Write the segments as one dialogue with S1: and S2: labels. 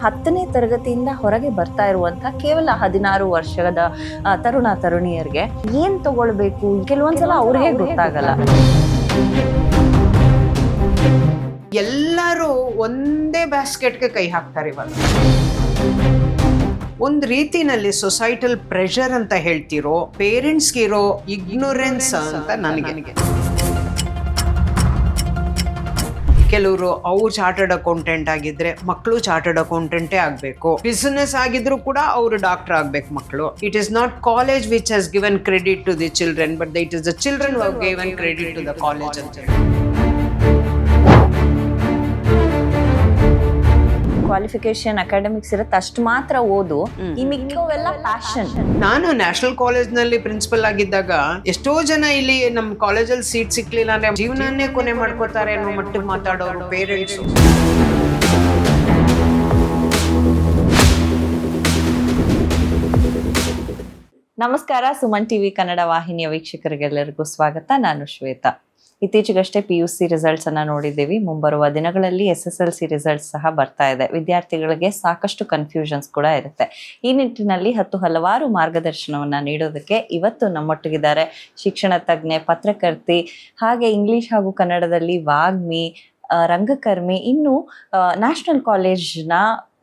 S1: 10ನೇ ತರಗತಿಯಿಂದ ಹೊರಗೆ ಬರ್ತಾ ಇರುವಂತ ಕೇವಲ 16 ವರ್ಷದ ತರುಣ ತರುಣಿಯರಿಗೆ ಏನ್ ತಗೊಳ್ಬೇಕು ಕೆಲವೊಂದ್ಸಲ ಅವ್ರಿಗೆ ಗೊತ್ತಾಗಲ್ಲ.
S2: ಎಲ್ಲರೂ ಒಂದೇ ಬ್ಯಾಸ್ಕೆಟ್ಗೆ ಕೈ ಹಾಕ್ತಾರೆ ಇವಾಗ. ಒಂದು ರೀತಿನಲ್ಲಿ ಸೊಸೈಟಲ್ ಪ್ರೆಷರ್ ಅಂತ ಹೇಳ್ತಿರೋ, ಪೇರೆಂಟ್ಸ್ಗೆ ಇರೋ ಇಗ್ನೋರೆನ್ಸ್ ಅಂತ ನನಗೆ. ಕೆಲವರು ಅವ್ರು ಚಾರ್ಟರ್ಡ್ ಅಕೌಂಟೆಂಟ್ ಆಗಿದ್ರೆ ಮಕ್ಕಳು ಚಾರ್ಟರ್ಡ್ ಅಕೌಂಟೆಂಟೇ ಆಗಬೇಕು. ಬಿಸಿನೆಸ್ ಆಗಿದ್ರು ಕೂಡ ಅವರು ಡಾಕ್ಟರ್ ಆಗಬೇಕು ಮಕ್ಕಳು. It is not college which has given credit to the children, but it is the children who have given credit to the college ಅಂತ ಹೇಳಿ.
S1: ಕ್ವಾಲಿಫಿಕೇಶನ್ ಅಕಾಡೆಮಿಕ್ಸ್ ಇರುತ್ತೆ, ಅಷ್ಟು ಮಾತ್ರ ಓದು, ಈ ಮಿಕ್ಕವೆಲ್ಲ ಪ್ಯಾಷನ್.
S2: ನಾನು ನ್ಯಾಷನಲ್ ಕಾಲೇಜ್ನಲ್ಲಿ ಪ್ರಿನ್ಸಿಪಲ್ ಆಗಿದ್ದಾಗ ಎಷ್ಟೋ ಜನ ಇಲ್ಲಿ ನಮ್ಮ ಕಾಲೇಜಲ್ಲಿ ಸೀಟ್ ಸಿಕ್ಲಿಲ್ಲ ಅಂದ್ರೆ ಜೀವನನೇ ಕೊನೆ ಮಾಡ್ಕೋತಾರೆ ಅನ್ನೋ ಮಟ್ಟಿಗೆ ಮಾತಾಡೋರು ಪೇರೆಂಟ್ಸ್.
S1: ನಮಸ್ಕಾರ, ಸುಮನ್ ಟಿವಿ ಕನ್ನಡ ವಾಹಿನಿಯ ವೀಕ್ಷಕರಿಗೆಲ್ಲರಿಗೂ ಸ್ವಾಗತ. ನಾನು ಶ್ವೇತಾ. ಇತ್ತೀಚೆಗಷ್ಟೇ PUC ರಿಸಲ್ಟ್ಸ್ ಅನ್ನ ನೋಡಿದ್ದೀವಿ. ಮುಂಬರುವ ದಿನಗಳಲ್ಲಿ SSLC ರಿಸಲ್ಟ್ಸ್ ಸಹ ಬರ್ತಾ ಇದೆ. ವಿದ್ಯಾರ್ಥಿಗಳಿಗೆ ಸಾಕಷ್ಟು ಕನ್ಫ್ಯೂಷನ್ಸ್ ಕೂಡ ಇರುತ್ತೆ. ಈ ನಿಟ್ಟಿನಲ್ಲಿ ಹಲವಾರು ಮಾರ್ಗದರ್ಶನವನ್ನ ನೀಡೋದಕ್ಕೆ ಇವತ್ತು ನಮ್ಮೊಟ್ಟಿಗಿದ್ದಾರೆ ಶಿಕ್ಷಣ ತಜ್ಞೆ, ಪತ್ರಕರ್ತಿ, ಹಾಗೆ ಇಂಗ್ಲಿಷ್ ಹಾಗೂ ಕನ್ನಡದಲ್ಲಿ ವಾಗ್ಮಿ, ರಂಗಕರ್ಮಿ, ಇನ್ನು ನ್ಯಾಷನಲ್ ಕಾಲೇಜ್ನ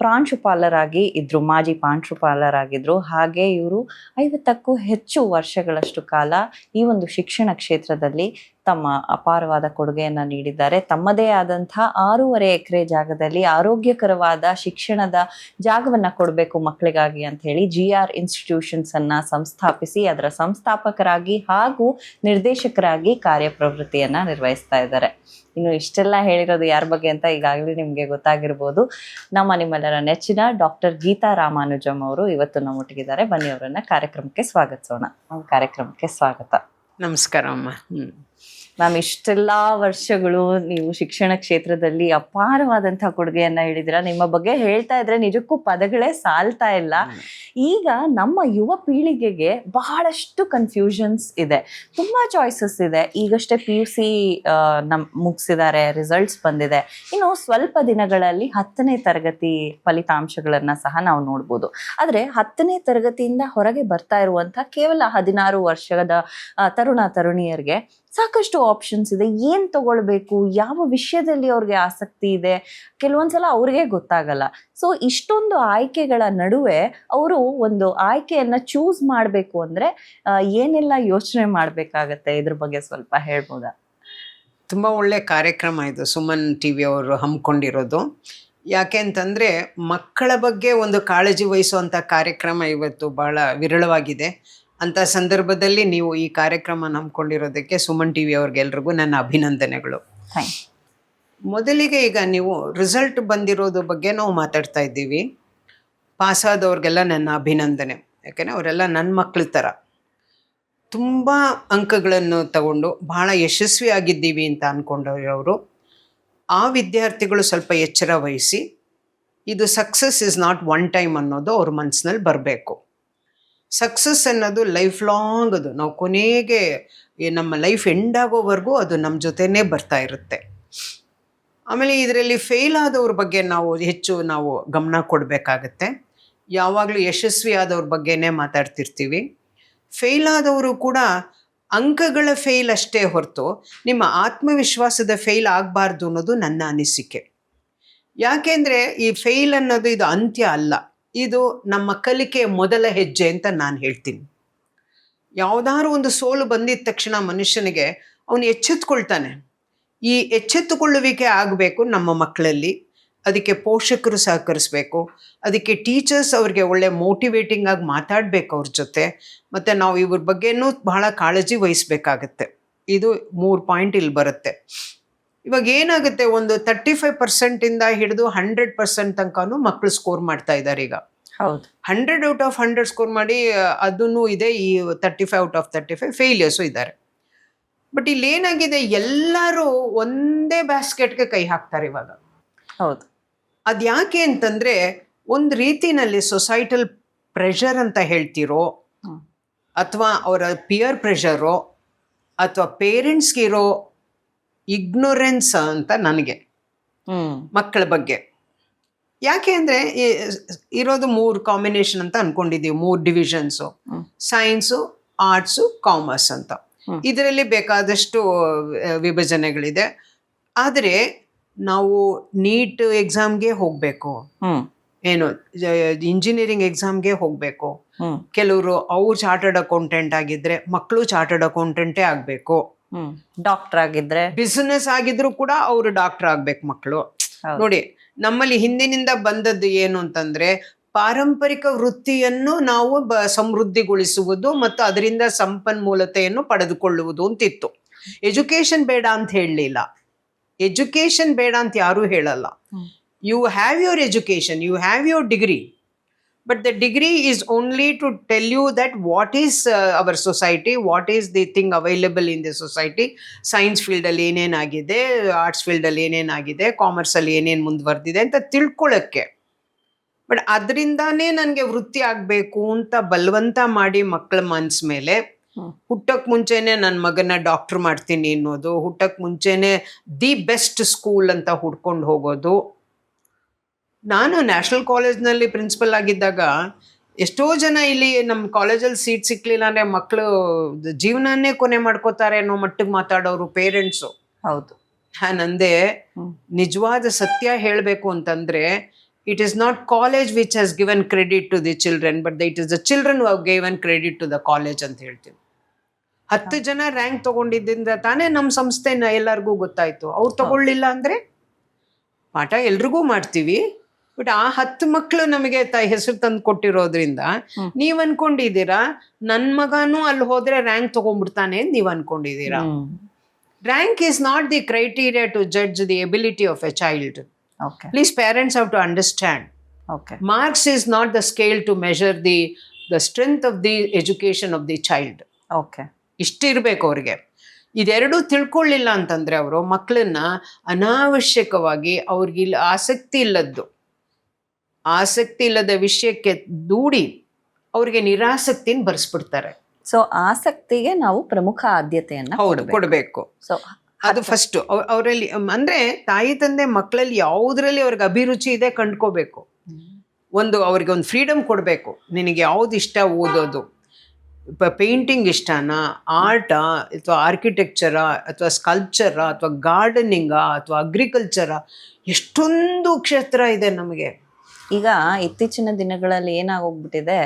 S1: ಪ್ರಾಂಶುಪಾಲರಾಗಿ ಇದ್ರು, ಮಾಜಿ ಪ್ರಾಂಶುಪಾಲರಾಗಿದ್ರು. ಹಾಗೆ ಇವರು 50ಕ್ಕೂ ಹೆಚ್ಚು ವರ್ಷಗಳಷ್ಟು ಕಾಲ ಈ ಒಂದು ಶಿಕ್ಷಣ ಕ್ಷೇತ್ರದಲ್ಲಿ ತಮ್ಮ ಅಪಾರವಾದ ಕೊಡುಗೆಯನ್ನು ನೀಡಿದ್ದಾರೆ. ತಮ್ಮದೇ ಆದಂತಹ 6.5 ಎಕರೆ ಜಾಗದಲ್ಲಿ ಆರೋಗ್ಯಕರವಾದ ಶಿಕ್ಷಣದ ಜಾಗವನ್ನು ಕೊಡಬೇಕು ಮಕ್ಕಳಿಗಾಗಿ ಅಂತ ಹೇಳಿ GR ಇನ್ಸ್ಟಿಟ್ಯೂಷನ್ಸ್ ಅನ್ನ ಸಂಸ್ಥಾಪಿಸಿ ಅದರ ಸಂಸ್ಥಾಪಕರಾಗಿ ಹಾಗೂ ನಿರ್ದೇಶಕರಾಗಿ ಕಾರ್ಯಪ್ರವೃತ್ತಿಯನ್ನ ನಿರ್ವಹಿಸ್ತಾ ಇದ್ದಾರೆ. ಇನ್ನು ಇಷ್ಟೆಲ್ಲ ಹೇಳಿರೋದು ಯಾರ ಬಗ್ಗೆ ಅಂತ ಈಗಾಗಲೇ ನಿಮಗೆ ಗೊತ್ತಾಗಿರ್ಬೋದು. ನಿಮ್ಮೆಲ್ಲರ ನೆಚ್ಚಿನ ಡಾಕ್ಟರ್ ಗೀತಾ ರಾಮಾನುಜಂ ಅವರು ಇವತ್ತು ನಮ್ಮೊಟ್ಟಿಗಿದ್ದಾರೆ. ಬನ್ನಿ ಅವರನ್ನ ಕಾರ್ಯಕ್ರಮಕ್ಕೆ ಸ್ವಾಗತಿಸೋಣ. ಕಾರ್ಯಕ್ರಮಕ್ಕೆ ಸ್ವಾಗತ.
S2: ನಮಸ್ಕಾರ ಅಮ್ಮ.
S1: ಮ್ಯಾಮ್, ಇಷ್ಟೆಲ್ಲ ವರ್ಷಗಳು ನೀವು ಶಿಕ್ಷಣ ಕ್ಷೇತ್ರದಲ್ಲಿ ಅಪಾರವಾದಂತಹ ಕೊಡುಗೆಯನ್ನ ಹೇಳಿದಿರ. ನಿಮ್ಮ ಬಗ್ಗೆ ಹೇಳ್ತಾ ಇದ್ರೆ ನಿಜಕ್ಕೂ ಪದಗಳೇ ಸಾಲ್ತಾ ಇಲ್ಲ. ಈಗ ನಮ್ಮ ಯುವ ಪೀಳಿಗೆಗೆ ಬಹಳಷ್ಟು ಕನ್ಫ್ಯೂಷನ್ಸ್ ಇದೆ, ತುಂಬಾ ಚಾಯ್ಸಸ್ ಇದೆ. ಈಗಷ್ಟೇ PUC ಮುಗಿಸಿದ್ದಾರೆ, ರಿಸಲ್ಟ್ಸ್ ಬಂದಿದೆ. ಇನ್ನು ಸ್ವಲ್ಪ ದಿನಗಳಲ್ಲಿ 10ನೇ ತರಗತಿ ಫಲಿತಾಂಶಗಳನ್ನ ಸಹ ನಾವು ನೋಡ್ಬೋದು. ಆದ್ರೆ 10ನೇ ತರಗತಿಯಿಂದ ಹೊರಗೆ ಬರ್ತಾ ಇರುವಂತಹ ಕೇವಲ 16 ವರ್ಷದ ತರುಣ ತರುಣಿಯರಿಗೆ ಸಾಕಷ್ಟು ಆಪ್ಷನ್ಸ್ ಇದೆ. ಏನ್ ತಗೊಳ್ಬೇಕು, ಯಾವ ವಿಷಯದಲ್ಲಿ ಅವ್ರಿಗೆ ಆಸಕ್ತಿ ಇದೆ, ಕೆಲವೊಂದ್ಸಲ ಅವ್ರಿಗೆ ಗೊತ್ತಾಗಲ್ಲ. ಸೊ ಇಷ್ಟೊಂದು ಆಯ್ಕೆಗಳ ನಡುವೆ ಅವರು ಒಂದು ಆಯ್ಕೆಯನ್ನ ಚೂಸ್ ಮಾಡ್ಬೇಕು ಅಂದ್ರೆ ಏನೆಲ್ಲ ಯೋಚನೆ ಮಾಡ್ಬೇಕಾಗತ್ತೆ, ಇದ್ರ ಬಗ್ಗೆ ಸ್ವಲ್ಪ ಹೇಳ್ಬೋದಾ?
S2: ತುಂಬ ಒಳ್ಳೆ ಕಾರ್ಯಕ್ರಮ ಇದು ಸುಮನ್ TV ಅವರು ಹಮ್ಮಿಕೊಂಡಿರೋದು. ಯಾಕೆ ಅಂತಂದರೆ ಮಕ್ಕಳ ಬಗ್ಗೆ ಒಂದು ಕಾಳಜಿ ವಹಿಸುವಂಥ ಕಾರ್ಯಕ್ರಮ ಇವತ್ತು ಭಾಳ ವಿರಳವಾಗಿದೆ. ಅಂಥ ಸಂದರ್ಭದಲ್ಲಿ ನೀವು ಈ ಕಾರ್ಯಕ್ರಮ ನಂಬ್ಕೊಂಡಿರೋದಕ್ಕೆ ಸುಮನ್ TV ಅವ್ರಿಗೆಲ್ರಿಗೂ ನನ್ನ ಅಭಿನಂದನೆಗಳು. ಮೊದಲಿಗೆ ಈಗ ನೀವು ರಿಸಲ್ಟ್ ಬಂದಿರೋದ್ರ ಬಗ್ಗೆ ನಾವು ಮಾತಾಡ್ತಾ ಇದ್ದೀವಿ. ಪಾಸಾದವ್ರಿಗೆಲ್ಲ ನನ್ನ ಅಭಿನಂದನೆ. ಯಾಕೆಂದರೆ ಅವರೆಲ್ಲ ನನ್ನ ಮಕ್ಕಳ ಥರ ತುಂಬ ಅಂಕಗಳನ್ನು ತಗೊಂಡು ಭಾಳ ಯಶಸ್ವಿಯಾಗಿದ್ದೀವಿ ಅಂತ ಅಂದ್ಕೊಂಡವರು. ಆ ವಿದ್ಯಾರ್ಥಿಗಳು ಸ್ವಲ್ಪ ಎಚ್ಚರ ವಹಿಸಿ ಇದು success is not one time ಅನ್ನೋದು ಅವ್ರ ಮನಸ್ಸಿನಲ್ಲಿ ಬರಬೇಕು. ಸಕ್ಸಸ್ ಅನ್ನೋದು ಲೈಫ್ ಲಾಂಗ್, ಅದು ನಾವು ಕೊನೆಗೆ ನಮ್ಮ ಲೈಫ್ ಎಂಡ್ ಆಗೋವರೆಗೂ ಅದು ನಮ್ಮ ಜೊತೆನೇ ಬರ್ತಾ ಇರುತ್ತೆ. ಆಮೇಲೆ ಇದರಲ್ಲಿ ಫೇಲ್ ಆದವ್ರ ಬಗ್ಗೆ ಹೆಚ್ಚು ನಾವು ಗಮನ ಕೊಡಬೇಕಾಗತ್ತೆ. ಯಾವಾಗಲೂ ಯಶಸ್ವಿ ಆದವ್ರ ಬಗ್ಗೆನೇ ಮಾತಾಡ್ತಿರ್ತೀವಿ. ಫೇಲ್ ಆದವರು ಕೂಡ ಅಂಕಗಳ ಫೇಲ್ ಅಷ್ಟೇ ಹೊರತು ನಿಮ್ಮ ಆತ್ಮವಿಶ್ವಾಸದ ಫೇಲ್ ಆಗಬಾರ್ದು ಅನ್ನೋದು ನನ್ನ ಅನಿಸಿಕೆ. ಯಾಕೆಂದರೆ ಈ ಫೇಲ್ ಅನ್ನೋದು ಇದು ಅಂತ್ಯ ಅಲ್ಲ, ಇದು ನಮ್ಮ ಕಲಿಕೆಯ ಮೊದಲ ಹೆಜ್ಜೆ ಅಂತ ನಾನು ಹೇಳ್ತೀನಿ. ಯಾವುದಾದ್ರೂ ಒಂದು ಸೋಲು ಬಂದಿದ್ದ ತಕ್ಷಣ ಮನುಷ್ಯನಿಗೆ ಅವನು ಎಚ್ಚೆತ್ತುಕೊಳ್ತಾನೆ. ಈ ಎಚ್ಚೆತ್ತುಕೊಳ್ಳುವಿಕೆ ಆಗಬೇಕು ನಮ್ಮ ಮಕ್ಕಳಲ್ಲಿ. ಅದಕ್ಕೆ ಪೋಷಕರು ಸಹಕರಿಸಬೇಕು, ಅದಕ್ಕೆ ಟೀಚರ್ಸ್ ಅವ್ರಿಗೆ ಒಳ್ಳೆ ಮೋಟಿವೇಟಿಂಗ್ ಆಗಿ ಮಾತಾಡಬೇಕು ಅವ್ರ ಜೊತೆ. ಮತ್ತು ನಾವು ಇವ್ರ ಬಗ್ಗೆನೂ ಬಹಳ ಕಾಳಜಿ ವಹಿಸ್ಬೇಕಾಗತ್ತೆ. ಇದು 3 ಪಾಯಿಂಟ್ ಇಲ್ಲಿ ಬರುತ್ತೆ. ಇವಾಗ ಏನಾಗುತ್ತೆ, ಒಂದು 35% ಹಿಡಿದು 100% ತನಕನೂ ಮಕ್ಕಳು ಸ್ಕೋರ್ ಮಾಡ್ತಾ ಇದ್ದಾರೆ ಈಗ.
S1: ಹೌದು,
S2: 100 ಔಟ್ ಆಫ್ 100 ಸ್ಕೋರ್ ಮಾಡಿ ಅದೂ ಇದೆ. ಈ 35 ಔಟ್ ಆಫ್ 35 ಫೇಲಿಯರ್ಸು ಇದ್ದಾರೆ. ಬಟ್ ಇಲ್ಲಿ ಏನಾಗಿದೆ, ಎಲ್ಲರೂ ಒಂದೇ ಬ್ಯಾಸ್ಕೆಟ್ಗೆ ಕೈ ಹಾಕ್ತಾರೆ ಇವಾಗ.
S1: ಹೌದು,
S2: ಅದು ಯಾಕೆ ಅಂತಂದರೆ ಒಂದು ರೀತಿನಲ್ಲಿ ಸೊಸೈಟಲ್ ಪ್ರೆಷರ್ ಅಂತ ಹೇಳ್ತಿರೋ, ಅಥವಾ ಅವರ ಪಿಯರ್ ಪ್ರೆಷರೋ, ಅಥವಾ ಪೇರೆಂಟ್ಸ್ಗಿರೋ ಇಗ್ನೋರೆನ್ಸ್ ಅಂತ ನನಗೆ ಮಕ್ಕಳ ಬಗ್ಗೆ. ಯಾಕೆ ಅಂದರೆ ಇರೋದು 3 ಕಾಂಬಿನೇಷನ್ ಅಂತ ಅನ್ಕೊಂಡಿದ್ದೀವಿ, 3 ಡಿವಿಷನ್ಸು, ಸೈನ್ಸು, ಆರ್ಟ್ಸು, ಕಾಮರ್ಸ್ ಅಂತ. ಇದರಲ್ಲಿ ಬೇಕಾದಷ್ಟು ವಿಭಜನೆಗಳಿದೆ. ಆದರೆ ನಾವು ನೀಟ್ ಎಕ್ಸಾಮ್ಗೆ ಹೋಗಬೇಕು, ಏನು ಇಂಜಿನಿಯರಿಂಗ್ ಎಕ್ಸಾಮ್ಗೆ ಹೋಗಬೇಕು. ಕೆಲವರು ಅವ್ರು ಚಾರ್ಟರ್ಡ್ ಅಕೌಂಟೆಂಟ್ ಆಗಿದ್ರೆ ಮಕ್ಕಳು ಚಾರ್ಟರ್ಡ್ ಅಕೌಂಟೆಂಟೇ ಆಗಬೇಕು.
S1: ಡಾಕ್ಟರ್ ಆಗಿದ್ರೆ,
S2: ಬಿಸಿನೆಸ್ ಆಗಿದ್ರು ಕೂಡ ಅವರು ಡಾಕ್ಟರ್ ಆಗ್ಬೇಕು ಮಕ್ಕಳು. ನೋಡಿ, ನಮ್ಮಲ್ಲಿ ಹಿಂದಿನಿಂದ ಬಂದದ್ದು ಏನು ಅಂತಂದ್ರೆ, ಪಾರಂಪರಿಕ ವೃತ್ತಿಯನ್ನು ನಾವು ಸಮೃದ್ಧಿಗೊಳಿಸುವುದು ಮತ್ತು ಅದರಿಂದ ಸಂಪನ್ಮೂಲತೆಯನ್ನು ಪಡೆದುಕೊಳ್ಳುವುದು ಅಂತಿತ್ತು. ಎಜುಕೇಶನ್ ಬೇಡ ಅಂತ ಹೇಳಲಿಲ್ಲ. ಎಜುಕೇಶನ್ ಬೇಡ ಅಂತ ಯಾರೂ ಹೇಳಲ್ಲ. You have your education, you have your degree, but the degree is only to tell you that what is our society, what is the thing available in the society. Science field ಅಲ್ಲಿ ಏನೇನಾಗಿದೆ, arts field ಅಲ್ಲಿ ಏನೇನಾಗಿದೆ, commerce ಅಲ್ಲಿ ಏನೇನು ಮುಂದುವರೆದಿದೆ ಅಂತ ತಿಳ್ಕೊಳ್ಳೋಕ್ಕೆ. But ಅದರಿಂದಾನೇ ನನಗೆ ವೃತ್ತಿ ಆಗಬೇಕು ಅಂತ ಬಲವಂತ ಮಾಡಿ ಮಕ್ಕಳ ಮನ್ಸ್ ಮೇಲೆ, ಹುಟ್ಟಕ್ಕೆ ಮುಂಚೆನೆ ನನ್ನ ಮಗನ ಡಾಕ್ಟರ್ ಮಾಡ್ತೀನಿ ಅನ್ನೋದು, ಹುಟ್ಟಕ್ಕೆ ಮುಂಚೆನೆ ದಿ ಬೆಸ್ಟ್ ಸ್ಕೂಲ್ ಅಂತ ಹುಡ್ಕೊಂಡು ಹೋಗೋದು. ನಾನು ನ್ಯಾಷನಲ್ ಕಾಲೇಜ್ನಲ್ಲಿ ಪ್ರಿನ್ಸಿಪಲ್ ಆಗಿದ್ದಾಗ ಎಷ್ಟೋ ಜನ ಇಲ್ಲಿ ನಮ್ಮ ಕಾಲೇಜಲ್ಲಿ ಸೀಟ್ ಸಿಕ್ಲಿಲ್ಲ ಅಂದರೆ ಮಕ್ಕಳು ಜೀವನನೇ ಕೊನೆ ಮಾಡ್ಕೋತಾರೆ ಅನ್ನೋ ಮಟ್ಟಿಗೆ ಮಾತಾಡೋರು ಪೇರೆಂಟ್ಸು.
S1: ಹೌದು,
S2: ನಾನಂದೆ ನಿಜವಾದ ಸತ್ಯ ಹೇಳಬೇಕು ಅಂತಂದರೆ, it is not college which has given credit to the children, but it is the children who have given credit to the college ಅಂತ ಹೇಳ್ತೀನಿ. 10 ಜನ ರ್ಯಾಂಕ್ ತಗೊಂಡಿದ್ದರಿಂದ ತಾನೇ ನಮ್ಮ ಸಂಸ್ಥೆನ ಎಲ್ಲರಿಗೂ ಗೊತ್ತಾಯ್ತು. ಅವ್ರು ತಗೊಳ್ಳಿಲ್ಲ ಅಂದರೆ ಪಾಠ ಎಲ್ರಿಗೂ ಮಾಡ್ತೀವಿ, ಬಟ್ ಆ 10 ಮಕ್ಕಳು ನಮಗೆ ಹೆಸರು ತಂದು ಕೊಟ್ಟಿರೋದ್ರಿಂದ ನೀವ್ ಅನ್ಕೊಂಡಿದ್ದೀರಾ ನನ್ ಮಗನೂ ಅಲ್ಲಿ ಹೋದ್ರೆ ರ್ಯಾಂಕ್ ತಗೊಂಡ್ಬಿಡ್ತಾನೆ ಅಂತ ನೀವ್ ಅನ್ಕೊಂಡಿದ್ದೀರಾ. Rank is not the criteria to judge the ability of a child. Please parents have to understand. Marks is not the scale to measure the strength of the education of the child. ಇಷ್ಟಿರ್ಬೇಕು ಅವ್ರಿಗೆ. ಇದೆರಡೂ ತಿಳ್ಕೊಳ್ಳಿಲ್ಲ ಅಂತಂದ್ರೆ ಅವರು ಮಕ್ಕಳನ್ನ ಅನಾವಶ್ಯಕವಾಗಿ ಅವ್ರಿಗೆ ಆಸಕ್ತಿ ಇಲ್ಲದ ವಿಷಯಕ್ಕೆ ದೂಡಿ ಅವ್ರಿಗೆ ನಿರಾಸಕ್ತಿನ ಬರ್ಸ್ಬಿಡ್ತಾರೆ.
S1: ಸೊ ಆಸಕ್ತಿಗೆ ನಾವು ಪ್ರಮುಖ ಆದ್ಯತೆಯನ್ನ
S2: ಕೊಡಬೇಕು. ಸೊ ಅದು ಫಸ್ಟ್ ಅವರಲ್ಲಿ, ಅಂದ್ರೆ ತಾಯಿ ತಂದೆ ಮಕ್ಕಳಲ್ಲಿ ಯಾವುದ್ರಲ್ಲಿ ಅವ್ರಿಗೆ ಅಭಿರುಚಿ ಇದೆ ಕಂಡ್ಕೋಬೇಕು. ಅವ್ರಿಗೆ ಒಂದು ಫ್ರೀಡಮ್ ಕೊಡಬೇಕು. ನಿನಗೆ ಯಾವ್ದು ಇಷ್ಟ ಓದೋದು, ಪೇಂಟಿಂಗ್ ಇಷ್ಟನಾ, ಆರ್ಟಾ ಅಥವಾ ಆರ್ಕಿಟೆಕ್ಚರಾ ಅಥವಾ ಸ್ಕಲ್ಪ್ಚರಾ ಅಥವಾ ಗಾರ್ಡನಿಂಗಾ ಅಥವಾ ಅಗ್ರಿಕಲ್ಚರಾ, ಎಷ್ಟೊಂದು ಕ್ಷೇತ್ರ ಇದೆ ನಮಗೆ.
S1: ಈಗ ಇತ್ತೀಚಿನ ದಿನಗಳಲ್ಲಿ ಏನಾಗೋಗ್ಬಿಟ್ಟಿದೆ,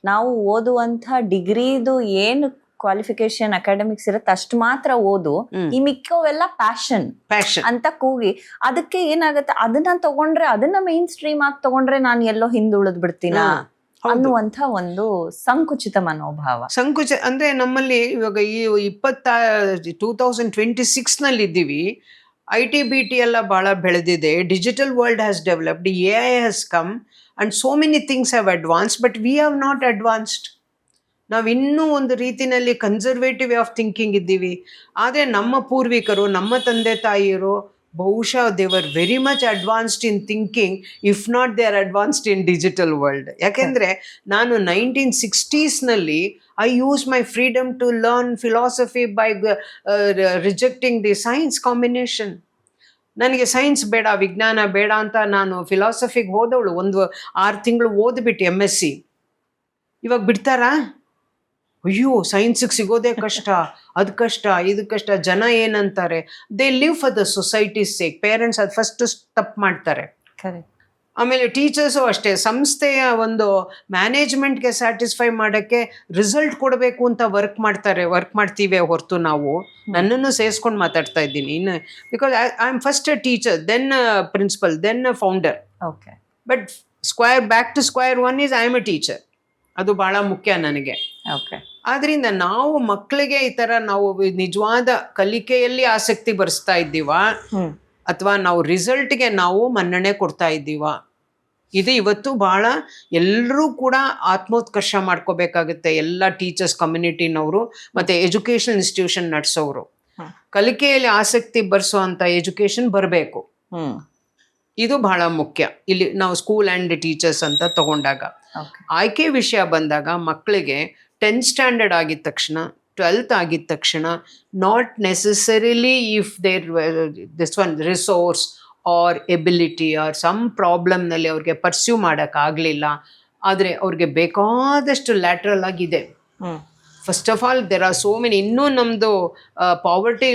S1: ನಾವು ಓದುವಂಥ ಡಿಗ್ರಿದು ಏನು ಕ್ವಾಲಿಫಿಕೇಶನ್ ಅಕಾಡೆಮಿಕ್ಸ್ ಇರುತ್ತೆ ಅಷ್ಟು ಮಾತ್ರ ಓದು, ಈ ಮಿಕ್ಕವೆಲ್ಲ ಪ್ಯಾಷನ್ ಅಂತ ಕೂಗಿ ಅದಕ್ಕೆ ಏನಾಗುತ್ತೆ, ಅದನ್ನ ತಗೊಂಡ್ರೆ, ಅದನ್ನ ಮೇನ್ ಸ್ಟ್ರೀಮ್ ಆಗಿ ತಗೊಂಡ್ರೆ ನಾನು ಎಲ್ಲೋ ಹಿಂದುಳಿದ್ ಬಿಡ್ತೀನ ಅನ್ನುವಂಥ ಒಂದು ಸಂಕುಚಿತ ಮನೋಭಾವ.
S2: ಅಂದ್ರೆ ನಮ್ಮಲ್ಲಿ ಇವಾಗ ಈ 2026 ನಲ್ಲಿ ಇದ್ದೀವಿ. IT BT ಎಲ್ಲ ಬಹಳ ಬೆಳೆದಿದೆ. Digital world has developed, AI has come and so many things have advanced, but we have not advanced. ನಾವು ಇನ್ನೂ ಒಂದು ರೀತಿನಲ್ಲಿ ಕನ್ಸರ್ವೇಟಿವ್ ವೇ ಆಫ್ ಥಿಂಕಿಂಗ್ ಇದ್ದೀವಿ. ಆದರೆ ನಮ್ಮ ಪೂರ್ವಿಕರು, ನಮ್ಮ ತಂದೆ ತಾಯಿಯರು ಬಹುಶಃ they were very much advanced in thinking, if not they are advanced in digital world. ಯಾಕೆಂದರೆ ನಾನು 1960s I used my freedom to learn philosophy by rejecting the science combination. ನನಗೆ ಸೈನ್ಸ್ ಬೇಡ, ವಿಜ್ಞಾನ ಬೇಡ ಅಂತ ನಾನು ಫಿಲಾಸಫಿಗೆ ಹೋದವಳು. 6 ತಿಂಗಳು ಓದ್ಬಿಟ್ಟು MSc. ಇವಾಗ ಬಿಡ್ತಾರಾ? ಅಯ್ಯೋ ಸೈನ್ಸಿಗೆ ಸಿಗೋದೇ ಕಷ್ಟ, ಅದು ಕಷ್ಟ, ಇದು ಕಷ್ಟ, ಜನ ಏನಂತಾರೆ. They live for the society's sake. Parents ಅದು ಫಸ್ಟ್ ತಪ್ಪು ಮಾಡ್ತಾರೆ. ಆಮೇಲೆ ಟೀಚರ್ಸು ಅಷ್ಟೇ, ಸಂಸ್ಥೆಯ ಒಂದು ಮ್ಯಾನೇಜ್ಮೆಂಟ್ಗೆ ಸ್ಯಾಟಿಸ್ಫೈ ಮಾಡೋಕ್ಕೆ ರಿಸಲ್ಟ್ ಕೊಡಬೇಕು ಅಂತ ವರ್ಕ್ ಮಾಡ್ತೀವಿ ಹೊರತು ನಾವು, ನನ್ನನ್ನು ಸೇರಿಸ್ಕೊಂಡು ಮಾತಾಡ್ತಾ ಇದ್ದೀನಿ ಇನ್ನು, because I am first a teacher, then principal, then founder. But back to square one is I am a teacher. ಅದು ಬಹಳ ಮುಖ್ಯ ನನಗೆ. ಆದ್ರಿಂದ ನಾವು ಮಕ್ಕಳಿಗೆ ಈ ತರ ನಾವು ನಿಜವಾದ ಕಲಿಕೆಯಲ್ಲಿ ಆಸಕ್ತಿ ಬರ್ಸ್ತಾ ಇದ್ದೀವ ಅಥವಾ ನಾವು ರಿಸಲ್ಟ್ಗೆ ನಾವು ಮನ್ನಣೆ ಕೊಡ್ತಾ ಇದ್ದೀವ, ಇದು ಇವತ್ತು ಬಹಳ ಎಲ್ಲರೂ ಕೂಡ ಆತ್ಮೋತ್ಕರ್ಷ ಮಾಡ್ಕೋಬೇಕಾಗುತ್ತೆ. ಎಲ್ಲ ಟೀಚರ್ಸ್ ಕಮ್ಯುನಿಟಿನವರು ಮತ್ತೆ ಎಜುಕೇಶನ್ ಇನ್ಸ್ಟಿಟ್ಯೂಷನ್ ನಡೆಸೋರು ಕಲಿಕೆಯಲ್ಲಿ ಆಸಕ್ತಿ ಬರ್ಸೋ ಅಂತ ಎಜುಕೇಶನ್ ಬರಬೇಕು. ಇದು ಬಹಳ ಮುಖ್ಯ. ಇಲ್ಲಿ ನಾವು ಸ್ಕೂಲ್ ಆ್ಯಂಡ್ ಟೀಚರ್ಸ್ ಅಂತ ತಗೊಂಡಾಗ, ಆಯ್ಕೆ ವಿಷಯ ಬಂದಾಗ ಮಕ್ಕಳಿಗೆ 10th ಸ್ಟ್ಯಾಂಡರ್ಡ್ ಆಗಿದ ತಕ್ಷಣ, 12th ಆಗಿದ ತಕ್ಷಣ, not necessarily if there this one resource or ability or some ಪ್ರಾಬ್ಲಮ್ನಲ್ಲಿ ಅವ್ರಿಗೆ ಪರ್ಸ್ಯೂ ಮಾಡೋಕ್ಕಾಗಲಿಲ್ಲ, ಆದರೆ ಅವ್ರಿಗೆ ಬೇಕಾದಷ್ಟು ಲ್ಯಾಟ್ರಲ್ ಆಗಿದೆ. First of all there are so many. ಇನ್ನೂ ನಮ್ಮದು ಪಾವರ್ಟಿ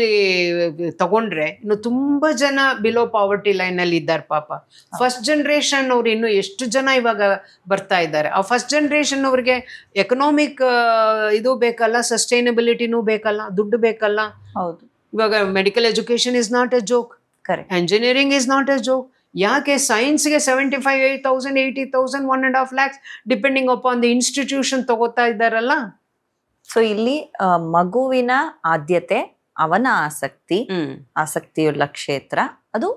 S2: ತಗೊಂಡ್ರೆ ಇನ್ನು ತುಂಬ ಜನ ಬಿಲೋ ಪಾವರ್ಟಿ ಲೈನಲ್ಲಿ ಇದ್ದಾರೆ ಪಾಪ. ಫಸ್ಟ್ ಜನ್ರೇಷನ್ ಅವ್ರು ಇನ್ನು ಎಷ್ಟು ಜನ ಇವಾಗ ಬರ್ತಾ ಇದ್ದಾರೆ. ಆ ಫಸ್ಟ್ ಜನ್ರೇಷನ್ ಅವ್ರಿಗೆ ಎಕನಾಮಿಕ್ ಇದು ಬೇಕಲ್ಲ, ಸಸ್ಟೈನಬಿಲಿಟಿನೂ ಬೇಕಲ್ಲ, ದುಡ್ಡು ಬೇಕಲ್ಲ.
S1: ಹೌದು.
S2: ಇವಾಗ medical education is not A joke, engineering is not A joke. ಯಾಕೆ ಸೈನ್ಸ್ಗೆ 75,000 80,000 1.5 lakhs depending upon the institution ತಗೋತಾ ಇದ್ದಾರಲ್ಲ.
S1: ಸೊ ಇಲ್ಲಿ ಮಗುವಿನ ಆದ್ಯತೆ, ಅವನ ಆಸಕ್ತಿಯುಳ್ಳ ಕ್ಷೇತ್ರ ಅದು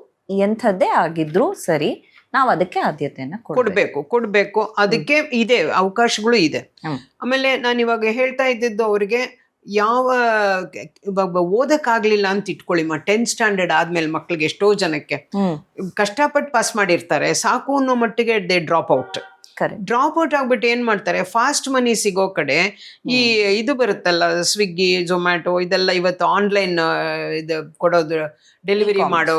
S1: ಎಂಥದ್ದೇ ಆಗಿದ್ರು ಸರಿ, ನಾವು ಅದಕ್ಕೆ ಆದ್ಯತೆಯನ್ನ
S2: ಕೊಡ್ಬೇಕು. ಅದಕ್ಕೆ ಇದೆ ಅವಕಾಶಗಳು ಇದೆ. ಆಮೇಲೆ ನಾನು ಇವಾಗ ಹೇಳ್ತಾ ಇದ್ದಿದ್ದು ಅವ್ರಿಗೆ ಇವಾಗ ಓದಕ್ಕಾಗ್ಲಿಲ್ಲ ಅಂತ ಇಟ್ಕೊಳ್ಳಿ, 10th ಸ್ಟ್ಯಾಂಡರ್ಡ್ ಆದ್ಮೇಲೆ ಮಕ್ಳಿಗೆ ಎಷ್ಟೋ ಜನಕ್ಕೆ ಕಷ್ಟಪಟ್ಟು ಪಾಸ್ ಮಾಡಿರ್ತಾರೆ, ಸಾಕು ಅನ್ನೋ ಮಟ್ಟಿಗೆ ದೇ ಡ್ರಾಪ್ ಔಟ್ ಆಗ್ಬಿಟ್ಟು ಏನ್ ಮಾಡ್ತಾರೆ, ಫಾಸ್ಟ್ ಮನಿ ಸಿಗೋ ಕಡೆ ಈ ಇದು ಬರುತ್ತಲ್ಲ, ಸ್ವಿಗ್ಗಿ, ಝೊಮ್ಯಾಟೊ, ಇದೆಲ್ಲ ಇವತ್ತು ಆನ್ಲೈನ್ ಇದು ಕೊಡೋದು, ಡೆಲಿವರಿ ಮಾಡೋ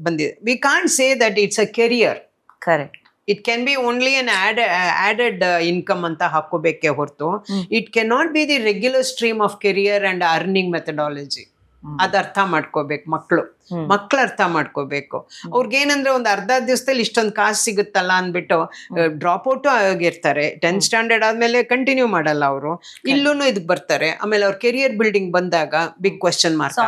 S2: ಬಂದಿದೆ. We can't say that it's a career. Correct. It can be only an added income ಅಂತ ಹಾಕೋಬೇಕೇ ಹೊರತು it can not be the regular stream of career and earning methodology. ಅದ್ ಅರ್ಥ ಮಾಡ್ಕೋಬೇಕು ಮಕ್ಕಳು ಅರ್ಥ ಮಾಡ್ಕೋಬೇಕು. ಅವ್ರಿಗೇನಂದ್ರೆ ಒಂದು ಅರ್ಧ ದಿವಸದಲ್ಲಿ ಇಷ್ಟೊಂದು ಕಾಸು ಸಿಗುತ್ತಲ್ಲ ಅಂದ್ಬಿಟ್ಟು ಡ್ರಾಪ್ ಔಟ್ ಆಗಿರ್ತಾರೆ. 10th ಸ್ಟ್ಯಾಂಡರ್ಡ್ ಆದ್ಮೇಲೆ ಕಂಟಿನ್ಯೂ ಮಾಡಲ್ಲ ಅವರು, ಇಲ್ಲೂ ಇದಕ್ಕೆ ಬರ್ತಾರೆ. ಆಮೇಲೆ ಅವ್ರ ಕೆರಿಯರ್ ಬಿಲ್ಡಿಂಗ್ ಬಂದಾಗ ಬಿಗ್ ಕ್ವೆಶ್ಚನ್ ಮಾರ್ಕ್.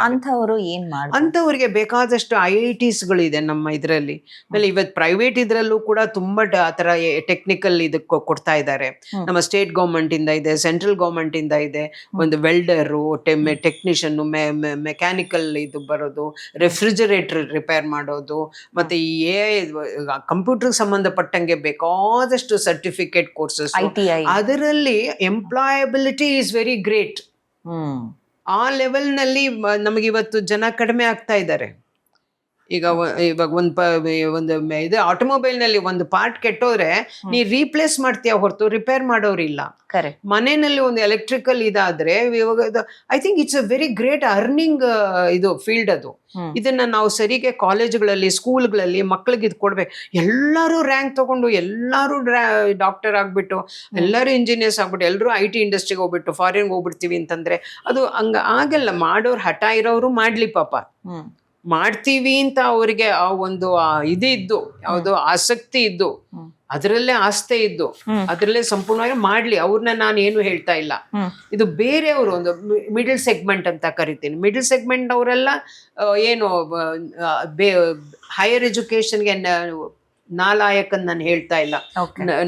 S2: ಅಂಥವ್ರಿಗೆ ಬೇಕಾದಷ್ಟು IITsಗಳು ಇದೆ ನಮ್ಮ ಇದರಲ್ಲಿ. ಆಮೇಲೆ ಇವತ್ತು ಪ್ರೈವೇಟ್ ಇದ್ರಲ್ಲೂ ಕೂಡ ತುಂಬಾ ಆ ಥರ ಟೆಕ್ನಿಕಲ್ ಇದಕ್ಕೆ ಕೊಡ್ತಾ ಇದ್ದಾರೆ. ನಮ್ಮ ಸ್ಟೇಟ್ ಗೌರ್ಮೆಂಟ್ ಇಂದ ಇದೆ, ಸೆಂಟ್ರಲ್ ಗೌರ್ಮೆಂಟ್ ಇಂದ ಇದೆ. ಒಂದು ವೆಲ್ಡರು, ಟೆಕ್ನಿಷಿಯನ್, ಮೆಕ್ಯಾನಿಕಲ್ ಇದು ಬರೋದು, ರೆಫ್ರಿಜರೇಟರ್ ರಿಪೇರ್ ಮಾಡೋದು, ಮತ್ತೆ ಈ ಕಂಪ್ಯೂಟರ್ ಸಂಬಂಧಪಟ್ಟಂಗೆ ಬೇಕಾದಷ್ಟು ಸರ್ಟಿಫಿಕೇಟ್ ಕೋರ್ಸಸ್. ಅದರಲ್ಲಿ ಎಂಪ್ಲಾಯಬಿಲಿಟಿ ಈಸ್ ವೆರಿ ಗ್ರೇಟ್. ಆ ಲೆವೆಲ್ನಲ್ಲಿ ನಮಗೆ ಇವತ್ತು ಜನ ಕಡಿಮೆ ಆಗ್ತಾ ಇದ್ದಾರೆ. ಇವಾಗ ಒಂದು ಇದು ಆಟೋಮೊಬೈಲ್ನಲ್ಲಿ ಒಂದು ಪಾರ್ಟ್ ಕೆಟ್ಟೋದ್ರೆ ನೀ ರೀಪ್ಲೇಸ್ ಮಾಡ್ತೀಯ ಹೊರತು ರಿಪೇರ್ ಮಾಡೋರಿಲ್ಲ. ಮನೆಯಲ್ಲಿ ಒಂದು ಎಲೆಕ್ಟ್ರಿಕಲ್ ಇದಾದ್ರೆ ಇವಾಗ I think it's a very great earning ಇದು ಫೀಲ್ಡ್ ಅದು. ಇದನ್ನ ನಾವು ಸರಿಗೆ ಕಾಲೇಜ್ಗಳಲ್ಲಿ, ಸ್ಕೂಲ್ಗಳಲ್ಲಿ ಮಕ್ಳಿಗೆ ಇದು ಕೊಡ್ಬೇಕು. ಎಲ್ಲರೂ ರ್ಯಾಂಕ್ ತಗೊಂಡು, ಎಲ್ಲರೂ ಡಾಕ್ಟರ್ ಆಗ್ಬಿಟ್ಟು, ಎಲ್ಲರೂ ಇಂಜಿನಿಯರ್ಸ್ ಆಗ್ಬಿಟ್ಟು, ಎಲ್ಲರೂ IT ಇಂಡಸ್ಟ್ರಿಗೆ ಹೋಗ್ಬಿಟ್ಟು ಫಾರಿನ್ಗೆ ಹೋಗ್ಬಿಡ್ತೀವಿ ಅಂತಂದ್ರೆ ಅದು ಹಂಗ ಆಗಲ್ಲ. ಮಾಡೋರು ಹಠ ಇರೋರು ಮಾಡ್ಲಿ ಪಾಪ, ಮಾಡ್ತೀವಿ ಅಂತ ಅವ್ರಿಗೆ ಆ ಒಂದು ಇದ್ದು, ಯಾವುದು ಆಸಕ್ತಿ ಇದ್ದು, ಅದರಲ್ಲೇ ಆಸ್ತೆ ಇದ್ದು, ಅದರಲ್ಲೇ ಸಂಪೂರ್ಣವಾಗಿ ಮಾಡ್ಲಿ. ಅವ್ರನ್ನ ನಾನು ಏನು ಹೇಳ್ತಾ ಇಲ್ಲ. ಇದು ಬೇರೆಯವರು ಒಂದು ಮಿಡಲ್ ಸೆಗ್ಮೆಂಟ್ ಅಂತ ಕರಿತೀನಿ. ಮಿಡಲ್ ಸೆಗ್ಮೆಂಟ್ ಅವರೆಲ್ಲ ಏನು ಹೈಯರ್ ಎಜುಕೇಶನ್ಗೆ ನಾಲಾಯಕನ್ ನಾನು ಹೇಳ್ತಾ ಇಲ್ಲ.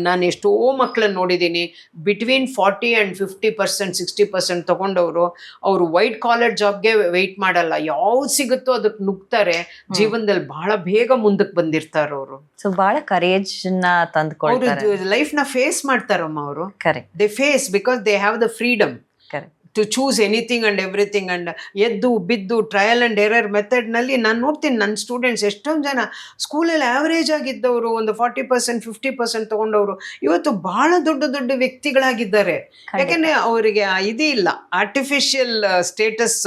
S2: ನಾನು ಎಷ್ಟೋ ಮಕ್ಕಳನ್ನ ನೋಡಿದ್ದೀನಿ, ಬಿಟ್ವೀನ್ 40 and 50%, 60% ತಗೊಂಡವರು ಅವರು ವೈಟ್ ಕಾಲರ್ ಜಾಬ್ಗೆ ವೆಯ್ಟ್ ಮಾಡಲ್ಲ. ಯಾವ್ದು ಸಿಗುತ್ತೋ ಅದಕ್ಕೆ ನುಗ್ತಾರೆ. ಜೀವನದಲ್ಲಿ ಬಹಳ ಬೇಗ ಮುಂದಕ್ಕೆ ಬಂದಿರ್ತಾರ ಅವರು.
S1: ಸೊ ಬಹಳ ಕರೇಜ್ ನ ತಂದ್ಕೊಳ್ತಾರೆ,
S2: ಲೈಫ್ ನ ಫೇಸ್ ಮಾಡ್ತಾರಮ್ಮ ಅವರು. They face because they have the freedom to choose anything and everything. And ಎದ್ದು ಬಿದ್ದು ಟ್ರಯಲ್ ಅಂಡ್ ಎರರ್ ಮೆಥಡ್ನಲ್ಲಿ ನಾನು ನೋಡ್ತೀನಿ ನನ್ನ ಸ್ಟೂಡೆಂಟ್ಸ್ ಎಷ್ಟೊಂದು ಜನ ಸ್ಕೂಲಲ್ಲಿ ಆವ್ರೇಜ್ ಆಗಿದ್ದವರು, ಒಂದು 40% 50% ತಗೊಂಡವರು ಇವತ್ತು ಬಹಳ ದೊಡ್ಡ ದೊಡ್ಡ ವ್ಯಕ್ತಿಗಳಾಗಿದ್ದಾರೆ. ಯಾಕೆಂದ್ರೆ ಅವರಿಗೆ ಇದು ಇಲ್ಲ, ಆರ್ಟಿಫಿಷಿಯಲ್ ಸ್ಟೇಟಸ್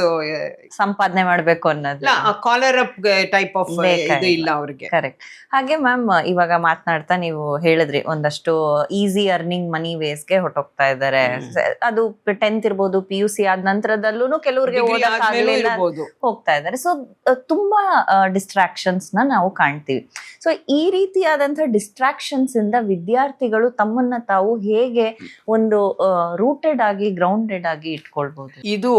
S1: ಸಂಪಾದನೆ ಮಾಡಬೇಕು ಅನ್ನೋದು,
S2: ಕಾಲರ್ ಅಪ್ ಟೈಪ್ ಆಫ್ ಇದು ಇಲ್ಲ ಅವ್ರಿಗೆ.
S1: ಕರೆಕ್ಟ್. ಹಾಗೆ ಮ್ಯಾಮ್, ಇವಾಗ ಮಾತನಾಡ್ತಾ ನೀವು ಹೇಳಿದ್ರಿ ಒಂದಷ್ಟು ಈಸಿ ಅರ್ನಿಂಗ್ ಮನಿ ವೇಸ್ಗೆ ಹೊರಟೋಗ್ತಾ ಇದ್ದಾರೆ. ಅದು 10th ಇರ್ಬೋದು, PUC ಆದ ನಂತರದಲ್ಲೂ ಕೆಲವರಿಗೆ ಹೋಗ್ತಾ ಇದ್ದಾರೆ. ಸೊ ತುಂಬಾ ಡಿಸ್ಟ್ರಾಕ್ಷನ್ಸ್ ನಾವು ಕಾಣ್ತೀವಿ. ಸೊ ಈ ರೀತಿಯಾದಂತಹ ಡಿಸ್ಟ್ರಾಕ್ಷನ್ಸ್ ಇಂದ ವಿದ್ಯಾರ್ಥಿಗಳು ತಮ್ಮನ್ನ ತಾವು ಹೇಗೆ ಒಂದು ರೂಟೆಡ್ ಆಗಿ, ಗ್ರೌಂಡೆಡ್ ಆಗಿ ಇಟ್ಕೊಳ್ಬಹುದು?
S2: ಇದು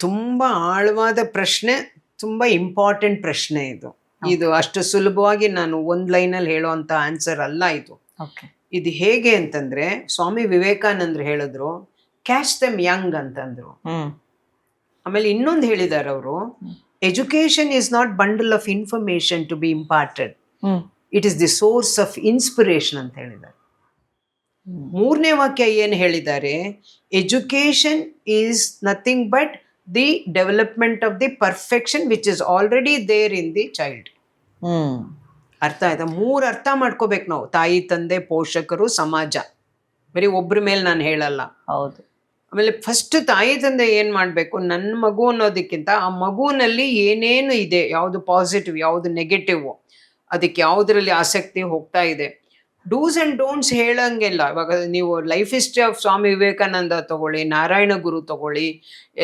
S2: ತುಂಬಾ ಆಳವಾದ ಪ್ರಶ್ನೆ, ತುಂಬಾ ಇಂಪಾರ್ಟೆಂಟ್ ಪ್ರಶ್ನೆ ಇದು. ಇದು ಅಷ್ಟು ಸುಲಭವಾಗಿ ನಾನು ಒಂದ್ ಲೈನಲ್ಲಿ ಹೇಳೋಂತ ಆನ್ಸರ್ ಅಲ್ಲ ಇದು. ಇದು ಹೇಗೆ ಅಂತಂದ್ರೆ, ಸ್ವಾಮಿ ವಿವೇಕಾನಂದರು ಹೇಳಿದ್ರು, ಕ್ಯಾಚ್ ದೆಮ್ ಯಂಗ್ ಅಂತಂದ್ರು. ಆಮೇಲೆ ಇನ್ನೊಂದು ಹೇಳಿದ್ದಾರೆ ಅವರು, education is not bundle of information to be imparted, it is the source of inspiration ಅಂತ ಹೇಳಿದ್ದಾರೆ. ಮೂರನೇ ವಾಕ್ಯ ಏನು ಹೇಳಿದ್ದಾರೆ, education is nothing but the development of the perfection which is already there in the child. ಅರ್ಥ ಆಯ್ತಾ? 3 ಅರ್ಥ ಮಾಡ್ಕೋಬೇಕು ನಾವು, ತಾಯಿ, ತಂದೆ, ಪೋಷಕರು, ಸಮಾಜ. ಬರೀ ಒಬ್ರ ಮೇಲೆ ನಾನು ಹೇಳಲ್ಲ.
S1: ಹೌದು.
S2: ಆಮೇಲೆ ಫಸ್ಟ್ ತಾಯಿ ತಂದೆ ಏನ್ ಮಾಡ್ಬೇಕು, ನನ್ನ ಮಗು ಅನ್ನೋದಕ್ಕಿಂತ ಆ ಮಗುವಿನಲ್ಲಿ ಏನೇನು ಇದೆ, ಯಾವುದು ಪಾಸಿಟಿವ್, ಯಾವುದು ನೆಗೆಟಿವ್, ಅದಕ್ಕೆ ಯಾವುದರಲ್ಲಿ ಆಸಕ್ತಿ ಹೋಗ್ತಾ ಇದೆ. ಡೂಸ್ ಆ್ಯಂಡ್ ಡೋಂಟ್ಸ್ ಹೇಳಂಗಿಲ್ಲ. ಇವಾಗ ನೀವು life history of Swami Vivekananda ತಗೊಳ್ಳಿ, ನಾರಾಯಣ ಗುರು ತಗೊಳ್ಳಿ,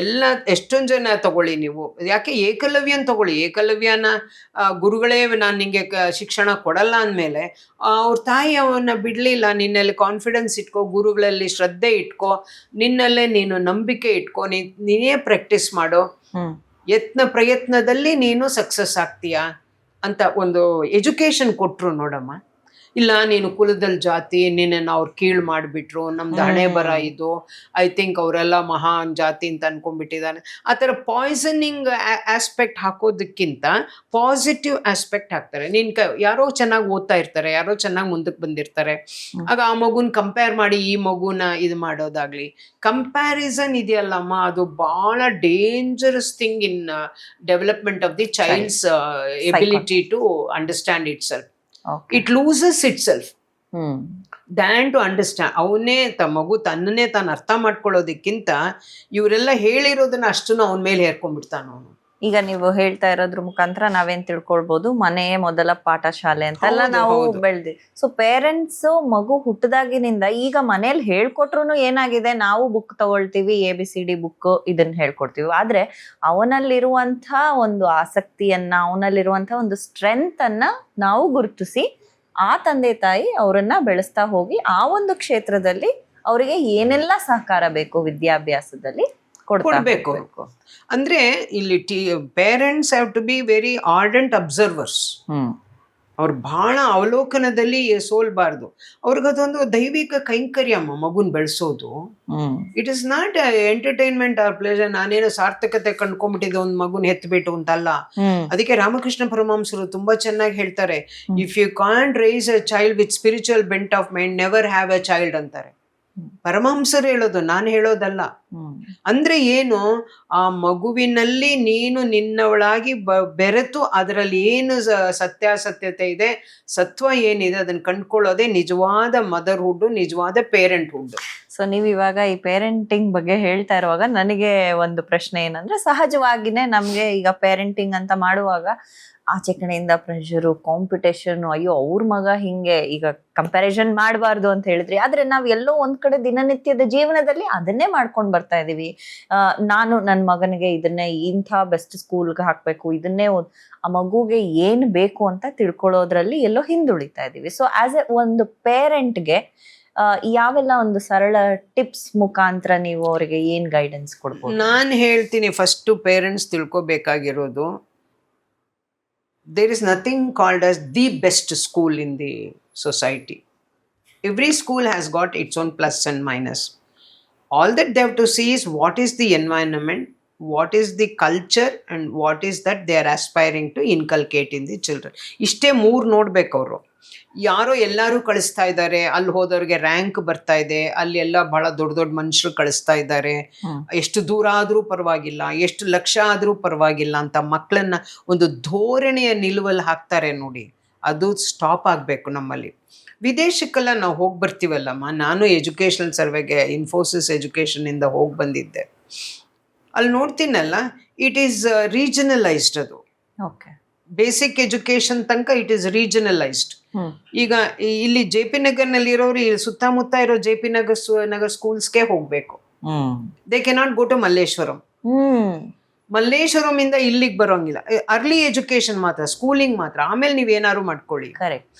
S2: ಎಲ್ಲ ಎಷ್ಟೊಂದು ಜನ ತಗೊಳ್ಳಿ ನೀವು. ಯಾಕೆ ಏಕಲವ್ಯನ ತಗೊಳ್ಳಿ, ಏಕಲವ್ಯನ ಗುರುಗಳೇ ನಾನು ನಿಂಗೆ ಶಿಕ್ಷಣ ಕೊಡಲ್ಲ ಅಂದಮೇಲೆ ಅವ್ರ ತಾಯಿ ಅವನ್ನ ಬಿಡಲಿಲ್ಲ. ನಿನ್ನಲ್ಲಿ ಕಾನ್ಫಿಡೆನ್ಸ್ ಇಟ್ಕೋ, ಗುರುಗಳಲ್ಲಿ ಶ್ರದ್ಧೆ ಇಟ್ಕೋ, ನಿನ್ನಲ್ಲೇ ನೀನು ನಂಬಿಕೆ ಇಟ್ಕೋ, ನೀನೇ ಪ್ರಾಕ್ಟೀಸ್ ಮಾಡೋ, ಪ್ರಯತ್ನದಲ್ಲಿ ನೀನು ಸಕ್ಸಸ್ ಆಗ್ತೀಯಾ ಅಂತ ಒಂದು ಎಜುಕೇಶನ್ ಕೊಟ್ಟರು ನೋಡಮ್ಮ. ಇಲ್ಲ ನೀನು ಕುಲದಲ್ಲಿ ಜಾತಿ, ನಿನ್ನನ್ನು ಅವ್ರು ಕೀಳು ಮಾಡಿಬಿಟ್ರು, ನಮ್ದು ಹಣೆ ಬರ ಇದು, ಐ ಥಿಂಕ್ ಅವರೆಲ್ಲ ಮಹಾನ್ ಜಾತಿ ಅಂತ ಅನ್ಕೊಂಡ್ಬಿಟ್ಟಿದ್ದಾನೆ, ಆ ಥರ ಪಾಯ್ಸನಿಂಗ್ ಆಸ್ಪೆಕ್ಟ್ ಹಾಕೋದಕ್ಕಿಂತ ಪಾಸಿಟಿವ್ ಆಸ್ಪೆಕ್ಟ್ ಹಾಕ್ತಾರೆ. ಯಾರೋ ಚೆನ್ನಾಗಿ ಓದ್ತಾ ಇರ್ತಾರೆ, ಯಾರೋ ಚೆನ್ನಾಗಿ ಮುಂದಕ್ಕೆ ಬಂದಿರ್ತಾರೆ, ಆಗ ಆ ಮಗುನ ಕಂಪೇರ್ ಮಾಡಿ ಈ ಮಗುನ ಇದು ಮಾಡೋದಾಗ್ಲಿ, ಕಂಪ್ಯಾರಿಸನ್ ಇದೆಯಲ್ಲಮ್ಮ, ಅದು ಭಾಳ dangerous thing in development of the child's ability to understand itself. It loses itself than to understand. ಅವನೇ ಮಗು ತನ್ನನ್ನೇ ತಾನು ಅರ್ಥ ಮಾಡ್ಕೊಳ್ಳೋದಕ್ಕಿಂತ ಇವರೆಲ್ಲ ಹೇಳಿರೋದನ್ನ ಅಷ್ಟನ್ನು ಅವನ ಮೇಲೆ ಹೇರ್ಕೊಂಡ್ಬಿಡ್ತಾನ ಅವನು.
S1: ಈಗ ನೀವು ಹೇಳ್ತಾ ಇರೋದ್ರ ಮುಖಾಂತರ ನಾವೇನ್ ತಿಳ್ಕೊಳ್ಬಹುದು, ಮನೆಯೇ ಮೊದಲ ಪಾಠ ಶಾಲೆ ಅಂತೆಲ್ಲ ನಾವು ಬೆಳ್ದಿ. ಸೊ ಪೇರೆಂಟ್ಸ್ ಮಗು ಹುಟ್ಟದಾಗಿನಿಂದ ಈಗ ಮನೇಲಿ ಹೇಳ್ಕೊಟ್ರು ಏನಾಗಿದೆ, ನಾವು ಬುಕ್ ತಗೊಳ್ತೀವಿ, ABCD ಬುಕ್ ಇದನ್ನ ಹೇಳ್ಕೊಡ್ತೀವಿ, ಆದ್ರೆ ಅವನಲ್ಲಿರುವಂತ ಒಂದು ಆಸಕ್ತಿಯನ್ನ, ಅವನಲ್ಲಿರುವಂತ ಒಂದು ಸ್ಟ್ರೆಂತ್ ಅನ್ನ ನಾವು ಗುರುತಿಸಿ ಆ ತಂದೆ ತಾಯಿ ಅವರನ್ನ ಬೆಳೆಸ್ತಾ ಹೋಗಿ ಆ ಒಂದು ಕ್ಷೇತ್ರದಲ್ಲಿ ಅವರಿಗೆ ಏನೆಲ್ಲ ಸಹಕಾರ ಬೇಕು ವಿದ್ಯಾಭ್ಯಾಸದಲ್ಲಿ
S2: ಕೊಡಬೇಕು. ಅಂದ್ರೆ ಇಲ್ಲಿ parents have to be very ardent observers. ಅವ್ರು ಬಹಳ ಅವಲೋಕನದಲ್ಲಿ ಸೋಲ್ಬಾರ್ದು. ಅವ್ರಿಗದೊಂದು ದೈವಿಕ ಕೈಂಕರ್ಯಮ್ಮ ಮಗುನ್ ಬೆಳೆಸೋದು. It is not entertainment or pleasure. ನಾನೇನೋ ಸಾರ್ಥಕತೆ ಕಂಡ್ಕೊಂಡ್ಬಿಟ್ಟಿದ್ದೆ ಒಂದು ಮಗುನ್ ಹೆತ್ಬಿಟ್ಟು ಅಂತಲ್ಲ. ಅದಕ್ಕೆ ರಾಮಕೃಷ್ಣ ಪರಮಹಂಸರು ತುಂಬಾ ಚೆನ್ನಾಗಿ ಹೇಳ್ತಾರೆ, if you can't raise a child with spiritual bent of mind, never have a child ಅಂತಾರೆ. ಪರಮಹಂಸರು ಹೇಳೋದು, ನಾನು ಹೇಳೋದಲ್ಲ. ಅಂದ್ರೆ ಏನು, ಆ ಮಗುವಿನಲ್ಲಿ ನೀನು ನಿನ್ನವಳಾಗಿ ಬೆರೆತು ಅದರಲ್ಲಿ ಏನು ಸತ್ಯಾಸತ್ಯತೆ ಇದೆ, ಸತ್ವ ಏನಿದೆ ಅದನ್ನ ಕಂಡ್ಕೊಳ್ಳೋದೇ ನಿಜವಾದ ಮದರ್ಹುಡ್, ನಿಜವಾದ ಪೇರೆಂಟ್ಹುಡ್.
S1: ಸೊ ನೀವು ಇವಾಗ ಈ ಪೇರೆಂಟಿಂಗ್ ಬಗ್ಗೆ ಹೇಳ್ತಾ ಇರುವಾಗ ನನಗೆ ಒಂದು ಪ್ರಶ್ನೆ ಏನಂದ್ರೆ, ಸಹಜವಾಗಿನೇ ನಮ್ಗೆ ಈಗ ಪೇರೆಂಟಿಂಗ್ ಅಂತ ಮಾಡುವಾಗ ಆಚೆ ಕಡೆಯಿಂದ ಪ್ರೆಷರು, ಕಾಂಪಿಟೇಷನ್, ಅಯ್ಯೋ ಅವ್ರ ಮಗ ಹಿಂಗೆ, ಈಗ ಕಂಪ್ಯಾರಿಸನ್ ಮಾಡಬಾರ್ದು ಅಂತ ಹೇಳಿದ್ರಿ, ಆದ್ರೆ ನಾವ್ ಎಲ್ಲೋ ಒಂದ್ ಕಡೆ ದಿನನಿತ್ಯದ ಜೀವನದಲ್ಲಿ ಅದನ್ನೇ ಮಾಡ್ಕೊಂಡ್ ಬರ್ತಾ ಇದೀವಿ. ನಾನು ನನ್ನ ಮಗನಿಗೆ ಇದನ್ನೇ ಇಂಥ ಬೆಸ್ಟ್ ಸ್ಕೂಲ್ಗೆ ಹಾಕ್ಬೇಕು, ಇದನ್ನೇ ಆ ಮಗುಗೆ ಏನ್ ಬೇಕು ಅಂತ ತಿಳ್ಕೊಳ್ಳೋದ್ರಲ್ಲಿ ಎಲ್ಲೋ ಹಿಂದುಳಿತಾ ಇದೀವಿ. ಸೊ ಆಸ್ ಎ ಒಂದು ಪೇರೆಂಟ್ಗೆ ಯಾವೆಲ್ಲ ಒಂದು ಸರಳ ಟಿಪ್ಸ್ ಮುಖಾಂತರ ನೀವು ಅವರಿಗೆ ಏನ್ ಗೈಡೆನ್ಸ್ ಕೊಡ್ಬೋದು?
S2: ನಾನು ಹೇಳ್ತೀನಿ, ಫಸ್ಟ್ ಪೇರೆಂಟ್ಸ್ ತಿಳ್ಕೊಬೇಕಾಗಿರೋದು, there is nothing called as the best school in the society. Every school has got its own plus and minus. All that they have to see is what is the environment, what is the culture, and what is that they are aspiring to inculcate in the children. ಇಷ್ಟೇ ಮೂರು ನೋಡ್ಬೇಕು ಅವರು. ಯಾರೋ ಎಲ್ಲರೂ ಕಳಿಸ್ತಾ ಇದ್ದಾರೆ, ಅಲ್ಲಿ ಹೋದವ್ರಿಗೆ rank ಬರ್ತಾ ಇದೆ, ಅಲ್ಲಿ ಎಲ್ಲ ಬಹಳ ದೊಡ್ಡ ದೊಡ್ಡ ಮನುಷ್ಯರು ಕಳಿಸ್ತಾ ಇದ್ದಾರೆ, ಎಷ್ಟು ದೂರ ಆದ್ರೂ ಪರವಾಗಿಲ್ಲ, ಎಷ್ಟು ಲಕ್ಷ ಆದ್ರೂ ಪರವಾಗಿಲ್ಲ ಅಂತ ಮಕ್ಕಳನ್ನ ಒಂದು ಧೋರಣೆಯ ನಿಲುವಲ್ಲಿ ಹಾಕ್ತಾರೆ ನೋಡಿ. ಅದು ಸ್ಟಾಪ್ ಆಗಬೇಕು ನಮ್ಮಲ್ಲಿ. ವಿದೇಶಕ್ಕೆಲ್ಲ ನಾವು ಹೋಗಿ ಬರ್ತೀವಲ್ಲಮ್ಮ, ನಾನು ಎಜುಕೇಷನಲ್ ಸರ್ವೆಗೆ ಇನ್ಫೋಸಿಸ್ ಎಜುಕೇಷನ್ ಇಂದ ಹೋಗಿ ಬಂದಿದ್ದೆ. ಅಲ್ಲಿ ನೋಡ್ತೀನಲ್ಲ, ಇಟ್ ಈಸ್ ರೀಜನಲೈಸ್ಡ್. ಅದು ಬೇಸಿಕ್ ಎಜುಕೇಶನ್ ತನಕ ಇಟ್ ಈಸ್ ರೀಜನಲೈಸ್ಡ್. ಈಗ ಇಲ್ಲಿ JP ನಗರ್ನಲ್ಲಿ ಇರೋರು ಸುತ್ತಮುತ್ತ ಇರೋ JP ನಗರ್ ಸ್ಕೂಲ್ಸ್ಗೆ ಹೋಗ್ಬೇಕು. They cannot go to Malleshwaram. Malleshwaram ಇಂದ ಇಲ್ಲಿಗೆ ಬರೋಂಗಿಲ್ಲ. ಅರ್ಲಿ ಎಜುಕೇಶನ್ ಮಾತ್ರ, ಸ್ಕೂಲಿಂಗ್ ಮಾತ್ರ, ಆಮೇಲೆ ನೀವೇನಾದ್ರು ಮಾಡ್ಕೊಳ್ಳಿ.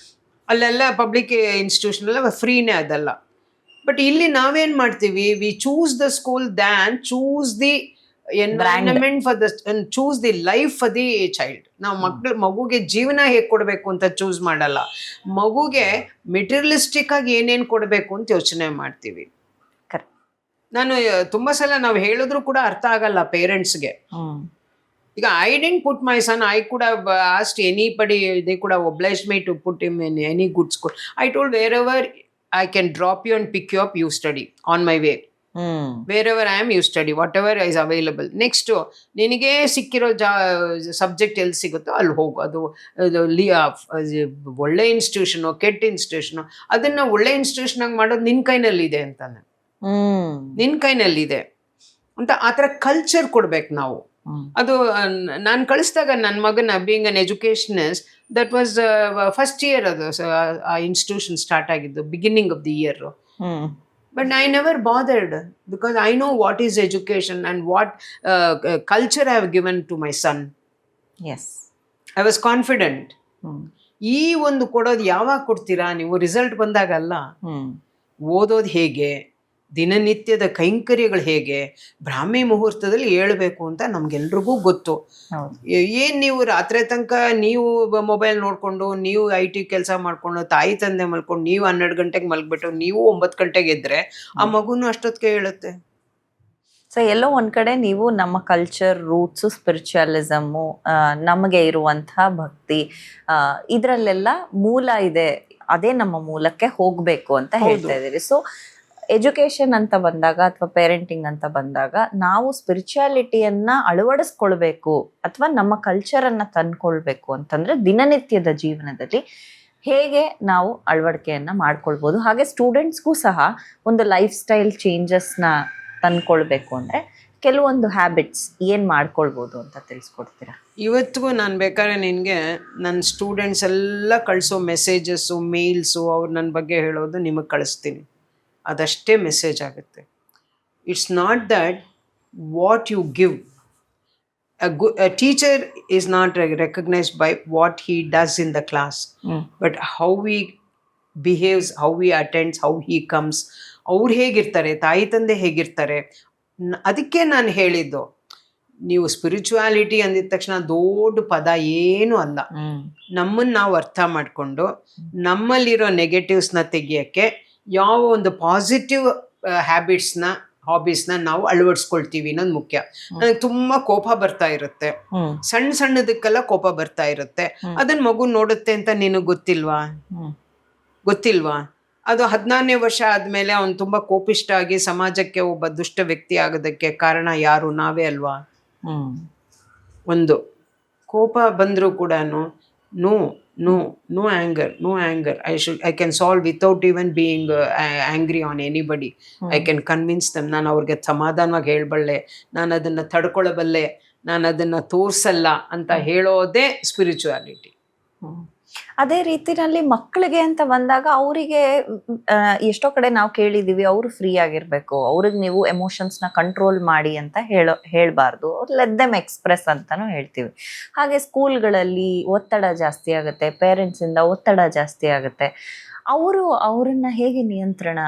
S2: ಅಲ್ಲೆಲ್ಲ ಪಬ್ಲಿಕ್ ಇನ್ಸ್ಟಿಟ್ಯೂಷನ್ ಎಲ್ಲ ಫ್ರೀನೇ ಅದಲ್ಲ. ಬಟ್ ಇಲ್ಲಿ ನಾವೇನ್ ಮಾಡ್ತೀವಿ, V choose the school than choose the environment for the, choose the life for the child. ನಾವು ಮಗುಗೆ ಜೀವನ ಹೇಗೆ ಕೊಡಬೇಕು ಅಂತ ಚೂಸ್ ಮಾಡಲ್ಲ, ಮಗುಗೆ ಮೆಟೀರಿಯಲಿಸ್ಟಿಕ್ ಆಗಿ ಏನೇನು ಕೊಡಬೇಕು ಅಂತ ಯೋಚನೆ ಮಾಡ್ತೀವಿ. ನಾನು ತುಂಬಾ ಸಲ ನಾವು ಹೇಳಿದ್ರು ಕೂಡ ಅರ್ಥ ಆಗಲ್ಲ ಪೇರೆಂಟ್ಸ್ಗೆ. ಈಗ I didn't put my son, I could have asked anybody, they could have obliged me to put him in any good school. I told wherever I can drop you and pick you up, you study on my way. Wherever I am, you study, whatever is available. Next, ನಿನಗೆ ಸಿಕ್ಕಿರೋ subject ಎಲ್ಲಿ ಸಿಗುತ್ತೋ ಅಲ್ಲಿ ಹೋಗು. ಅದು ಒಳ್ಳೆ institution, ಕೆಟ್ಟ institution, ಅದನ್ನ ಒಳ್ಳೆ ಇನ್ಸ್ಟಿಟ್ಯೂಷನ್ ಆಗಿ ಮಾಡೋದು ನಿನ್ನ ಕೈನಲ್ಲಿದೆ ಅಂತಾನೆ, ನಿನ್ನ ಕೈನಲ್ಲಿದೆ ಅಂತ. ಆ ಥರ ಕಲ್ಚರ್ ಕೊಡ್ಬೇಕು ನಾವು. ಅದು ನಾನು ಕಳಿಸಿದಾಗ ನನ್ನ ಮಗನ being an educationist that was first year ಅದು ಆ ಇನ್ಸ್ಟಿಟ್ಯೂಷನ್ ಸ್ಟಾರ್ಟ್ ಆಗಿದ್ದು beginning of the year. But I never bothered because I know what is education and what culture I have given to my son.
S1: Yes.
S2: I was confident. ಈ ಒಂದು ಕೊಡೋದು ಯಾವಾಗ ಕೊಡ್ತೀರಾ ನೀವು? Result ಬಂದಾಗಲ್ಲ. ಓದೋದು ಹೇಗೆ, ದಿನನಿತ್ಯದ ಕೈಂಕರ್ಯಗಳು ಹೇಗೆ, ಬ್ರಾಹ್ಮಿ ಮುಹೂರ್ತದಲ್ಲಿ ಹೇಳ್ಬೇಕು ಅಂತ ನಮ್ಗೆಲ್ರಿಗೂ ಗೊತ್ತು. ಏನ್ ನೀವು ರಾತ್ರಿ ತನಕ ನೀವು ಮೊಬೈಲ್ ನೋಡ್ಕೊಂಡು, ನೀವು IT ಕೆಲಸ ಮಾಡ್ಕೊಂಡು, ತಾಯಿ ತಂದೆ ಮಲ್ಕೊಂಡು, ನೀವು 12 ಗಂಟೆಗೆ ಮಲ್ಗ್ಬಿಟ್ಟು ನೀವು 9 ಗಂಟೆಗೆ ಎದ್ರೆ ಆ ಮಗುನು ಅಷ್ಟೊತ್ತಿಗೆ ಹೇಳುತ್ತೆ.
S1: ಸೊ ಎಲ್ಲೋ ಒಂದ್ ಕಡೆ ನೀವು ನಮ್ಮ ಕಲ್ಚರ್, ರೂಟ್ಸು, ಸ್ಪಿರಿಚುವಲಿಸಮು, ನಮಗೆ ಇರುವಂತಹ ಭಕ್ತಿ, ಇದ್ರಲ್ಲೆಲ್ಲ ಮೂಲ ಇದೆ, ಅದೇ ನಮ್ಮ ಮೂಲಕ್ಕೆ ಹೋಗ್ಬೇಕು ಅಂತ ಹೇಳ್ತಾ ಇದ್ದೀರಿ. ಸೊ ಎಜುಕೇಶನ್ ಅಂತ ಬಂದಾಗ ಅಥವಾ ಪೇರೆಂಟಿಂಗ್ ಅಂತ ಬಂದಾಗ ನಾವು ಸ್ಪಿರಿಚುಯಾಲಿಟಿಯನ್ನ ಅಳವಡಿಸ್ಕೊಳ್ಬೇಕು ಅಥವಾ ನಮ್ಮ ಕಲ್ಚರನ್ನ ತಂದ್ಕೊಳ್ಬೇಕು ಅಂತಂದ್ರೆ ದಿನನಿತ್ಯದ ಜೀವನದಲ್ಲಿ ಹೇಗೆ ನಾವು ಅಳವಡಿಕೆಯನ್ನ ಮಾಡ್ಕೊಳ್ಬೋದು, ಹಾಗೆ ಸ್ಟೂಡೆಂಟ್ಸ್ಗೂ ಸಹ ಒಂದು ಲೈಫ್ ಸ್ಟೈಲ್ ಚೇಂಜಸ್ನ ತಂದ್ಕೊಳ್ಬೇಕು ಅಂದ್ರೆ ಕೆಲವೊಂದು ಹ್ಯಾಬಿಟ್ಸ್ ಏನ್ ಮಾಡ್ಕೊಳ್ಬೋದು ಅಂತ ತಿಳಿಸ್ಕೊಡ್ತೀರಾ?
S2: ಇವತ್ತಿಗೂ ನಾನು ಬೇಕಾದ್ರೆ ನಿನಗೆ ನನ್ನ ಸ್ಟೂಡೆಂಟ್ಸ್ ಎಲ್ಲ ಕಳಿಸೋ ಮೆಸೇಜಸ್ಸು, ಮೇಲ್ಸು, ಅವ್ರು ನನ್ನ ಬಗ್ಗೆ ಹೇಳೋದು ನಿಮಗೆ ಕಳಿಸ್ತೀನಿ. ಅದಷ್ಟೇ ಮೆಸೇಜ್ ಆಗುತ್ತೆ. It's not that what you give. A teacher is not recognized by what he does in the class, but how he behaves, how he attends, how he comes. ಅವ್ರು ಹೇಗಿರ್ತಾರೆ, ತಾಯಿ ತಂದೆ ಹೇಗಿರ್ತಾರೆ. ಅದಕ್ಕೆ ನಾನು ಹೇಳಿದ್ದು, ನೀವು ಸ್ಪಿರಿಚುವಾಲಿಟಿ ಅಂದಿದ ತಕ್ಷಣ ದೊಡ್ಡ ಪದ ಏನೂ ಅಲ್ಲ. ನಮ್ಮನ್ನು ನಾವು ಅರ್ಥ ಮಾಡಿಕೊಂಡು ನಮ್ಮಲ್ಲಿರೋ ನೆಗೆಟಿವ್ಸ್ನ ತೆಗಿಯೋಕ್ಕೆ ಯಾವ ಒಂದು ಪಾಸಿಟಿವ್ ಹ್ಯಾಬಿಟ್ಸ್ನ, ಹಾಬೀಸ್ನ ನಾವು ಅಳವಡಿಸ್ಕೊಳ್ತೀವಿ ಅನ್ನೋದು ಮುಖ್ಯ. ನನಗೆ ತುಂಬಾ ಕೋಪ ಬರ್ತಾ ಇರುತ್ತೆ, ಸಣ್ಣ ಸಣ್ಣದಕ್ಕೆಲ್ಲ ಕೋಪ ಬರ್ತಾ ಇರುತ್ತೆ. ಅದನ್ನ ಮಗು ನೋಡುತ್ತೆ ಅಂತ ನಿನಗೆ ಗೊತ್ತಿಲ್ವಾ? ಅದು 14ನೇ ವರ್ಷ ಆದ್ಮೇಲೆ ಅವನು ತುಂಬಾ ಕೋಪಿಷ್ಟ ಆಗಿ ಸಮಾಜಕ್ಕೆ ಒಬ್ಬ ದುಷ್ಟ ವ್ಯಕ್ತಿ ಆಗೋದಕ್ಕೆ ಕಾರಣ ಯಾರು? ನಾವೇ ಅಲ್ವಾ? ಒಂದು ಕೋಪ ಬಂದರೂ ಕೂಡ no anger. I can solve without even being angry on anybody. I can convince them. ನಾನು ಅವ್ರಿಗೆ ಸಮಾಧಾನವಾಗಿ ಹೇಳಬಲ್ಲೆ, ನಾನು ಅದನ್ನ ತಡ್ಕೊಳ್ಳಬಲ್ಲೆ, ನಾನು ಅದನ್ನ ತೋರ್ಸಲ್ಲ ಅಂತ ಹೇಳೋದೇ ಸ್ಪಿರಿಚುವಾಲಿಟಿ.
S1: ಅದೇ ರೀತಿನಲ್ಲಿ ಮಕ್ಕಳಿಗೆ ಅಂತ ಬಂದಾಗ ಅವರಿಗೆ ಎಷ್ಟೋ ಕಡೆ ನಾವು ಕೇಳಿದೀವಿ, ಅವರು ಫ್ರೀ ಆಗಿರ್ಬೇಕು, ಅವ್ರಿಗೆ ನೀವು ಎಮೋಷನ್ಸ್ನ ಕಂಟ್ರೋಲ್ ಮಾಡಿ ಅಂತ ಹೇಳ್ಬಾರ್ದು, ಲೆಟ್ ದೆಮ್ ಎಕ್ಸ್ಪ್ರೆಸ್ ಅಂತಾನು ಹೇಳ್ತೀವಿ. ಹಾಗೆ ಸ್ಕೂಲ್ಗಳಲ್ಲಿ ಒತ್ತಡ ಜಾಸ್ತಿ ಆಗುತ್ತೆ, ಪೇರೆಂಟ್ಸಿಂದ ಒತ್ತಡ ಜಾಸ್ತಿ ಆಗುತ್ತೆ, ಅವ್ರನ್ನ ಹೇಗೆ ನಿಯಂತ್ರಣ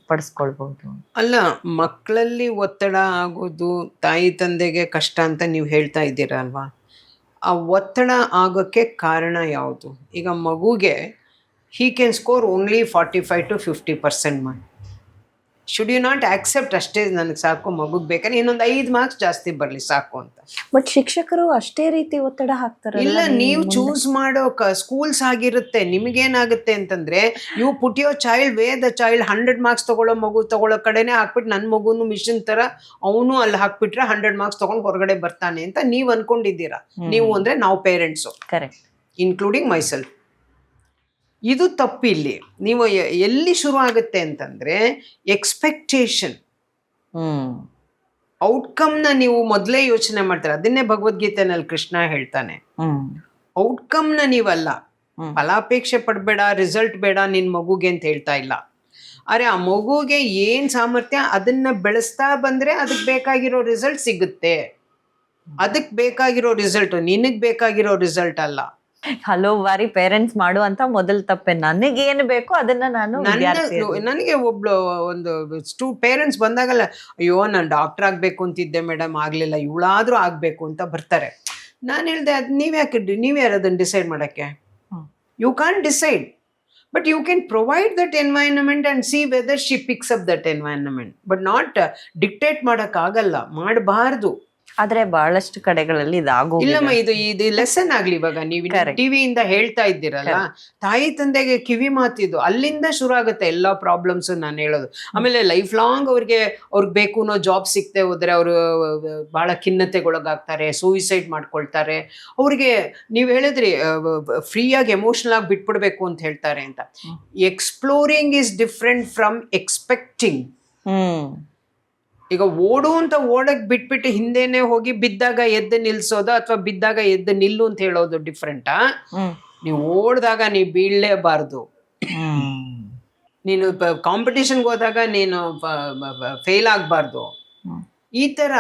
S1: ಪಡಿಸ್ಕೊಳ್ಬಹುದು?
S2: ಅಲ್ಲ, ಮಕ್ಕಳಲ್ಲಿ ಒತ್ತಡ ಆಗೋದು ತಾಯಿ ತಂದೆಗೆ ಕಷ್ಟ ಅಂತ ನೀವು ಹೇಳ್ತಾ ಇದ್ದೀರಾ ಅಲ್ವಾ? ಆ ಒತ್ತಡ ಆಗೋಕ್ಕೆ ಕಾರಣ ಯಾವುದು? ಈಗ ಮಗುಗೆ he can score only 45 to 50% mark. Should you not accept ಅಷ್ಟೇ ನನಗೆ ಸಾಕು, ಮಗುಗೆ ಬೇಕಾದ್ರೆ ಇನ್ನೊಂದು 5 ಮಾರ್ಕ್ಸ್ ಜಾಸ್ತಿ ಬರಲಿ ಸಾಕು ಅಂತ.
S1: ಬಟ್ ಶಿಕ್ಷಕರು ಅಷ್ಟೇ ರೀತಿ ಒತ್ತಡ ಹಾಕ್ತಾರೆ.
S2: ಇಲ್ಲ, ನೀವು ಚೂಸ್ ಮಾಡೋ ಸ್ಕೂಲ್ಸ್ ಆಗಿರುತ್ತೆ. ನಿಮಗೇನಾಗುತ್ತೆ ಅಂತಂದ್ರೆ, you put your child way the child 100 marks ತಗೊಳ್ಳೋ ಮಗು ತಗೊಳ್ಳೋ ಕಡೆನೆ ಹಾಕ್ಬಿಟ್ಟು ನನ್ನ ಮಗುನು ಮಿಷನ್ ತರ ಅವನು ಅಲ್ಲಿ ಹಾಕ್ಬಿಟ್ರೆ 100 ಮಾರ್ಕ್ಸ್ ತಗೊಂಡು ಹೊರಗಡೆ ಬರ್ತಾನೆ ಅಂತ ನೀವು ಅನ್ಕೊಂಡಿದ್ದೀರಾ. ನೀವು ಅಂದ್ರೆ ನಾವು ಪೇರೆಂಟ್ಸು, ಕರೆಕ್ಟ್, ಇನ್ಕ್ಲೂಡಿಂಗ್ ಮೈಸೆಲ್ಫ್. ಇದು ತಪ್ಪಿಲ್ಲಿ. ನೀವು ಎಲ್ಲಿ ಶುರು ಆಗುತ್ತೆ ಅಂತಂದ್ರೆ ಎಕ್ಸ್ಪೆಕ್ಟೇಷನ್, ಔಟ್ಕಮ್ನ ನೀವು ಮೊದಲೇ ಯೋಚನೆ ಮಾಡ್ತಾರೆ. ಅದನ್ನೇ ಭಗವದ್ಗೀತೆನಲ್ಲಿ ಕೃಷ್ಣ ಹೇಳ್ತಾನೆ, ಔಟ್ಕಮ್ನ ನೀವಲ್ಲ, ಫಲಾಪೇಕ್ಷೆ ಪಡಬೇಡ, ರಿಸಲ್ಟ್ ಬೇಡ ನಿನ್ ಮಗುಗೆ ಅಂತ ಹೇಳ್ತಾ ಇಲ್ಲ. ಅರೆ ಆ ಮಗುಗೆ ಏನ್ ಸಾಮರ್ಥ್ಯ ಅದನ್ನ ಬೆಳೆಸ್ತಾ ಬಂದ್ರೆ ಅದಕ್ಕೆ ಬೇಕಾಗಿರೋ ರಿಸಲ್ಟ್ ಸಿಗುತ್ತೆ. ಅದಕ್ಕೆ ಬೇಕಾಗಿರೋ ರಿಸಲ್ಟ್ ನಿನಗ್ ಬೇಕಾಗಿರೋ ರಿಸಲ್ಟ್ ಅಲ್ಲ.
S1: ಹಲವು ಬಾರಿ ಪೇರೆಂಟ್ಸ್ ಮಾಡುವಂತ ಮೊದಲ ತಪ್ಪೆ, ನನಗೇನು ಬೇಕು ಅದನ್ನ
S2: ನನಗೆ ಒಂದು ಪೇರೆಂಟ್ಸ್ ಬಂದಾಗಲ್ಲ, ಅಯ್ಯೋ ನಾನು ಡಾಕ್ಟರ್ ಆಗ್ಬೇಕು ಅಂತಿದ್ದೆ ಮೇಡಮ್, ಆಗ್ಲಿಲ್ಲ, ಇವಳಾದ್ರೂ ಆಗ್ಬೇಕು ಅಂತ ಬರ್ತಾರೆ. ನಾನು ಹೇಳ್ದೆ, ಅದು ನೀವ್ಯಾರು ಅದನ್ನ ಡಿಸೈಡ್ ಮಾಡಕ್ಕೆ? You can't decide, but you can provide that environment and see whether she picks up that environment, but not dictate ಮಾಡಕ್ ಆಗಲ್ಲ, ಮಾಡಬಾರ್ದು.
S1: ಆದ್ರೆ ಬಹಳಷ್ಟು ಕಡೆಗಳಲ್ಲಿ
S2: ಇಲ್ಲಮ್ಮ, ಇದು ಲೆಸನ್ ಆಗ್ಲಿ. ಇವಾಗ ನೀವು ಟಿವಿಯಿಂದ ಹೇಳ್ತಾ ಇದ್ದೀರಲ್ಲ, ತಾಯಿ ತಂದೆಗೆ ಕಿವಿ ಮಾತಿದ್ದು ಅಲ್ಲಿಂದ ಶುರು ಆಗುತ್ತೆ ಎಲ್ಲಾ ಪ್ರಾಬ್ಲಮ್ಸ್. ನಾನು ಹೇಳೋದು ಆಮೇಲೆ ಲೈಫ್ ಲಾಂಗ್ ಅವ್ರಿಗೆ ಬೇಕು ಅನ್ನೋ ಜಾಬ್ ಸಿಗದೆ ಹೋದ್ರೆ ಅವರು ಬಹಳ ಖಿನ್ನತೆಗೊಳಗಾಗ್ತಾರೆ, ಸೂಯಿಸೈಡ್ ಮಾಡ್ಕೊಳ್ತಾರೆ. ಅವ್ರಿಗೆ ನೀವು ಹೇಳಿದ್ರಿ ಫ್ರೀಯಾಗಿ ಎಮೋಷನಲ್ ಆಗಿ ಬಿಟ್ಬಿಡ್ಬೇಕು ಅಂತ ಹೇಳ್ತಾರೆ ಅಂತ. Exploring is different from expecting. ಈಗ ಓಡು ಅಂತ ಓಡಕ್ ಬಿಟ್ಬಿಟ್ಟು ಹಿಂದೆನೆ ಹೋಗಿ ಬಿದ್ದಾಗ ಎದ್ದು ನಿಲ್ಸೋದು ಅಥವಾ ಬಿದ್ದಾಗ ಎದ್ದು ನಿಲ್ಲು ಅಂತ ಹೇಳೋದು ಡಿಫ್ರೆಂಟಾ? ನೀವು ಓಡ್ದಾಗ ನೀವು ಬೀಳಲೇಬಾರ್ದು. ನೀನು ಕಾಂಪಿಟೇಷನ್ಗೆ ಹೋದಾಗ ನೀನು ಫೇಲ್ ಆಗಬಾರ್ದು. ಈ ಥರ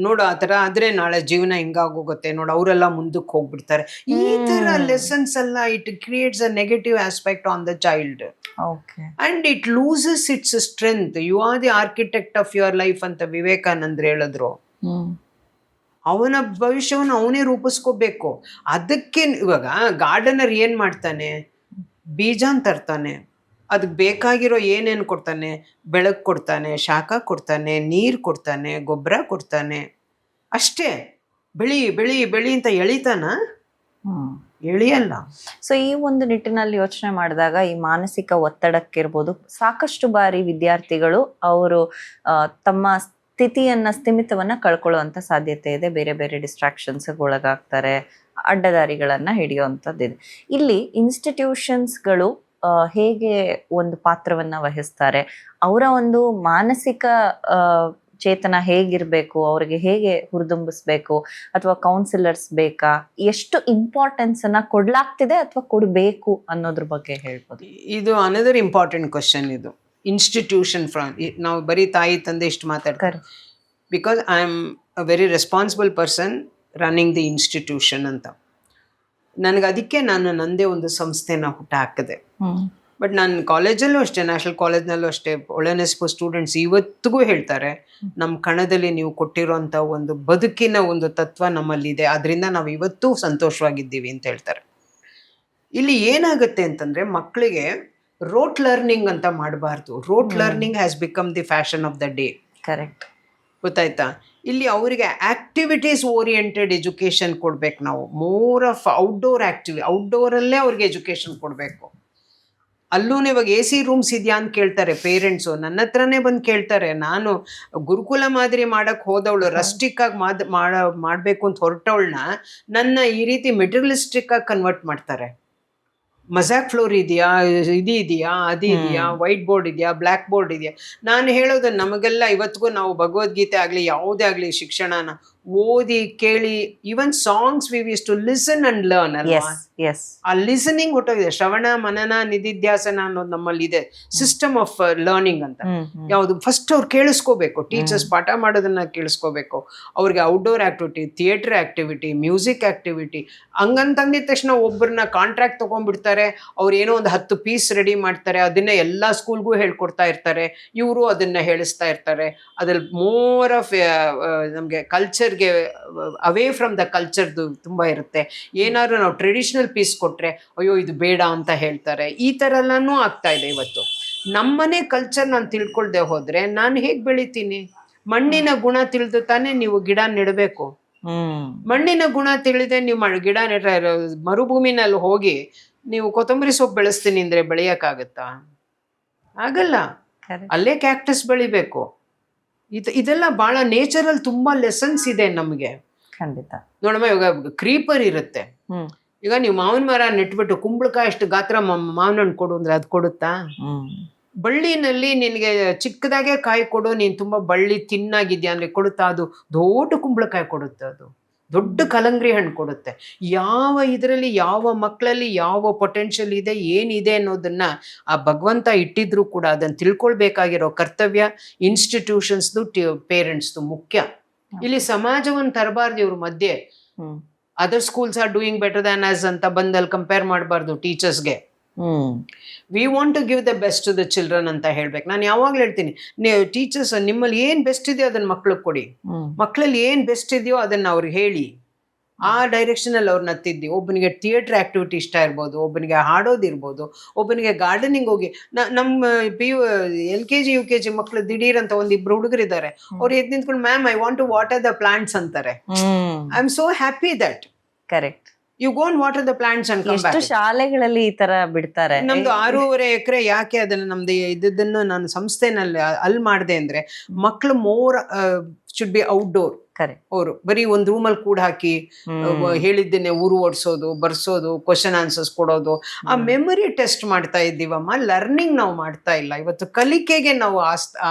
S2: ನೋಡು, ಆ ಥರ ಆದರೆ ನಾಳೆ ಜೀವನ ಹಿಂಗಾಗೋಗುತ್ತೆ ನೋಡು, ಅವರೆಲ್ಲ ಮುಂದಕ್ಕೆ ಹೋಗ್ಬಿಡ್ತಾರೆ. ಈ ಥರ ಲೆಸನ್ಸ್ ಎಲ್ಲ it creates a negative aspect on the child and it loses its strength. You are the architect of your life ಅಂತ ವಿವೇಕಾನಂದ್ರ ಹೇಳಿದ್ರು. ಅವನ ಭವಿಷ್ಯವನ್ನು ಅವನೇ ರೂಪಿಸ್ಕೋಬೇಕು. ಅದಕ್ಕೆ ಇವಾಗ ಗಾರ್ಡನರ್ ಏನ್ ಮಾಡ್ತಾನೆ? ಬೀಜಾನ್ ತರ್ತಾನೆ, ಅದಕ್ಕೆ ಬೇಕಾಗಿರೋ ಏನೇನು ಕೊಡ್ತಾನೆ? ಬೆಳಕು ಕೊಡ್ತಾನೆ, ಶಾಖ ಕೊಡ್ತಾನೆ, ನೀರು ಕೊಡ್ತಾನೆ, ಗೊಬ್ಬರ ಕೊಡ್ತಾನೆ, ಅಷ್ಟೇ. ಬೆಳಿ ಬೆಳಿ ಬೆಳಿ ಅಂತ ಎಳಿತಾನ? ಎಳಿಯಲ್ಲ.
S1: ಸೊ ಈ ಒಂದು ನಿಟ್ಟಿನಲ್ಲಿ ಯೋಚನೆ ಮಾಡಿದಾಗ ಈ ಮಾನಸಿಕ ಒತ್ತಡಕ್ಕಿರ್ಬೋದು, ಸಾಕಷ್ಟು ಬಾರಿ ವಿದ್ಯಾರ್ಥಿಗಳು ಅವರು ತಮ್ಮ ಸ್ಥಿಮಿತವನ್ನ ಕಳ್ಕೊಳ್ಳುವಂತ ಸಾಧ್ಯತೆ ಇದೆ. ಬೇರೆ ಬೇರೆ ಡಿಸ್ಟ್ರಾಕ್ಷನ್ಸ್ ಒಳಗಾಗ್ತಾರೆ, ಅಡ್ಡದಾರಿಗಳನ್ನ ಹಿಡಿಯುವಂಥದ್ದಿದೆ. ಇಲ್ಲಿ ಇನ್ಸ್ಟಿಟ್ಯೂಷನ್ಸ್ಗಳು ಹೇಗೆ ಒಂದು ಪಾತ್ರವನ್ನ ವಹಿಸ್ತಾರೆ? ಅವರ ಒಂದು ಮಾನಸಿಕ ಚೇತನ ಹೇಗಿರ್ಬೇಕು, ಅವ್ರಿಗೆ ಹೇಗೆ ಹುರಿದುಂಬಿಸ್ಬೇಕು, ಅಥವಾ ಕೌನ್ಸಿಲರ್ಸ್ ಬೇಕಾ, ಎಷ್ಟು ಇಂಪಾರ್ಟೆನ್ಸ್ ಅನ್ನ ಕೊಡ್ಲಾಗ್ತಿದೆ ಅಥವಾ ಕೊಡ್ಬೇಕು ಅನ್ನೋದ್ರ ಬಗ್ಗೆ ಹೇಳ್ಬೋದು.
S2: ಇದು ಅನದರ್ ಇಂಪಾರ್ಟೆಂಟ್ ಕ್ವಶನ್. ಇದು ಇನ್ಸ್ಟಿಟ್ಯೂಷನ್ ನಾವು ಬರೀ ತಾಯಿ ತಂದೆ ಇಷ್ಟು ಮಾತಾಡ್ತಾರೆ. Because I am a very responsible person running the institution ಅಂತ. ನನಗೆ ಅದಕ್ಕೆ ನಾನು ನಂದೇ ಒಂದು ಸಂಸ್ಥೆನ ಹುಟ್ಟು ಹಾಕಿದೆ. ಬಟ್ ನಾನು ಕಾಲೇಜಲ್ಲೂ ಅಷ್ಟೇ, ನ್ಯಾಷನಲ್ ಕಾಲೇಜ್ನಲ್ಲೂ ಅಷ್ಟೇ, ಒಳ್ಳೆನೆಸ್ಪೋ ಸ್ಟೂಡೆಂಟ್ಸ್ ಇವತ್ತಿಗೂ ಹೇಳ್ತಾರೆ, ನಮ್ಮ ಕಣದಲ್ಲಿ ನೀವು ಕೊಟ್ಟಿರೋಂಥ ಒಂದು ಬದುಕಿನ ಒಂದು ತತ್ವ ನಮ್ಮಲ್ಲಿದೆ, ಅದರಿಂದ ನಾವು ಇವತ್ತೂ ಸಂತೋಷವಾಗಿದ್ದೀವಿ ಅಂತ ಹೇಳ್ತಾರೆ. ಇಲ್ಲಿ ಏನಾಗುತ್ತೆ ಅಂತಂದರೆ, ಮಕ್ಕಳಿಗೆ ರೋಟ್ ಲರ್ನಿಂಗ್ ಅಂತ ಮಾಡಬಾರ್ದು. Wrote learning has become the fashion of the day.
S1: Correct.
S2: ಗೊತ್ತಾಯ್ತಾ? ಇಲ್ಲಿ ಅವರಿಗೆ ಆಕ್ಟಿವಿಟೀಸ್ ಓರಿಯೆಂಟೆಡ್ ಎಜುಕೇಷನ್ ಕೊಡ್ಬೇಕು ನಾವು. ಮೋರ್ ಆಫ್ ಔಟ್ಡೋರಲ್ಲೇ ಅವ್ರಿಗೆ ಎಜುಕೇಷನ್ ಕೊಡಬೇಕು. ಅಲ್ಲೂ ಇವಾಗ AC ರೂಮ್ಸ್ ಇದೆಯಾ ಅಂತ ಕೇಳ್ತಾರೆ ಪೇರೆಂಟ್ಸು. ನನ್ನ ಹತ್ರನೇ ಬಂದು ಕೇಳ್ತಾರೆ. ನಾನು ಗುರುಕುಲ ಮಾದರಿ ಮಾಡಕ್ಕೆ ಹೋದವಳು, ರಸ್ಟಿಕ್ ಆಗಿ ಮಾಡಬೇಕು ಅಂತ ಹೊರಟವಳನ್ನ ನನ್ನ ಈ ರೀತಿ ಮೆಟೀರಿಯಲಿಸ್ಟಿಕ್ ಆಗಿ ಕನ್ವರ್ಟ್ ಮಾಡ್ತಾರೆ. ಮಜಾಕ್ ಫ್ಲೋರ್ ಇದೆಯಾ, ಇದೆಯಾ, ಅದು ಇದೆಯಾ, ವೈಟ್ ಬೋರ್ಡ್ ಇದೆಯಾ, ಬ್ಲ್ಯಾಕ್ ಬೋರ್ಡ್ ಇದೆಯಾ? ನಾನು ಹೇಳೋದು, ನಮಗೆಲ್ಲ ಇವತ್ತಿಗೂ ನಾವು ಭಗವದ್ಗೀತೆ ಆಗಲಿ ಯಾವುದೇ ಆಗಲಿ ಶಿಕ್ಷಣನ ಓದಿ ಕೇಳಿ, even songs we use to listen and learn ಅಲ್ವಾ? ಆ ಲಿಸನಿಂಗ್ ಹೊಟ್ಟೋಗಿದೆ. ಶ್ರವಣ ಮನನ ನಿಧಿಧ್ಯಾಸನ ಅನ್ನೋದು ನಮ್ಮಲ್ಲಿ ಇದೆ, ಸಿಸ್ಟಮ್ ಆಫ್ ಲರ್ನಿಂಗ್ ಅಂತ. ಯಾವುದು ಫಸ್ಟ್ ಅವ್ರು ಕೇಳಿಸ್ಕೋಬೇಕು, ಟೀಚರ್ಸ್ ಪಾಠ ಮಾಡೋದನ್ನ ಕೇಳಿಸ್ಕೋಬೇಕು. ಅವ್ರಿಗೆ outdoor activity, theatre activity, music activity ಹಂಗಂತಂದಿದ ತಕ್ಷಣ ಒಬ್ಬರನ್ನ ಕಾಂಟ್ರಾಕ್ಟ್ ತಗೊಂಡ್ಬಿಡ್ತಾರೆ. ಅವ್ರು ಏನೋ ಒಂದು 10 ಪೀಸ್ ರೆಡಿ ಮಾಡ್ತಾರೆ, ಅದನ್ನ ಎಲ್ಲ ಸ್ಕೂಲ್ಗೂ ಹೇಳ್ಕೊಡ್ತಾ ಇರ್ತಾರೆ, ಇವರು ಅದನ್ನ ಹೇಳಿಸ್ತಾ ಇರ್ತಾರೆ. ಅದ್ರಲ್ಲಿ ಮೋರ್ ಆಫ್ ನಮಗೆ ಕಲ್ಚರ್ಗೆ ಅವೇ ಫ್ರಮ್ ದ ಕಲ್ಚರ್ದು ತುಂಬ ಇರುತ್ತೆ. ಏನಾದ್ರು ನಾವು ಟ್ರೆಡಿಷನಲ್ ಪೀಸ್ ಕೊಟ್ಟರೆ ಅಯ್ಯೋ ಇದು ಬೇಡ ಅಂತ ಹೇಳ್ತಾರೆ. ಈ ಥರ ಎಲ್ಲನೂ ಆಗ್ತಾ ಇದೆ ಇವತ್ತು. ನಮ್ಮನೆ ಕಲ್ಚರ್ ನಾನು ತಿಳ್ಕೊಳ್ದೆ ಹೋದರೆ ನಾನು ಹೇಗೆ ಬೆಳಿತೀನಿ? ಮಣ್ಣಿನ ಗುಣ ತಿಳಿದು ತಾನೇ ನೀವು ಗಿಡ ನೆಡಬೇಕು. ಮಣ್ಣಿನ ಗುಣ ತಿಳಿದೆ ನೀವು ಗಿಡ ನೆಟ್ರೆ, ಮರುಭೂಮಿನಲ್ಲಿ ಹೋಗಿ ನೀವು ಕೊತ್ತಂಬರಿ ಸೊಪ್ಪು ಬೆಳೆಸ್ತೀನಿ ಅಂದರೆ ಬೆಳೆಯೋಕ್ಕಾಗತ್ತಾ? ಆಗಲ್ಲ. ಅಲ್ಲೇ ಕ್ಯಾಕ್ಟಸ್ ಬೆಳಿಬೇಕು. ಇದೆಲ್ಲ ಭಾಳ ನೇಚರಲ್ಲಿ ತುಂಬ ಲೆಸನ್ಸ್ ಇದೆ ನಮಗೆ.
S1: ಖಂಡಿತ.
S2: ನೋಡಮ್ಮ, ಇವಾಗ ಕ್ರೀಪರ್ ಇರುತ್ತೆ. ಈಗ ನೀವು ಮಾವಿನ ಮರ ನೆಟ್ಬಿಟ್ಟು ಕುಂಬಳಕಾಯಿ ಅಷ್ಟು ಗಾತ್ರ ಮಾವಿನ ಹಣ್ಣು ಕೊಡು ಅಂದ್ರೆ ಅದು ಕೊಡುತ್ತಾ? ಬಳ್ಳಿನಲ್ಲಿ ನಿನಗೆ ಚಿಕ್ಕದಾಗೆ ಕಾಯಿ ಕೊಡು, ನೀನು ತುಂಬ ಬಳ್ಳಿ ತಿನ್ನಾಗಿದ್ಯಾ ಅಂದರೆ ಕೊಡುತ್ತಾ? ಅದು ದೊಡ್ಡ ಕುಂಬಳಕಾಯಿ ಕೊಡುತ್ತೆ, ಅದು ದೊಡ್ಡ ಕಲಂಗರಿ ಹಣ್ಣು ಕೊಡುತ್ತೆ. ಯಾವ ಇದರಲ್ಲಿ ಯಾವ ಮಕ್ಕಳಲ್ಲಿ ಯಾವ ಪೊಟೆನ್ಷಿಯಲ್ ಇದೆ, ಏನಿದೆ ಅನ್ನೋದನ್ನ ಆ ಭಗವಂತ ಇಟ್ಟಿದ್ರು ಕೂಡ ಅದನ್ನು ತಿಳ್ಕೊಳ್ಬೇಕಾಗಿರೋ ಕರ್ತವ್ಯ ಇನ್ಸ್ಟಿಟ್ಯೂಷನ್ಸ್ದು, ಪೇರೆಂಟ್ಸ್ದು ಮುಖ್ಯ. ಇಲ್ಲಿ ಸಮಾಜವನ್ನು ತರಬಾರ್ದು ಇವ್ರ ಮಧ್ಯೆ. Other schools are doing better than us ಅಂತ ಬಂದಲ್ಲಿ ಕಂಪೇರ್ ಮಾಡಬಾರ್ದು ಟೀಚರ್ಸ್ಗೆ. We want to give the best to the children ಅಂತ ಹೇಳ್ಬೇಕು. ನಾನು ಯಾವಾಗಲೂ ಹೇಳ್ತೀನಿ, ನೀವು ಟೀಚರ್ಸ್ ನಿಮ್ಮಲ್ಲಿ ಏನು ಬೆಸ್ಟ್ ಇದೆಯೋ ಅದನ್ನ ಮಕ್ಳಿಗೆ ಕೊಡಿ. ಮಕ್ಕಳಲ್ಲಿ ಏನು ಬೆಸ್ಟ್ ಇದೆಯೋ ಅದನ್ನ ಅವ್ರಿಗೆ ಹೇಳಿ. ಆ ಡೈರೆಕ್ಷನಲ್ಲಿ ಅವ್ರನ್ನ ತಿದ್ದಿ. ಒಬ್ಬನಿಗೆ ಥಿಯೇಟರ್ ಆಕ್ಟಿವಿಟಿ ಇಷ್ಟ ಇರ್ಬೋದು, ಒಬ್ಬನಿಗೆ ಹಾಡೋದಿರ್ಬೋದು, ಒಬ್ಬನಿಗೆ ಗಾರ್ಡನಿಂಗ್ ಹೋಗಿ. ನಮ್ಮ LKG UKG ಮಕ್ಕಳು ದಿಢೀರ್ ಅಂತ ಒಂದಿಬ್ರು ಹುಡುಗರಿದ್ದಾರೆ, ಅವ್ರು ಎದ್ದು ನಿಂತ್ಕೊಂಡು ma'am I want to water the plants ಅಂತಾರೆ. I am so happy that.
S1: Correct.
S2: You go and water the plants and come
S1: ಎಷ್ಟು
S2: ಬ್ಯಾಕ್.
S1: ಶಾಲೆಗಳಲ್ಲಿ ಈ ತರ ಬಿಡ್ತಾರೆ.
S2: ನಮ್ದು 6.5 ಎಕರೆ ಯಾಕೆ ಅದನ್ನ ನಮ್ದು ಇದನ್ನು ನಾನು ಸಂಸ್ಥೆನಲ್ಲಿ ಅಲ್ಲಿ ಮಾಡಿದೆ ಅಂದ್ರೆ ಮಕ್ಕಳು more should be outdoor.
S1: Correct.
S2: ಅವರು ಬರೀ ಒಂದ್ ರೂಮಲ್ಲಿ ಕೂಡ ಹಾಕಿ ಹೇಳಿದ್ದೇನೆ ಊರು ಓಡಿಸೋದು, ಬರ್ಸೋದು, ಕ್ವಶನ್ ಆನ್ಸರ್ಸ್ ಕೊಡೋದು, ಆ ಮೆಮೊರಿ ಟೆಸ್ಟ್ ಮಾಡ್ತಾ ಇದ್ದೀವಮ್ಮ. ಲರ್ನಿಂಗ್ ನಾವು ಮಾಡ್ತಾ ಇಲ್ಲ. ಇವತ್ತು ಕಲಿಕೆಗೆ ನಾವು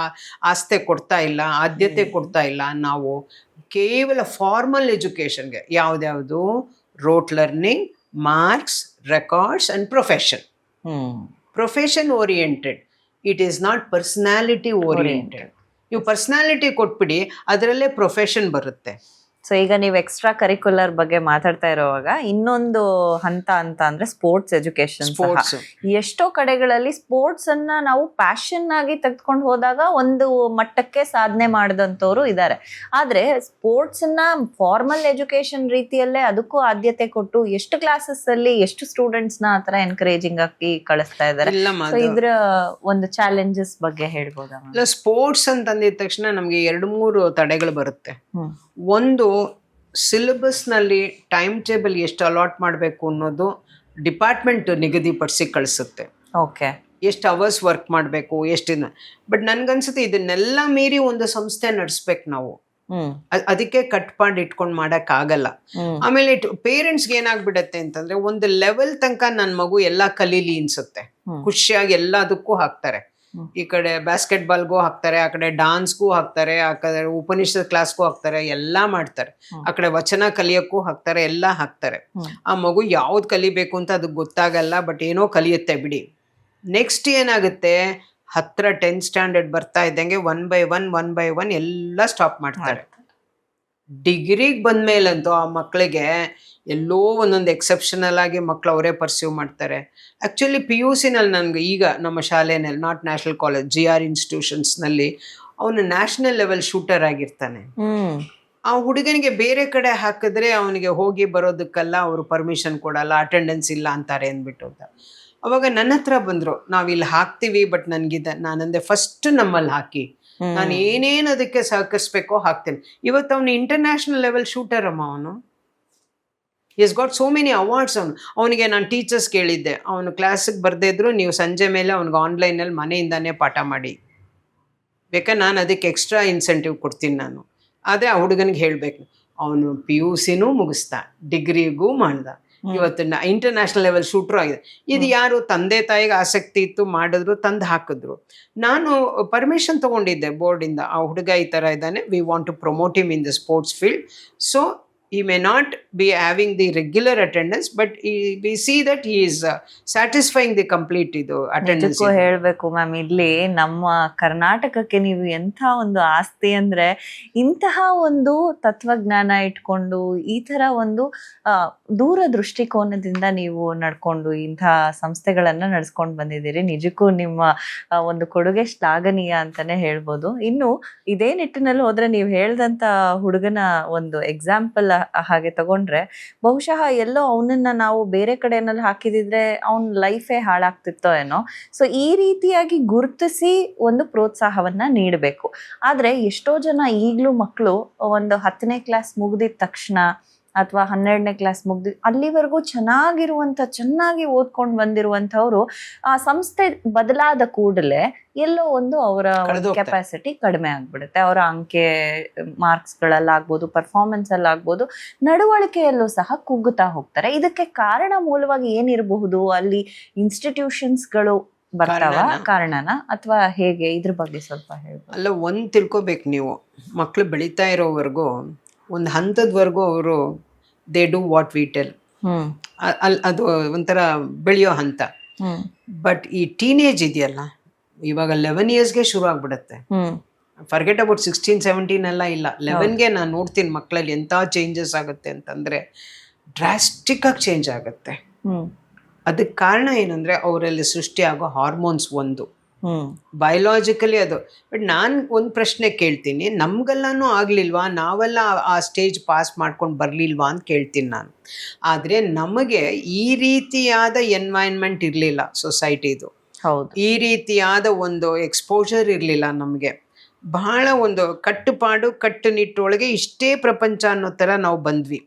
S2: ಆಸ್ತೆ ಕೊಡ್ತಾ ಇಲ್ಲ, ಆದ್ಯತೆ ಕೊಡ್ತಾ ಇಲ್ಲ. ನಾವು ಕೇವಲ ಫಾರ್ಮಲ್ ಎಜುಕೇಶನ್ಗೆ ಯಾವ್ದ್ಯಾವುದು rote learning, marks, records and profession. Profession oriented, it is not personality oriented. ನೀವು ಪರ್ಸನಾಲಿಟಿ ಕೊಟ್ಬಿಡಿ, ಅದರಲ್ಲೇ ಪ್ರೊಫೆಷನ್ ಬರುತ್ತೆ.
S1: ಸೊ ಈಗ ನೀವು ಎಕ್ಸ್ಟ್ರಾ ಕರಿಕ್ಯುಲರ್ ಬಗ್ಗೆ ಮಾತಾಡ್ತಾ ಇರುವಾಗ ಇನ್ನೊಂದು ಹಂತ ಅಂತ ಅಂದ್ರೆ ಸ್ಪೋರ್ಟ್ಸ್ ಎಜುಕೇಶನ್.
S2: ಸ್ಪೋರ್ಟ್ಸ್
S1: ಎಷ್ಟೋ ಕಡೆಗಳಲ್ಲಿ ಸ್ಪೋರ್ಟ್ಸ್ ಅನ್ನ ನಾವು ಪ್ಯಾಷನ್ ಆಗಿ ತೆಗೆದುಕೊಂಡು ಹೋದಾಗ ಒಂದು ಮಟ್ಟಕ್ಕೆ ಸಾಧನೆ ಮಾಡಿದಂಥವ್ರು ಇದ್ದಾರೆ. ಆದ್ರೆ ಸ್ಪೋರ್ಟ್ಸ್ ಅನ್ನ ಫಾರ್ಮಲ್ ಎಜುಕೇಶನ್ ರೀತಿಯಲ್ಲೇ ಅದಕ್ಕೂ ಆದ್ಯತೆ ಕೊಟ್ಟು ಎಷ್ಟು ಕ್ಲಾಸಸ್ ಅಲ್ಲಿ ಎಷ್ಟು ಸ್ಟೂಡೆಂಟ್ಸ್ ನ ಆತರ ಎನ್ಕರೇಜಿಂಗ್ ಆಗಿ ಕಳಿಸ್ತಾ ಇದ್ದಾರೆ. ಇದ್ರ ಒಂದು ಚಾಲೆಂಜಸ್ ಬಗ್ಗೆ ಹೇಳ್ಬೋದಾ?
S2: ಸ್ಪೋರ್ಟ್ಸ್ ಅಂತ ಅಂದಿದ ತಕ್ಷಣ ನಮ್ಗೆ 2-3 ತಡೆಗಳು ಬರುತ್ತೆ. ಒಂದು, ಸಿಲೆಬಸ್ನಲ್ಲಿ ಟೈಮ್ ಟೇಬಲ್ ಎಷ್ಟು ಅಲಾಟ್ ಮಾಡಬೇಕು ಅನ್ನೋದು ಡಿಪಾರ್ಟ್ಮೆಂಟ್ ನಿಗದಿಪಡಿಸಿ ಕಳಿಸುತ್ತೆ.
S1: ಓಕೆ,
S2: ಎಷ್ಟು ಅವರ್ಸ್ ವರ್ಕ್ ಮಾಡಬೇಕು, ಎಷ್ಟಿನ. ಬಟ್ ನನ್ಗನ್ಸುತ್ತೆ ಇದನ್ನೆಲ್ಲ ಮೀರಿ ಒಂದು ಸಂಸ್ಥೆ ನಡೆಸ್ಬೇಕು ನಾವು. ಅದಕ್ಕೆ ಕಟ್ಪಾಡ್ ಇಟ್ಕೊಂಡು ಮಾಡಕ್ ಆಗಲ್ಲ. ಆಮೇಲೆ ಪೇರೆಂಟ್ಸ್ಗೆ ಏನಾಗ್ಬಿಡತ್ತೆ ಅಂತಂದ್ರೆ ಒಂದು ಲೆವೆಲ್ ತನಕ ನನ್ನ ಮಗು ಎಲ್ಲ ಕಲೀಲಿ ಅನ್ಸುತ್ತೆ. ಖುಷಿಯಾಗಿ ಎಲ್ಲದಕ್ಕೂ ಹಾಕ್ತಾರೆ. ಈ ಕಡೆ ಬಾಸ್ಕೆಟ್ಬಾಲ್ಗೂ ಹಾಕ್ತಾರೆ, ಆ ಕಡೆ ಡಾನ್ಸ್ಗೂ ಹಾಕ್ತಾರೆ, ಆ ಕಡೆ ಉಪನಿಷತ್ ಕ್ಲಾಸ್ಗೂ ಹಾಕ್ತಾರೆ, ಎಲ್ಲಾ ಮಾಡ್ತಾರೆ. ಆ ಕಡೆ ವಚನ ಕಲಿಯಕ್ಕೂ ಹಾಕ್ತಾರೆ, ಎಲ್ಲ ಹಾಕ್ತಾರೆ. ಆ ಮಗು ಯಾವ್ದು ಕಲಿಬೇಕು ಅಂತ ಅದಕ್ಕೆ ಗೊತ್ತಾಗಲ್ಲ, ಬಟ್ ಏನೋ ಕಲಿಯುತ್ತೆ ಬಿಡಿ. ನೆಕ್ಸ್ಟ್ ಏನಾಗುತ್ತೆ, 10th ಸ್ಟ್ಯಾಂಡರ್ಡ್ ಬರ್ತಾ ಇದ್ದಂಗೆ 1 by 1 ಎಲ್ಲ ಸ್ಟಾಪ್ ಮಾಡ್ತಾರೆ. ಡಿಗ್ರಿಗೆ ಬಂದ್ಮೇಲಂತೂ ಆ ಮಕ್ಕಳಿಗೆ ಎಲ್ಲೋ ಒಂದೊಂದು ಎಕ್ಸೆಪ್ಷನಲ್ ಆಗಿ ಮಕ್ಕಳು ಅವರೇ ಪರ್ಸ್ಯೂ ಮಾಡ್ತಾರೆ. ಆ್ಯಕ್ಚುಲಿ PUC ನಲ್ಲಿ ನನಗೆ ಈಗ ನಮ್ಮ ಶಾಲೆನಲ್ಲಿ, ನಾಟ್ ನ್ಯಾಷನಲ್ ಕಾಲೇಜ್, GR ಇನ್ಸ್ಟಿಟ್ಯೂಷನ್ಸ್ನಲ್ಲಿ ಅವನು ನ್ಯಾಷನಲ್ ಲೆವೆಲ್ ಶೂಟರ್ ಆಗಿರ್ತಾನೆ. ಆ ಹುಡುಗನಿಗೆ ಬೇರೆ ಕಡೆ ಹಾಕಿದ್ರೆ ಅವನಿಗೆ ಹೋಗಿ ಬರೋದಕ್ಕೆಲ್ಲ ಅವರು ಪರ್ಮಿಷನ್ ಕೊಡಲ್ಲ, ಅಟೆಂಡೆನ್ಸ್ ಇಲ್ಲ ಅಂತಾರೆ ಅಂದ್ಬಿಟ್ಟು. ಅವಾಗ ನನ್ನ ಹತ್ರ ಬಂದರು, ನಾವಿಲ್ಲಿ ಹಾಕ್ತೀವಿ ಬಟ್ ನಾನಂದೆ ಫಸ್ಟ್ ನಮ್ಮಲ್ಲಿ ಹಾಕಿ, ನಾನು ಏನೇನು ಅದಕ್ಕೆ ಸಹಕರಿಸ್ಬೇಕೋ ಹಾಕ್ತೇನೆ. ಇವತ್ತು ಅವನು ಇಂಟರ್ನ್ಯಾಷನಲ್ ಲೆವೆಲ್ ಶೂಟರ್ ಅಮ್ಮ. ಅವನು is got so many awards. ಅವನಿಗೆ ನಾನು ಟೀಚರ್ಸ್ ಕೇಳಿದ್ದೆ, ಅವನು ಕ್ಲಾಸಿಗೆ ಬರ್ದೇ ಇದ್ರು ನೀವು ಸಂಜೆ ಮೇಲೆ ಅವ್ನಿಗೆ ಆನ್ಲೈನಲ್ಲಿ ಮನೆಯಿಂದಾನೇ ಪಾಠ ಮಾಡಿ, ಬೇಕಾದ್ರೆ ನಾನು ಅದಕ್ಕೆ ಎಕ್ಸ್ಟ್ರಾ ಇನ್ಸೆಂಟಿವ್ ಕೊಡ್ತೀನಿ ನಾನು. ಆದರೆ ಆ ಹುಡುಗನಿಗೆ ಹೇಳಬೇಕು, ಅವನು PUCನೂ ಮುಗಿಸ್ದ, ಡಿಗ್ರಿಗೂ ಮಾಡ್ದ, ಇವತ್ತು ಇಂಟರ್ನ್ಯಾಷನಲ್ ಲೆವೆಲ್ ಶೂಟ್ರು ಆಗಿದೆ. ಇದು ಯಾರು ತಂದೆ ತಾಯಿಗೆ ಆಸಕ್ತಿ ಇತ್ತು, ಮಾಡಿದ್ರು, ತಂದು ಹಾಕಿದ್ರು. ನಾನು ಪರ್ಮಿಷನ್ ತೊಗೊಂಡಿದ್ದೆ ಬೋರ್ಡಿಂದ, ಆ ಹುಡುಗ ಈ ಥರ ಇದ್ದಾನೆ, we want to promote him in the sports field, so he may not be having the regular attendance, but we see that he is satisfying the complete attendance.
S1: ಹೇಳ್ಬೇಕು ಮ್ಯಾಮ್, ಇಲ್ಲಿ ನಮ್ಮ ಕರ್ನಾಟಕಕ್ಕೆ ನೀವು ಎಂಥ ಒಂದು ಆಸ್ತಿ ಅಂದ್ರೆ, ಇಂತಹ ಒಂದು ತತ್ವಜ್ಞಾನ ಇಟ್ಕೊಂಡು ಈ ತರ ಒಂದು ದೂರ ದೃಷ್ಟಿಕೋನದಿಂದ ನೀವು ನಡ್ಕೊಂಡು ಇಂತಹ ಸಂಸ್ಥೆಗಳನ್ನ ನಡೆಸ್ಕೊಂಡು ಬಂದಿದ್ದೀರಿ. ನಿಜಕ್ಕೂ ನಿಮ್ಮ ಒಂದು ಕೊಡುಗೆ ಶ್ಲಾಘನೀಯ ಅಂತಾನೆ ಹೇಳ್ಬೋದು. ಇನ್ನು ಇದೇ ನಿಟ್ಟಿನಲ್ಲಿ ಹೋದ್ರೆ, ನೀವು ಹೇಳ್ದಂತ ಹುಡುಗನ ಒಂದು ಎಕ್ಸಾಂಪಲ್ ಹಾಗೆ ತಗೊಂಡ್ರೆ, ಬಹುಶಃ ಎಲ್ಲೋ ಅವನನ್ನ ನಾವು ಬೇರೆ ಕಡೆನಲ್ಲಿ ಹಾಕಿದಿದ್ರೆ ಅವನ ಲೈಫೇ ಹಾಳಾಗ್ತಿತ್ತೋ ಏನೋ. ಸೊ ಈ ರೀತಿಯಾಗಿ ಗುರುತಿಸಿ ಒಂದು ಪ್ರೋತ್ಸಾಹವನ್ನ ನೀಡಬೇಕು. ಆದ್ರೆ ಎಷ್ಟೋ ಜನ ಈಗಲೂ ಮಕ್ಕಳು ಒಂದು 10ನೇ ಕ್ಲಾಸ್ ಮುಗ್ದಿದ ತಕ್ಷಣ ಅಥವಾ 12ನೇ ಕ್ಲಾಸ್ ಮುಗ್ದಿ ಅಲ್ಲಿವರೆಗೂ ಚೆನ್ನಾಗಿ ಓದ್ಕೊಂಡು ಬಂದಿರುವಂಥವ್ರು ಆ ಸಂಸ್ಥೆ ಬದಲಾದ ಕೂಡಲೇ ಎಲ್ಲೋ ಒಂದು ಅವರ ಕೆಪಾಸಿಟಿ ಕಡಿಮೆ ಆಗ್ಬಿಡುತ್ತೆ. ಅವರ ಅಂಕೆ ಮಾರ್ಕ್ಸ್ಗಳಲ್ಲಾಗ್ಬೋದು, ಪರ್ಫಾರ್ಮೆನ್ಸ್ ಅಲ್ಲಾಗ್ಬೋದು, ನಡವಳಿಕೆಯಲ್ಲೂ ಸಹ ಕುಗ್ಗುತ್ತಾ ಹೋಗ್ತಾರೆ. ಇದಕ್ಕೆ ಕಾರಣ ಮೂಲವಾಗಿ ಏನಿರಬಹುದು? ಅಲ್ಲಿ ಇನ್ಸ್ಟಿಟ್ಯೂಷನ್ಸ್ಗಳು ಬರ್ತಾವ ಕಾರಣನ, ಅಥವಾ ಹೇಗೆ? ಇದ್ರ ಬಗ್ಗೆ ಸ್ವಲ್ಪ ಹೇಳ್ಬೋದು.
S2: ಅಲ್ಲ, ಒಂದು ತಿಳ್ಕೊಬೇಕು ನೀವು, ಮಕ್ಕಳು ಬೆಳೀತಾ ಇರೋವರೆಗೂ ಒಂದು ಹಂತದವರೆಗೂ ಅವರು they do what we tell, ಅದು ಒಂಥರ ಬೆಳೆಯೋ ಹಂತ. ಬಟ್ ಈ ಟೀನೇಜ್ ಇದೆಯಲ್ಲ, ಇವಾಗ 11 yearsಗೆ ಶುರು ಆಗ್ಬಿಡುತ್ತೆ. ಫರ್ಗೆಟ್ ಅಬೌಟ್ 16-17 ಎಲ್ಲ ಇಲ್ಲ, 11ಗೆ ನಾನು ನೋಡ್ತೀನಿ ಮಕ್ಕಳಲ್ಲಿ ಎಂಥ ಚೇಂಜಸ್ ಆಗುತ್ತೆ ಅಂತಂದರೆ ಡ್ರಾಸ್ಟಿಕ್ ಆಗಿ ಚೇಂಜ್ ಆಗುತ್ತೆ. ಅದಕ್ಕೆ ಕಾರಣ ಏನಂದರೆ ಅವರಲ್ಲಿ ಸೃಷ್ಟಿಯಾಗೋ ಹಾರ್ಮೋನ್ಸ್ ಒಂದು, ಬಯೋಲಾಜಿಕಲಿ ಅದು. ಬಟ್ ನಾನು ಒಂದು ಪ್ರಶ್ನೆ ಕೇಳ್ತೀನಿ, ನಮ್ಗೆಲ್ಲನೂ ಆಗಲಿಲ್ವಾ, ನಾವೆಲ್ಲ ಆ ಸ್ಟೇಜ್ ಪಾಸ್ ಮಾಡ್ಕೊಂಡು ಬರಲಿಲ್ವಾ ಅಂತ ಕೇಳ್ತೀನಿ ನಾನು. ಆದರೆ ನಮಗೆ ಈ ರೀತಿಯಾದ ಎನ್ವೈರ್ನ್ಮೆಂಟ್ ಇರಲಿಲ್ಲ ಸೊಸೈಟಿದು,
S1: ಹೌದು,
S2: ಈ ರೀತಿಯಾದ ಒಂದು ಎಕ್ಸ್ಪೋಜರ್ ಇರಲಿಲ್ಲ ನಮಗೆ. ಬಹಳ ಒಂದು ಕಟ್ಟುಪಾಡು ಕಟ್ಟುನಿಟ್ಟೊಳಗೆ ಇಷ್ಟೇ ಪ್ರಪಂಚ ಅನ್ನೋ ಥರ ನಾವು ಬಂದ್ವಿ.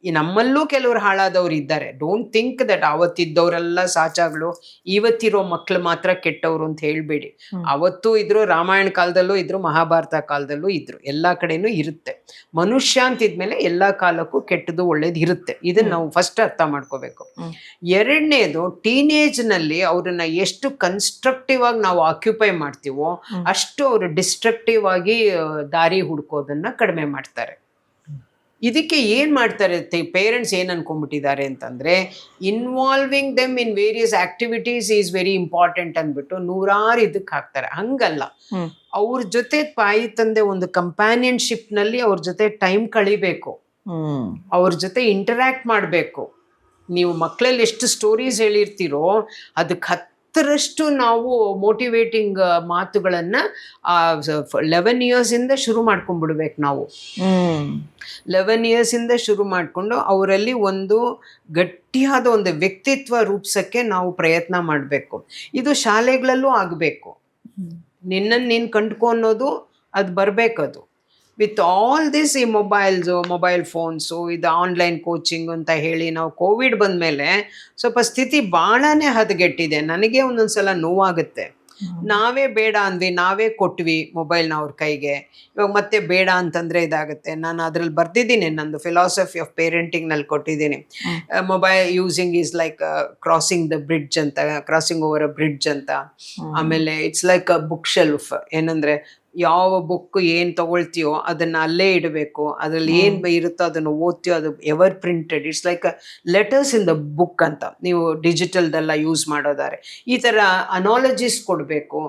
S2: ಈ ನಮ್ಮಲ್ಲೂ ಕೆಲವರು ಹಾಳಾದವ್ರು ಇದ್ದಾರೆ. ಡೋಂಟ್ ಥಿಂಕ್ ದಟ್ ಅವತ್ತಿದ್ದವರೆಲ್ಲ ಸಾಚಾಗಳು, ಇವತ್ತಿರೋ ಮಕ್ಳು ಮಾತ್ರ ಕೆಟ್ಟವರು ಅಂತ ಹೇಳ್ಬೇಡಿ. ಅವತ್ತು ಇದ್ರು, ರಾಮಾಯಣ ಕಾಲದಲ್ಲೂ ಇದ್ರು, ಮಹಾಭಾರತ ಕಾಲದಲ್ಲೂ ಇದ್ರು, ಎಲ್ಲಾ ಕಡೆನೂ ಇರುತ್ತೆ. ಮನುಷ್ಯ ಅಂತಿದ್ಮೇಲೆ ಎಲ್ಲಾ ಕಾಲಕ್ಕೂ ಕೆಟ್ಟದ್ದು ಒಳ್ಳೇದು ಇರುತ್ತೆ. ಇದನ್ನ ನಾವು ಫಸ್ಟ್ ಅರ್ಥ ಮಾಡ್ಕೋಬೇಕು. ಎರಡನೇದು, ಟೀನೇಜ್ ನಲ್ಲಿ ಅವ್ರನ್ನ ಎಷ್ಟು ಕನ್ಸ್ಟ್ರಕ್ಟಿವ್ ಆಗಿ ನಾವು ಆಕ್ಯುಪೈ ಮಾಡ್ತೀವೋ ಅಷ್ಟು ಅವರು ಡಿಸ್ಟ್ರಕ್ಟಿವ್ ಆಗಿ ದಾರಿ ಹುಡ್ಕೋದನ್ನ ಕಡಿಮೆ ಮಾಡ್ತಾರೆ. ಇದಕ್ಕೆ ಏನ್ ಮಾಡ್ತಾರೆ ಪೇರೆಂಟ್ಸ್ ಏನ್ ಅನ್ಕೊಂಡ್ಬಿಟ್ಟಿದ್ದಾರೆ ಅಂತಂದ್ರೆ, involving them in various activities is very important ಅಂದ್ಬಿಟ್ಟು ನೂರಾರು ಇದಕ್ಕೆ ಹಾಕ್ತಾರೆ. ಹಂಗಲ್ಲ, ಅವ್ರ ಜೊತೆ ತಾಯಿ ತಂದೆ ಒಂದು ಕಂಪ್ಯಾನಿಯನ್ಶಿಪ್ ನಲ್ಲಿ ಅವ್ರ ಜೊತೆ ಟೈಮ್ ಕಳಿಬೇಕು, ಅವ್ರ ಜೊತೆ ಇಂಟರಾಕ್ಟ್ ಮಾಡಬೇಕು. ನೀವು ಮಕ್ಕಳಲ್ಲಿ ಎಷ್ಟು ಸ್ಟೋರೀಸ್ ಹೇಳಿರ್ತೀರೋ ಅದಕ್ಕೆ 10ರಷ್ಟು ನಾವು ಮೋಟಿವೇಟಿಂಗ್ ಮಾತುಗಳನ್ನ 11 years ಇಂದ ಶುರು ಮಾಡ್ಕೊಂಡ್ಬಿಡ್ಬೇಕು. ನಾವು 11 years ಇಂದ ಶುರು ಮಾಡಿಕೊಂಡು ಅವರಲ್ಲಿ ಒಂದು ಗಟ್ಟಿಯಾದ ಒಂದು ವ್ಯಕ್ತಿತ್ವ ರೂಪಿಸಕ್ಕೆ ನಾವು ಪ್ರಯತ್ನ ಮಾಡಬೇಕು. ಇದು ಶಾಲೆಗಳಲ್ಲೂ ಆಗಬೇಕು. ನಿನ್ನನ್ನು ನೀನು ಕಂಡ್ಕೊ ಅನ್ನೋದು ಅದು ಬರಬೇಕದು. ವಿತ್ ಆಲ್ ದಿಸ್, ಈ ಮೊಬೈಲ್ ಫೋನ್ಸು, ಇದು ಆನ್ಲೈನ್ ಕೋಚಿಂಗ್ ಅಂತ ಹೇಳಿ ನಾವು ಕೋವಿಡ್ ಬಂದಮೇಲೆ ಸ್ವಲ್ಪ ಸ್ಥಿತಿ ಭಾಳನೇ ಹದಗೆಟ್ಟಿದೆ. ನನಗೆ ಒಂದೊಂದ್ಸಲ ನೋವಾಗುತ್ತೆ. ನಾವೇ ಬೇಡ ಅಂದ್ವಿ, ನಾವೇ ಕೊಟ್ವಿ ಮೊಬೈಲ್ನ ಅವ್ರ ಕೈಗೆ. ಇವಾಗ ಮತ್ತೆ ಬೇಡ ಅಂತಂದರೆ ಇದಾಗುತ್ತೆ. ನಾನು ಅದ್ರಲ್ಲಿ ಬರ್ದಿದ್ದೀನಿ, ನಂದು ಫಿಲಾಸಫಿ ಆಫ್ ಪೇರೆಂಟಿಂಗ್ನಲ್ಲಿ ಕೊಟ್ಟಿದ್ದೀನಿ. Mobile using is like crossing the bridge ಅಂತ, ಕ್ರಾಸಿಂಗ್ ಓವರ್ ಅ ಬ್ರಿಡ್ಜ್ ಅಂತ. ಆಮೇಲೆ it's like a book shelf. ಏನಂದರೆ ಯಾವ ಬುಕ್ ಏನು ತಗೊಳ್ತೀಯೋ ಅದನ್ನು ಅಲ್ಲೇ ಇಡಬೇಕು. ಅದರಲ್ಲಿ ಏನು ಇರುತ್ತೋ ಅದನ್ನು ಓದ್ತೀಯೋ ಅದು ever printed. It's like letters in the book ಅಂತ. ನೀವು ಡಿಜಿಟಲ್ದೆಲ್ಲ ಯೂಸ್ ಮಾಡೋದಾರೆ ಈ ಥರ ಅನಾಲಜೀಸ್ ಕೊಡಬೇಕು.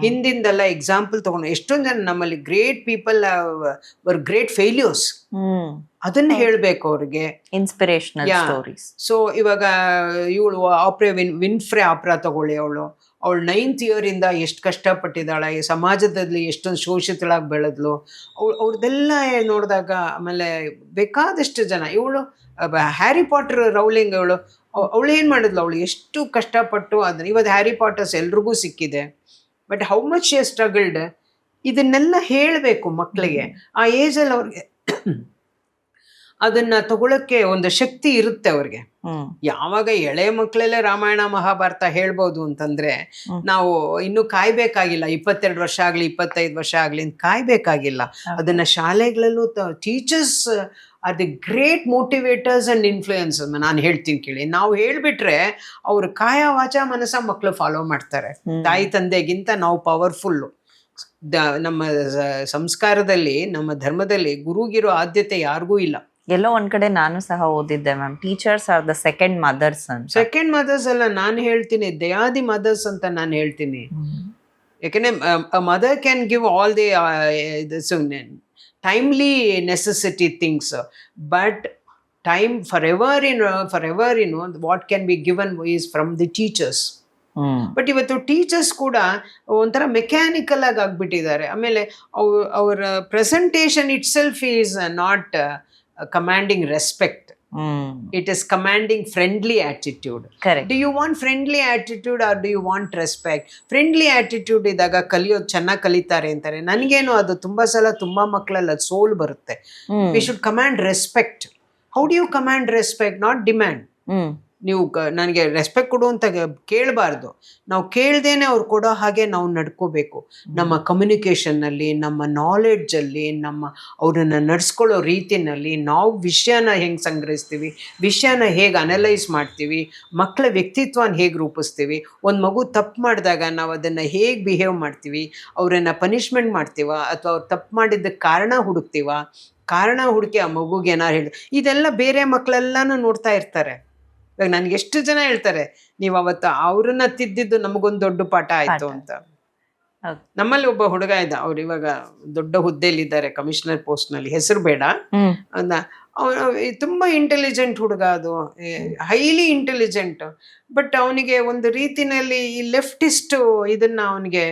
S2: ಹಿಂದಿಂದೆಲ್ಲ ಎಕ್ಸಾಂಪಲ್ ತಗೊಂಡು ಎಷ್ಟೊಂದು ಜನ ನಮ್ಮಲ್ಲಿ great people were great failures, ಅದನ್ನ ಹೇಳಬೇಕು ಅವ್ರಿಗೆ.
S1: Inspirational stories.
S2: ಸೊ ಇವಾಗ ಇವಳು ವಿನ್ಫ್ರೆ ಆಪ್ರಾ ತಗೊಳ್ಳಿ. ಅವಳು 9th year ಇಂದ ಎಷ್ಟು ಕಷ್ಟಪಟ್ಟಿದ್ದಾಳೆ, ಈ ಸಮಾಜದಲ್ಲಿ ಎಷ್ಟೊಂದು ಶೋಷಿತಳಾಗಿ ಬೆಳೆದ್ಲು. ಅವ್ರದ್ದೆಲ್ಲ ನೋಡಿದಾಗ, ಆಮೇಲೆ ಬೇಕಾದಷ್ಟು ಜನ, ಇವಳು ಹ್ಯಾರಿ ಪಾಟರ್ ರೌಲಿಂಗ್, ಅವಳು ಏನು ಮಾಡಿದ್ಲು, ಅವಳು ಎಷ್ಟು ಕಷ್ಟಪಟ್ಟು ಅದನ್ನ ಇವತ್ತು ಹ್ಯಾರಿ ಪಾಟರ್ಸ್ ಎಲ್ರಿಗೂ ಸಿಕ್ಕಿದೆ. But how much she struggled, ಇದನ್ನೆಲ್ಲ ಹೇಳಬೇಕು ಮಕ್ಕಳಿಗೆ. ಆ ಏಜಲ್ಲಿ ಅವ್ರಿಗೆ ಅದನ್ನ ತಗೊಳಕ್ಕೆ ಒಂದು ಶಕ್ತಿ ಇರುತ್ತೆ ಅವ್ರಿಗೆ. ಯಾವಾಗ ಎಳೆ ಮಕ್ಕಳಲ್ಲೇ ರಾಮಾಯಣ ಮಹಾಭಾರತ ಹೇಳ್ಬೋದು ಅಂತಂದ್ರೆ ನಾವು ಇನ್ನು ಕಾಯ್ಬೇಕಾಗಿಲ್ಲ. 22 ವರ್ಷ ಆಗ್ಲಿ 25 ವರ್ಷ ಆಗ್ಲಿ ಅಂತ ಕಾಯ್ಬೇಕಾಗಿಲ್ಲ. ಅದನ್ನ ಶಾಲೆಗಳಲ್ಲೂ teachers are the great motivators and influence. ನಾನು ಹೇಳ್ತೀನಿ ಕೇಳಿ, ನಾವು ಹೇಳ್ಬಿಟ್ರೆ ಅವ್ರ ಕಾಯ ವಾಚ ಮನಸ್ಸ ಮಕ್ಕಳು ಫಾಲೋ ಮಾಡ್ತಾರೆ. ತಾಯಿ ತಂದೆಗಿಂತ ನಾವು ಪವರ್ಫುಲ್ಲು. ನಮ್ಮ ಸಂಸ್ಕಾರದಲ್ಲಿ, ನಮ್ಮ ಧರ್ಮದಲ್ಲಿ ಗುರುಗಿರೋ ಆದ್ಯತೆ ಯಾರಿಗೂ ಇಲ್ಲ.
S1: ಎಲ್ಲೋ ಒಂದ್ ಕಡೆ ನಾನು ಸಹ ಓದಿದ್ದೆ ma'am, teachers are the second mothers ಅಂತ.
S2: ಸೆಕೆಂಡ್ ಮದರ್ಸ್ ಅಲ್ಲ, ನಾನು ಹೇಳ್ತೀನಿ ದೇ ಆರ್ ದಿ ಮದರ್ಸ್ ಅಂತ ನಾನು ಹೇಳ್ತೀನಿ. ಯಾಕಂದ್ರೆ mother can give all the timely necessity things, but time for ever what can be given is from the teachers. But ಇವತ್ತು teachers ಕೂಡ ಒಂಥರ ಮೆಕ್ಯಾನಿಕಲ್ ಆಗಿ ಆಗ್ಬಿಟ್ಟಿದ್ದಾರೆ. ಆಮೇಲೆ ಅವರ presentation it self is not commanding respect. It is commanding friendly attitude.
S1: Correct.
S2: Do you want friendly attitude or do you want respect? Friendly attitude ಇದ್ದಾಗ ಕಲಿಯೋದು ಚೆನ್ನಾಗಿ ಕಲಿತಾರೆ ಅಂತಾರೆ. ನನಗೇನು ಅದು ತುಂಬಾ ಸಲ ತುಂಬಾ ಮಕ್ಕಳಲ್ಲಿ ಅದು ಸೋಲ್ ಬರುತ್ತೆ. We should command respect. How do you command respect? Not demand. ನೀವು ನನಗೆ ರೆಸ್ಪೆಕ್ಟ್ ಕೊಡು ಅಂತ ಕೇಳಬಾರ್ದು. ನಾವು ಕೇಳ್ದೇನೆ ಅವ್ರು ಕೊಡೋ ಹಾಗೆ ನಾವು ನಡ್ಕೋಬೇಕು. ನಮ್ಮ ಕಮ್ಯುನಿಕೇಷನ್ನಲ್ಲಿ, ನಮ್ಮ ನಾಲೆಡ್ಜಲ್ಲಿ, ನಮ್ಮ ಅವ್ರನ್ನ ನಡ್ಸ್ಕೊಳ್ಳೋ ರೀತಿನಲ್ಲಿ ನಾವು ವಿಷಯನ ಹೆಂಗೆ ಸಂಗ್ರಹಿಸ್ತೀವಿ, ವಿಷಯನ ಹೇಗೆ ಅನಲೈಸ್ ಮಾಡ್ತೀವಿ, ಮಕ್ಕಳ ವ್ಯಕ್ತಿತ್ವನ ಹೇಗೆ ರೂಪಿಸ್ತೀವಿ, ಒಂದು ಮಗು ತಪ್ಪು ಮಾಡಿದಾಗ ನಾವು ಅದನ್ನು ಹೇಗೆ ಬಿಹೇವ್ ಮಾಡ್ತೀವಿ, ಅವರನ್ನು ಪನಿಷ್ಮೆಂಟ್ ಮಾಡ್ತೀವ ಅಥವಾ ಅವ್ರು ತಪ್ಪು ಮಾಡಿದ್ದಕ್ಕೆ ಕಾರಣ ಹುಡುಕ್ತೀವ, ಕಾರಣ ಹುಡುಕಿ ಆ ಮಗುಗೆ ಏನಾರು ಹೇಳಿ, ಇದೆಲ್ಲ ಬೇರೆ ಮಕ್ಕಳೆಲ್ಲನೂ ನೋಡ್ತಾ ಇರ್ತಾರೆ. ಇವಾಗ ನನಗೆ ಎಷ್ಟು ಜನ ಹೇಳ್ತಾರೆ, ನೀವು ಅವತ್ತು ಅವ್ರನ್ನ ತಿದ್ದಿದ್ದು ನಮಗೊಂದು ದೊಡ್ಡ ಪಾಠ ಆಯ್ತು ಅಂತ. ನಮ್ಮಲ್ಲಿ ಒಬ್ಬ ಹುಡುಗ ಇದ್ದ, ಅವ್ರು ಇವಾಗ ದೊಡ್ಡ ಹುದ್ದೆಯಲ್ಲಿದ್ದಾರೆ, ಕಮಿಷನರ್ ಪೋಸ್ಟ್ ನಲ್ಲಿ, ಹೆಸರು ಬೇಡ. ತುಂಬಾ ಇಂಟೆಲಿಜೆಂಟ್ ಹುಡುಗ, ಅದು ಹೈಲಿ ಇಂಟೆಲಿಜೆಂಟ್. ಬಟ್ ಅವನಿಗೆ ಒಂದು ರೀತಿನಲ್ಲಿ ಈ ಲೆಫ್ಟಿಸ್ಟ್ ಇದನ್ನ ಅವನಿಗೆ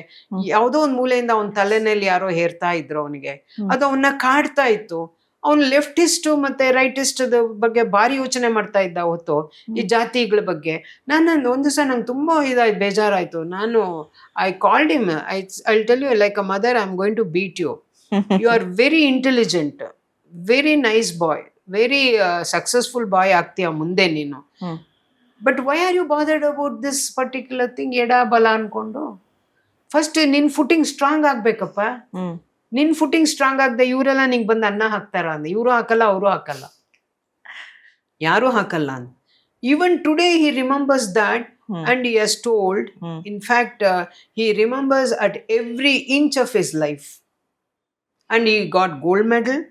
S2: ಯಾವುದೋ ಒಂದು ಮೂಲೆಯಿಂದ ಅವನ ತಲೆನಲ್ಲಿ ಯಾರೋ ಹೇರ್ತಾ ಇದ್ರು ಅವನಿಗೆ, ಅದು ಅವನ್ನ ಕಾಡ್ತಾ ಇತ್ತು. ಅವನು ಲೆಫ್ಟಿಸ್ಟ್ ಮತ್ತೆ ರೈಟಿಸ್ಟ್ ಬಗ್ಗೆ ಭಾರಿ ಯೋಚನೆ ಮಾಡ್ತಾ ಇದ್ದ ಹೊತ್ತು ಈ ಜಾತಿಗಳ ಬಗ್ಗೆ. ನಾನು ಒಂದು ದಿವಸ ನಂಗೆ ತುಂಬಾ ಬೇಜಾರಾಯ್ತು. ನಾನು I called him, I tell you like a mother, I am going to beat you. You are very intelligent, very nice boy, very successful boy ಆಗ್ತೀಯ ಮುಂದೆ ನೀನು.
S1: Hmm
S2: but why are you bothered about this particular thing? ಎಡ ಬಲ ಅನ್ಕೊಂಡು first ನಿನ್ footing strong ಆಗ್ಬೇಕಪ್ಪ.
S1: ಹ್ಮ್
S2: ನಿನ್ footing strong ಆಗದೆ ಇವರೆಲ್ಲ ನಿಂಗೆ ಬಂದು ಅನ್ನ ಹಾಕ್ತಾರ ಅಂದ. ಇವರು ಹಾಕಲ್ಲ, ಅವರು ಹಾಕಲ್ಲ, ಯಾರು ಹಾಕಲ್ಲ ಅಂತ. Even today he remembers that and he has told, in fact he remembers at every inch of his life. And he got gold medal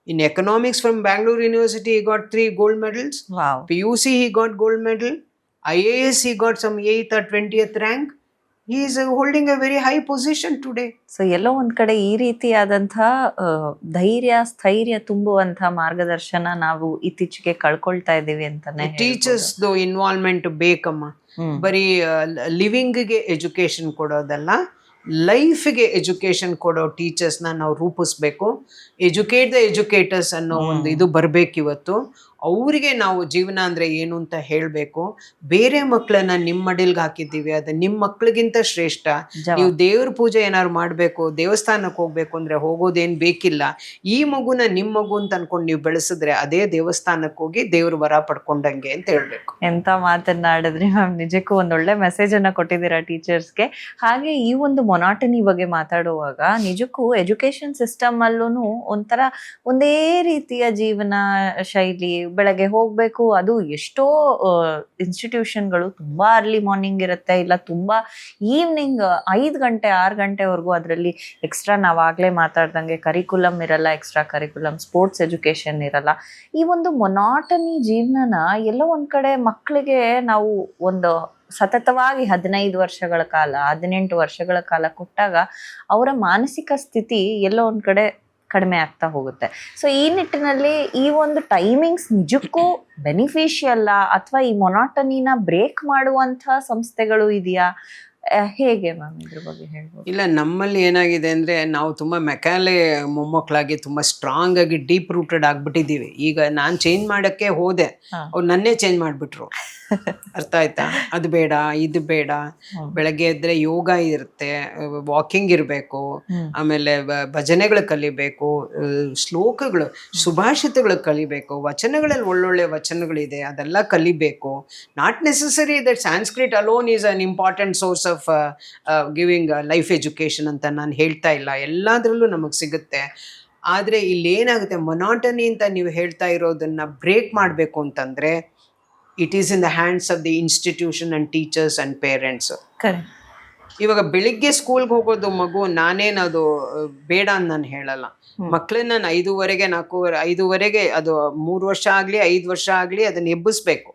S2: in economics from Bangalore University. He got 3 gold medals.
S1: Wow.
S2: PUC he got gold medal. IAS he got some 8th or 20th rank. He is holding a very high position today.
S1: So ಎಲ್ಲೋ ಒಂದ್ ಕಡೆ ಈ ರೀತಿಯಾದಂತಹ ಧೈರ್ಯ ಸ್ಥೈರ್ಯ ತುಂಬುವಂತಹ ಮಾರ್ಗದರ್ಶನ ನಾವು ಇತ್ತೀಚೆಗೆ ಕಳ್ಕೊಳ್ತಾ ಇದೀವಿ ಅಂತಾನೆ
S2: ಟೀಚರ್ಸ್ ಇನ್ವಾಲ್ವ್ಮೆಂಟ್ ಬೇಕಮ್ಮ. ಬರೀ ಲಿವಿಂಗ್ಗೆ ಎಜುಕೇಶನ್ ಕೊಡೋದಲ್ಲ, ಲೈಫ್ಗೆ ಎಜುಕೇಶನ್ ಕೊಡೋ ಟೀಚರ್ಸ್ನ ನಾವು ರೂಪಿಸ್ಬೇಕು. ಎಜುಕೇಟ್ ದ ಎಜುಕೇಟರ್ಸ್ ಅನ್ನೋ ಒಂದು ಇದು ಬರ್ಬೇಕಿವತ್ತು. ಅವರಿಗೆ ನಾವು ಜೀವನ ಅಂದ್ರೆ ಏನು ಅಂತ ಹೇಳಬೇಕು. ಬೇರೆ ಮಕ್ಕಳನ್ನ ನಿಮ್ಮ ಮಡಿಲ್ಗೆ ಹಾಕಿದ್ದೀವಿ, ಅದು ನಿಮ್ಮ ಮಕ್ಳಿಗಿಂತ ಶ್ರೇಷ್ಠ. ನೀವು ದೇವ್ರ ಪೂಜೆ ಏನಾದ್ರು ಮಾಡಬೇಕು, ದೇವಸ್ಥಾನಕ್ಕೆ ಹೋಗ್ಬೇಕು ಅಂದ್ರೆ ಹೋಗೋದೇನು ಬೇಕಿಲ್ಲ. ಈ ಮಗುನ ನಿಮ್ಮ ಮಗು ಅಂತ ಅನ್ಕೊಂಡು ನೀವು ಬೆಳೆಸಿದ್ರೆ ಅದೇ ದೇವಸ್ಥಾನಕ್ಕೆ ಹೋಗಿ ದೇವ್ರ ವರ ಪಡ್ಕೊಂಡಂಗೆ ಅಂತ ಹೇಳ್ಬೇಕು.
S1: ಎಂತ ಮಾತನ್ನಾಡಿದ್ರಿ ಮ್ಯಾಮ್, ನಿಜಕ್ಕೂ ಒಂದೊಳ್ಳೆ ಮೆಸೇಜ್ ಅನ್ನ ಕೊಟ್ಟಿದ್ದೀರಾ ಟೀಚರ್ಸ್ಗೆ. ಹಾಗೆ ಈ ಒಂದು ಮೊನಾಟನಿ ಬಗ್ಗೆ ಮಾತಾಡುವಾಗ ನಿಜಕ್ಕೂ ಎಜುಕೇಶನ್ ಸಿಸ್ಟಮ್ ಅಲ್ಲೂ ಒಂಥರ ಒಂದೇ ರೀತಿಯ ಜೀವನ ಶೈಲಿ, ಬೆಳಗ್ಗೆ ಹೋಗ್ಬೇಕು, ಅದು ಎಷ್ಟೋ ಇನ್ಸ್ಟಿಟ್ಯೂಷನ್ಗಳು ತುಂಬಾ ಅರ್ಲಿ ಮಾರ್ನಿಂಗ್ ಇರುತ್ತೆ, ಇಲ್ಲ ತುಂಬಾ ಈವ್ನಿಂಗ್ 5 ಗಂಟೆ 6 ಗಂಟೆವರೆಗೂ. ಅದರಲ್ಲಿ ಎಕ್ಸ್ಟ್ರಾ ನಾವಾಗ್ಲೇ ಮಾತಾಡ್ದಂಗೆ ಕರಿಕ್ಯುಲಮ್ ಇರಲ್ಲ, ಎಕ್ಸ್ಟ್ರಾ ಕರಿಕ್ಯುಲಮ್ ಸ್ಪೋರ್ಟ್ಸ್ ಎಜುಕೇಶನ್ ಇರಲ್ಲ. ಈ ಒಂದು ಮೊನಾಟನಿ ಜೀವನನ ಎಲ್ಲೋ ಒಂದ್ ಕಡೆ ಮಕ್ಕಳಿಗೆ ನಾವು ಒಂದು ಸತತವಾಗಿ 15 ವರ್ಷಗಳ ಕಾಲ 18 ವರ್ಷಗಳ ಕಾಲ ಕೊಟ್ಟಾಗ ಅವರ ಮಾನಸಿಕ ಸ್ಥಿತಿ ಎಲ್ಲೋ ಒಂದ್ ಕಡೆ ಕಡಿಮೆ ಆಗ್ತಾ ಹೋಗುತ್ತೆ. ಸೊ ಈ ನಿಟ್ಟಿನಲ್ಲಿ ಈ ಒಂದು ಟೈಮಿಂಗ್ಸ್ ನಿಜಕ್ಕೂ ಬೆನಿಫಿಷಿಯಲ್ಲ, ಅಥವಾ ಈ ಮೊನಾಟನಿನ ಬ್ರೇಕ್ ಮಾಡುವಂತಹ ಸಂಸ್ಥೆಗಳು ಇದೆಯಾ, ಹೇಗೆ ಮ್ಯಾಮ್ ಇದ್ರ ಬಗ್ಗೆ ಹೇಳ್ಬೋದು?
S2: ಇಲ್ಲ, ನಮ್ಮಲ್ಲಿ ಏನಾಗಿದೆ ಅಂದ್ರೆ ನಾವು ತುಂಬಾ ಮೆಕ್ಯಾಲೆ ಮೊಮ್ಮಕ್ಕಳಾಗಿ ತುಂಬಾ ಸ್ಟ್ರಾಂಗ್ ಆಗಿ ಡೀಪ್ ರೂಟೆಡ್ ಆಗ್ಬಿಟ್ಟಿದೀವಿ. ಈಗ ನಾನ್ ಚೇಂಜ್ ಮಾಡಕ್ಕೆ ಹೋದೆ, ಅವ್ರು ನನ್ನೇ ಚೇಂಜ್ ಮಾಡ್ಬಿಟ್ರು. ಅರ್ಥ ಆಯ್ತಾ? ಅದು ಬೇಡ, ಇದು ಬೇಡ. ಬೆಳಗ್ಗೆ ಎದ್ರೆ ಯೋಗ ಇರುತ್ತೆ, ವಾಕಿಂಗ್ ಇರಬೇಕು, ಆಮೇಲೆ ಭಜನೆಗಳು ಕಲಿಬೇಕು, ಶ್ಲೋಕಗಳು ಸುಭಾಷಿತಗಳು ಕಲಿಬೇಕು, ವಚನಗಳಲ್ಲಿ ಒಳ್ಳೊಳ್ಳೆ ವಚನಗಳಿದೆ ಅದೆಲ್ಲ ಕಲಿಬೇಕು. Not necessary that Sanskrit alone is an important source of giving life education ಅಂತ ನಾನು ಹೇಳ್ತಾ ಇಲ್ಲ, ಎಲ್ಲದರಲ್ಲೂ ನಮಗೆ ಸಿಗುತ್ತೆ. ಆದರೆ ಇಲ್ಲೇನಾಗುತ್ತೆ, ಮೊನಾಟನಿ ಅಂತ ನೀವು ಹೇಳ್ತಾ ಇರೋದನ್ನ ಬ್ರೇಕ್ ಮಾಡಬೇಕು ಅಂತಂದ್ರೆ it is in the hands of the institution and teachers and parents. ಇವಾಗ ಬೆಳಿಗ್ಗೆ ಸ್ಕೂಲ್ಗೆ ಹೋಗೋದು ಮಗು, ನಾನೇನದು ಬೇಡ ಅಂತ ನಾನು ಹೇಳಲ್ಲ. ಮಕ್ಕಳನ್ನ ನಾನು 5:15 5:30 ಅದು 3 ವರ್ಷ ಆಗ್ಲಿ 5 ವರ್ಷ ಆಗ್ಲಿ ಅದನ್ನ ಎಬ್ಬಿಸ್ಬೇಕು.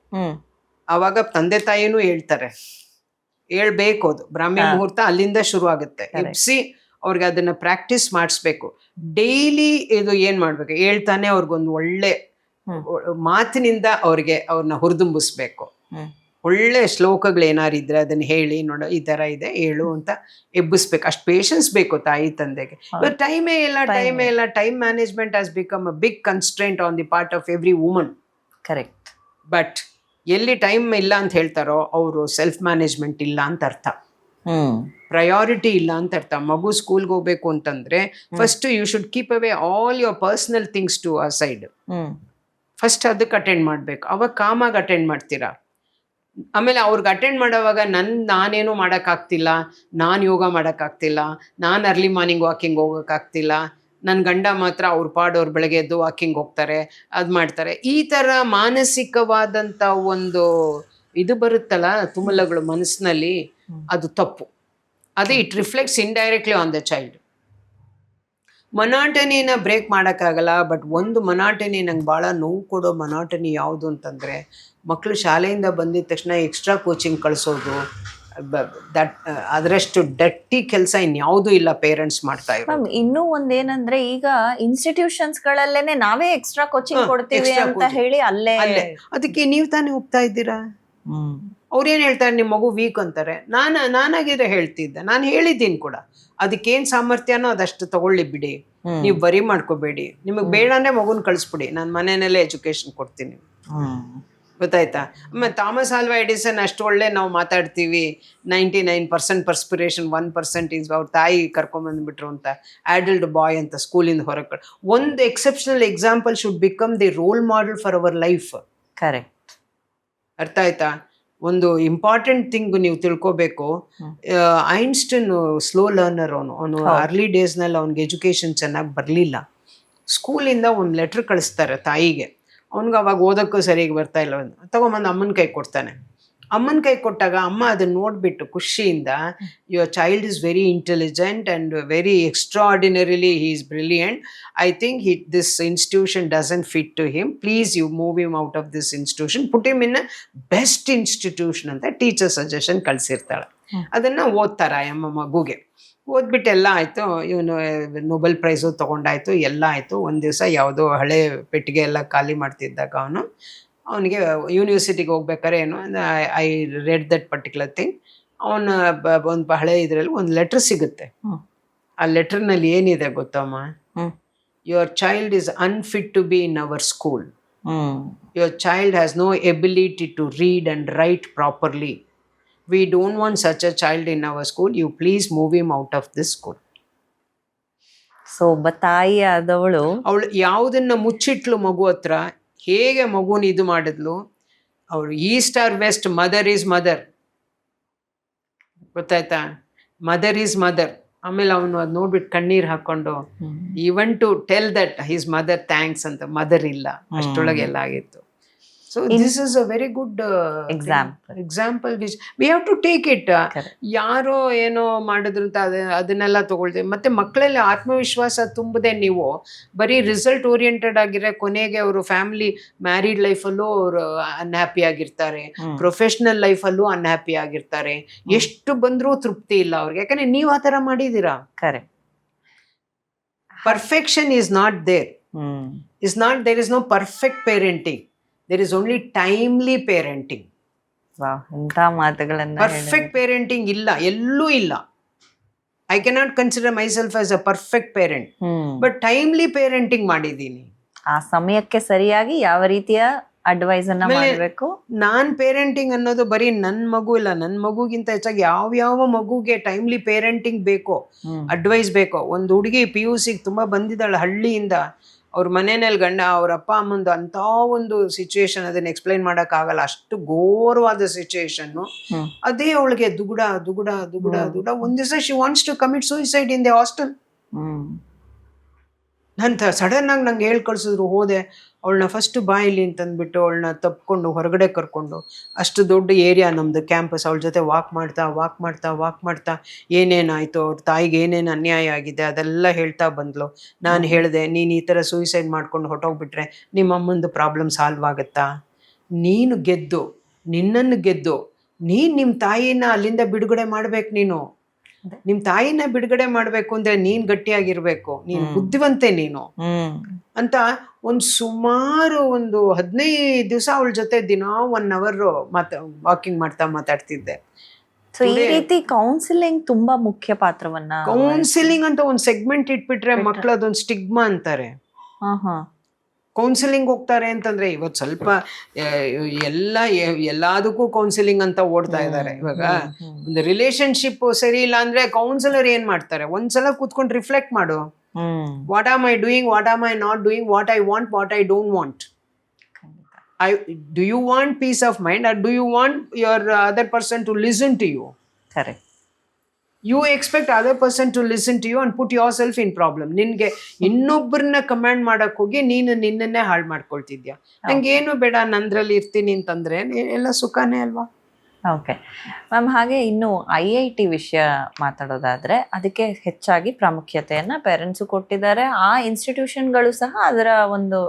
S2: ಅವಾಗ ತಂದೆ ತಾಯಿನೂ ಹೇಳ್ತಾರೆ, ಹೇಳ್ಬೇಕು. ಅದು ಬ್ರಾಹ್ಮಿ ಮುಹೂರ್ತ ಅಲ್ಲಿಂದ ಶುರು ಆಗುತ್ತೆ. ಎಬ್ಸಿ ಅವ್ರಿಗೆ ಅದನ್ನ ಪ್ರಾಕ್ಟೀಸ್ ಮಾಡಿಸ್ಬೇಕು. ಡೈಲಿ ಇದು ಏನ್ ಮಾಡ್ಬೇಕು, ಹೇಳ್ತಾನೆ ಅವ್ರಿಗೊಂದು ಒಳ್ಳೆ ಮಾತಿನಿಂದ ಅವ್ರನ್ನ ಹುರಿದುಂಬಿಸ್ಬೇಕು. ಒಳ್ಳೆ ಶ್ಲೋಕಗಳು ಏನಾರು ಇದ್ರೆ ಅದನ್ನ ಹೇಳಿ, ನೋಡೋ ಈ ತರ ಇದೆ ಹೇಳು ಅಂತ ಎಬ್ಬಿಸ್ಬೇಕು. ಅಷ್ಟು ಪೇಷನ್ಸ್ ಬೇಕು ತಾಯಿ ತಂದೆಗೆ. ಟೈಮೇ ಇಲ್ಲ. Time management has become a big constraint on the part of every woman.
S1: Correct.
S2: But ಎಲ್ಲಿ ಟೈಮ್ ಇಲ್ಲ ಅಂತ ಹೇಳ್ತಾರೋ ಅವರು ಸೆಲ್ಫ್ ಮ್ಯಾನೇಜ್ಮೆಂಟ್ ಇಲ್ಲ ಅಂತ ಅರ್ಥ, ಪ್ರಯಾರಿಟಿ ಇಲ್ಲ ಅಂತ ಅರ್ಥ. ಮಗು ಸ್ಕೂಲ್ಗೆ ಹೋಗ್ಬೇಕು ಅಂತಂದ್ರೆ first you should keep away all your personal things to a side. First ಅದಕ್ಕೆ ಅಟೆಂಡ್ ಮಾಡ್ಬೇಕು, ಅವಾಗ ಕಾಮಾಗಿ ಅಟೆಂಡ್ ಮಾಡ್ತೀರಾ. ಆಮೇಲೆ ಅವ್ರಿಗೆ ಅಟೆಂಡ್ ಮಾಡೋವಾಗ ನಾನೇನು ಮಾಡೋಕ್ಕಾಗ್ತಿಲ್ಲ, ನಾನು ಯೋಗ ಮಾಡೋಕ್ಕಾಗ್ತಿಲ್ಲ, ನಾನು ಅರ್ಲಿ ಮಾರ್ನಿಂಗ್ ವಾಕಿಂಗ್ ಹೋಗೋಕ್ಕಾಗ್ತಿಲ್ಲ, ನನ್ನ ಗಂಡ ಮಾತ್ರ ಅವ್ರ ಪಾಡೋರು ಬೆಳಗ್ಗೆ ಎದ್ದು ವಾಕಿಂಗ್ ಹೋಗ್ತಾರೆ, ಅದು ಮಾಡ್ತಾರೆ. ಈ ಥರ ಮಾನಸಿಕವಾದಂಥ ಒಂದು ಇದು ಬರುತ್ತಲ್ಲ ತುಮಲಗಳು ಮನಸ್ಸಿನಲ್ಲಿ, ಅದು ತಪ್ಪು. ಅದೇ it reflects indirectly on the child. ಮೊನಾಟನಿನ ಬ್ರೇಕ್ ಮಾಡೋಕ್ಕಾಗಲ್ಲ. ಬಟ್ ಒಂದು ಮೊನಾಟನಿ ನಂಗೆ ಭಾಳ ನೋವು ಕೊಡೋ ಮೊನಾಟನಿ ಯಾವುದು ಅಂತಂದರೆ, ಮಕ್ಕಳು ಶಾಲೆಯಿಂದ ಬಂದಿದ ತಕ್ಷಣ ಎಕ್ಸ್ಟ್ರಾ ಕೋಚಿಂಗ್ ಕಳಿಸೋದು, ಅದರಷ್ಟು ಡಟ್ಟಿ ಕೆಲಸ ಇನ್ಯಾವುದೂ ಇಲ್ಲ ಪೇರೆಂಟ್ಸ್ ಮಾಡ್ತಾ ಇರೋದು.
S1: ಇನ್ನೂ ಒಂದೇನಂದ್ರೆ, ಈಗ ಇನ್ಸ್ಟಿಟ್ಯೂಷನ್ಸ್ ಗಳಲ್ಲೇನೆ ನಾವೇ ಎಕ್ಸ್ಟ್ರಾ ಕೋಚಿಂಗ್ ಕೊಡ್ತೀವಿ ಅಂತ ಹೇಳಿ ಅಲ್ಲೇ
S2: ಅದಕ್ಕೆ ನೀವು ತಾನೇ ಒಪ್ತಾ ಇದ್ದೀರಾ. ಅವ್ರೇನು ಹೇಳ್ತಾರೆ, ನಿಮ್ಮ ಮಗು ವೀಕ್ ಅಂತಾರೆ. ನಾನಾಗಿದ್ರೆ ಹೇಳ್ತಿದ್ದೆ, ನಾನು ಹೇಳಿದ್ದೀನಿ ಕೂಡ. ಅದಕ್ಕೇನು ಸಾಮರ್ಥ್ಯನೋ ಅದಷ್ಟು ತಗೊಳ್ಳಿ ಬಿಡಿ, ನೀವು ಬರಿ ಮಾಡ್ಕೋಬೇಡಿ. ನಿಮಗೆ ಬೇಡ ಅಂದ್ರೆ ಮಗುನ ಕಳಿಸ್ಬಿಡಿ, ನಾನು ಮನೆಯಲ್ಲೇ ಎಜುಕೇಶನ್ ಕೊಡ್ತೀನಿ. ಗೊತ್ತಾಯ್ತಾ? ಆಮೇಲೆ ಥಾಮಸ್ ಆಲ್ವಾ ಎಡಿಸನ್ ಅಷ್ಟು ಒಳ್ಳೆ ನಾವು ಮಾತಾಡ್ತೀವಿ, 99% ಪರ್ಸ್ಪಿರೇಷನ್, 1% ಈಸ್ ಅವ್ರ ತಾಯಿ ಕರ್ಕೊಂಬಂದ್ಬಿಟ್ರು ಅಂತ, ಆಡಲ್ಡ್ ಬಾಯ್ ಅಂತ ಸ್ಕೂಲಿಂದ ಹೊರಗೆ. ಒಂದು exceptional example should become the role model for our life.
S1: Correct.
S2: ಅರ್ಥ ಆಯ್ತಾ? ಒಂದು ಇಂಪಾರ್ಟೆಂಟ್ ಥಿಂಗ್ ನೀವು ತಿಳ್ಕೊಬೇಕು. ಐನ್ಸ್ಟನ್ ಸ್ಲೋ ಲರ್ನರ್, ಅವನು ಅರ್ಲಿ ಡೇಸ್ನಲ್ಲಿ ಅವ್ನಿಗೆ ಎಜುಕೇಷನ್ ಚೆನ್ನಾಗಿ ಬರಲಿಲ್ಲ. ಸ್ಕೂಲಿಂದ ಒಂದು ಲೆಟ್ರ್ ಕಳಿಸ್ತಾರೆ ತಾಯಿಗೆ. ಅವ್ನಿಗೆ ಅವಾಗ ಓದೋಕ್ಕೂ ಸರಿಯಾಗಿ ಬರ್ತಾ ಇಲ್ಲ, ತಗೊಂಬಂದು ಅಮ್ಮನ ಕೈ ಕೊಡ್ತಾನೆ. ಅಮ್ಮನ ಕೈ ಕೊಟ್ಟಾಗ ಅಮ್ಮ ಅದನ್ನ ನೋಡಿಬಿಟ್ಟು ಖುಷಿಯಿಂದ, your child is very intelligent and very extraordinarily he is brilliant. I think this institution doesn't fit to him, please you move him out of this institution, put him in best institution ಅಂತ teacher suggestion ಕಳಿಸಿರ್ತಾಳೆ. ಅದನ್ನು ಓದ್ತಾರೆ ಅಮ್ಮ ಮಗುಗೆ. ಓದ್ಬಿಟ್ಟು ಎಲ್ಲ ಆಯಿತು, ಇವನು Nobel price ತೊಗೊಂಡಾಯ್ತು, ಎಲ್ಲ ಆಯಿತು. ಒಂದು ದಿವಸ ಯಾವುದೋ ಹಳೆ ಪೆಟ್ಟಿಗೆ ಎಲ್ಲ ಖಾಲಿ ಮಾಡ್ತಿದ್ದಾಗ ಅವನಿಗೆ ಯೂನಿವರ್ಸಿಟಿಗೆ ಹೋಗ್ಬೇಕಾದ್ರೆ ಏನು, I read that particular thing, ಅವನ ಒಂದು ಹಳೆ ಇದರಲ್ಲಿ ಒಂದು ಲೆಟ್ರ್ ಸಿಗುತ್ತೆ. ಆ ಲೆಟ್ರ್ನಲ್ಲಿ ಏನಿದೆ ಗೊತ್ತಮ್ಮ? Your child is unfit to be in our school. Your child has no ability to read and write properly. We don't want such a child in our school. You please move him out of this school.
S1: So ಒಬ್ಬ ತಾಯಿ ಆದವಳು
S2: ಅವಳು ಯಾವುದನ್ನ ಮುಚ್ಚಿಟ್ಲು ಮಗು ಹತ್ರ, ಹೇಗೆ ಮಗುನ ಇದು ಮಾಡಿದ್ಲು, ಅವಳು east or west, mother is mother. ಗೊತ್ತಾಯ್ತಾ? Mother is mother. ಆಮೇಲೆ ಅವನು ಅದು ನೋಡ್ಬಿಟ್ಟು ಕಣ್ಣೀರು ಹಾಕೊಂಡು, even to tell that his mother thanks ಅಂತ, ಮದರ್ ಇಲ್ಲ, ಅಷ್ಟೊಳಗೆ ಎಲ್ಲ ಆಗಿತ್ತು. So this is a very good example which we have to take it. ಯಾರೋ ಏನೋ ಮಾಡಿದ್ರು ಅಂತ ಅದನ್ನೆಲ್ಲ ತಗೊಳ್ತೇವೆ. ಮತ್ತೆ ಮಕ್ಕಳಲ್ಲಿ ಆತ್ಮವಿಶ್ವಾಸ ತುಂಬದೆ ನೀವು ಬರೀ ರಿಸಲ್ಟ್ ಓರಿಯೆಂಟೆಡ್ ಆಗಿರೋ, ಕೊನೆಗೆ ಅವರು ಫ್ಯಾಮಿಲಿ ಮ್ಯಾರಿಡ್ ಲೈಫಲ್ಲೂ ಅವರು ಅನ್ಹ್ಯಾಪಿ ಆಗಿರ್ತಾರೆ, ಪ್ರೊಫೆಷ್ನಲ್ ಲೈಫಲ್ಲೂ ಅನ್ಹ್ಯಾಪಿ ಆಗಿರ್ತಾರೆ, ಎಷ್ಟು ಬಂದರೂ ತೃಪ್ತಿ ಇಲ್ಲ ಅವ್ರಿಗೆ. ಯಾಕಂದ್ರೆ ನೀವು ಆ ಥರ ಮಾಡಿದ್ದೀರಾ.
S1: Correct.
S2: Perfection is not there. there is no perfect parenting. There is only timely parenting.
S1: ಇಂಥ ಮಾತುಗಳನ್ನ,
S2: ಪರ್ಫೆಕ್ಟ್ ಪೇರೆಂಟಿಂಗ್ ಇಲ್ಲ, ಎಲ್ಲೂ ಇಲ್ಲ. I cannot consider myself as a perfect parent, but timely parenting ಮಾಡಿದ್ದೀನಿ.
S1: ಆ ಸಮಯಕ್ಕೆ ಸರಿಯಾಗಿ ಯಾವ ರೀತಿಯ ಅಡ್ವೈಸ್ ಅನ್ನ ಮಾಡಬೇಕು.
S2: ನಾನ್ ಪೇರೆಂಟಿಂಗ್ ಅನ್ನೋದು ಬರೀ ನನ್ನ ಮಗು ಇಲ್ಲ, ನನ್ನ ಮಗುಗಿಂತ ಹೆಚ್ಚಾಗಿ ಯಾವ ಮಗುಗೆ ಟೈಮ್ಲಿ ಪೇರೆಂಟಿಂಗ್ ಬೇಕೋ, ಅಡ್ವೈಸ್ ಬೇಕೋ. ಒಂದು ಹುಡುಗಿ PUC ತುಂಬಾ ಬಂದಿದ್ದಾಳೆ ಹಳ್ಳಿಯಿಂದ. ಅವ್ರ ಮನೆಯಲ್ಲಿ ಗಂಡ, ಅವ್ರ ಅಪ್ಪ ಅಮ್ಮಂದು ಅಂಥ ಒಂದು ಸಿಚುವೇಶನ್, ಅದನ್ನ ಎಕ್ಸ್ಪ್ಲೈನ್ ಮಾಡೋಕ್ಕಾಗಲ್ಲ, ಅಷ್ಟು ಘೋರವಾದ ಸಿಚುವೇಶನ್ನು. ಅದೇ ಅವಳಿಗೆ ದುಗುಡ. ಒಂದ್ ದಿವಸ she wants to commit suicide in the hostel. Sudden ಆಗಿ ನಂಗೆ ಹೇಳಿ ಕಳ್ಸಿದ್ರು. ಹೋದೆ, ಅವಳನ್ನ ಫಸ್ಟ್ ಬಾಯಿಲಿ ಅಂತಂದ್ಬಿಟ್ಟು ಅವಳನ್ನ ತಪ್ಕೊಂಡು ಹೊರಗಡೆ ಕರ್ಕೊಂಡು, ಅಷ್ಟು ದೊಡ್ಡ ಏರಿಯಾ ನಮ್ಮದು ಕ್ಯಾಂಪಸ್, ಅವಳ ಜೊತೆ ವಾಕ್ ಮಾಡ್ತಾ ಏನೇನಾಯಿತು, ಅವ್ರ ತಾಯಿಗೆ ಏನೇನು ಅನ್ಯಾಯ ಆಗಿದೆ ಅದೆಲ್ಲ ಹೇಳ್ತಾ ಬಂದ್ಲು. ನಾನು ಹೇಳಿದೆ, ನೀನು ಈ ಥರ ಸೂಸೈಡ್ ಮಾಡ್ಕೊಂಡು ಹೊಟ್ಟೋಗ್ಬಿಟ್ರೆ ನಿಮ್ಮ ಅಮ್ಮಂದು ಪ್ರಾಬ್ಲಮ್ ಸಾಲ್ವ್ ಆಗುತ್ತಾ? ನೀನು ಗೆದ್ದು, ನಿನ್ನನ್ನು ಗೆದ್ದು, ನಿಮ್ಮ ತಾಯಿನ ಅಲ್ಲಿಂದ ಬಿಡುಗಡೆ ಮಾಡ್ಬೇಕು. ನಿಮ್ಮ ತಾಯಿನ ಬಿಡುಗಡೆ ಮಾಡ್ಬೇಕು ಅಂದ್ರೆ ನೀನ್ ಗಟ್ಟಿಯಾಗಿರ್ಬೇಕು, ನೀನ್ ಬುದ್ಧಿವಂತೆ ನೀನು ಅಂತ ಸುಮಾರು 15 ದಿವಸ ಅವಳ ಜೊತೆ ದಿನಾ 1 hour ವಾಕಿಂಗ್ ಮಾತಾಡ್ತಿದ್ದೆ.
S1: ಸೊ ಈ ರೀತಿ ಕೌನ್ಸಿಲಿಂಗ್ ತುಂಬಾ ಮುಖ್ಯ ಪಾತ್ರವನ್ನ,
S2: ಕೌನ್ಸಿಲಿಂಗ್ ಅಂತ ಒಂದು ಸೆಗ್ಮೆಂಟ್ ಇಟ್ಬಿಟ್ರೆ ಮಕ್ಳು ಅದೊಂದು ಸ್ಟಿಗ್ಮಾ ಅಂತಾರೆ. ಕೌನ್ಸಿಲಿಂಗ್ ಹೋಗ್ತಾರೆ ಅಂತಂದ್ರೆ ಇವತ್ತು ಸ್ವಲ್ಪ ಎಲ್ಲದಕ್ಕೂ ಕೌನ್ಸಿಲಿಂಗ್ ಅಂತ ಓಡ್ತಾ ಇದ್ದಾರೆ. ಇವಾಗ ಒಂದು ರಿಲೇಶನ್ಶಿಪ್ ಸರಿ ಇಲ್ಲ ಅಂದ್ರೆ ಕೌನ್ಸಿಲರ್ ಏನ್ ಮಾಡ್ತಾರೆ, ಒಂದ್ಸಲ ಕೂತ್ಕೊಂಡು ರಿಫ್ಲೆಕ್ಟ್ ಮಾಡು. What am I doing, what am I not doing, what I want, what I don't want. Do you want peace of mind, or do you want your other person to listen to you?
S1: Correct.
S2: You expect other person to listen to you and put yourself in problem. ನಿನ್ಗೆ ಇನ್ನೊಬ್ಬರನ್ನ command ಮಾಡಕ್ ಹೋಗಿ ನೀನು ನಿನ್ನನ್ನೇ ಹಾಳು ಮಾಡ್ಕೊಳ್ತಿದ್ಯಾ. ನಂಗೇನು ಬೇಡ, ನಂದ್ರಲ್ಲಿ ಇರ್ತೀನಿ ಅಂತಂದ್ರೆ ಎಲ್ಲ ಸುಖನೇ ಅಲ್ವಾ.
S1: ಓಕೆ ಮ್ಯಾಮ್, ಹಾಗೆ ಇನ್ನು IIT ವಿಷಯ ಮಾತಾಡೋದಾದ್ರೆ ಅದಕ್ಕೆ ಹೆಚ್ಚಾಗಿ ಪ್ರಾಮುಖ್ಯತೆಯನ್ನ ಪೇರೆಂಟ್ಸು ಕೊಟ್ಟಿದ್ದಾರೆ. ಆ ಇನ್ಸ್ಟಿಟ್ಯೂಷನ್ಗಳು ಸಹ ಅದರ ಒಂದು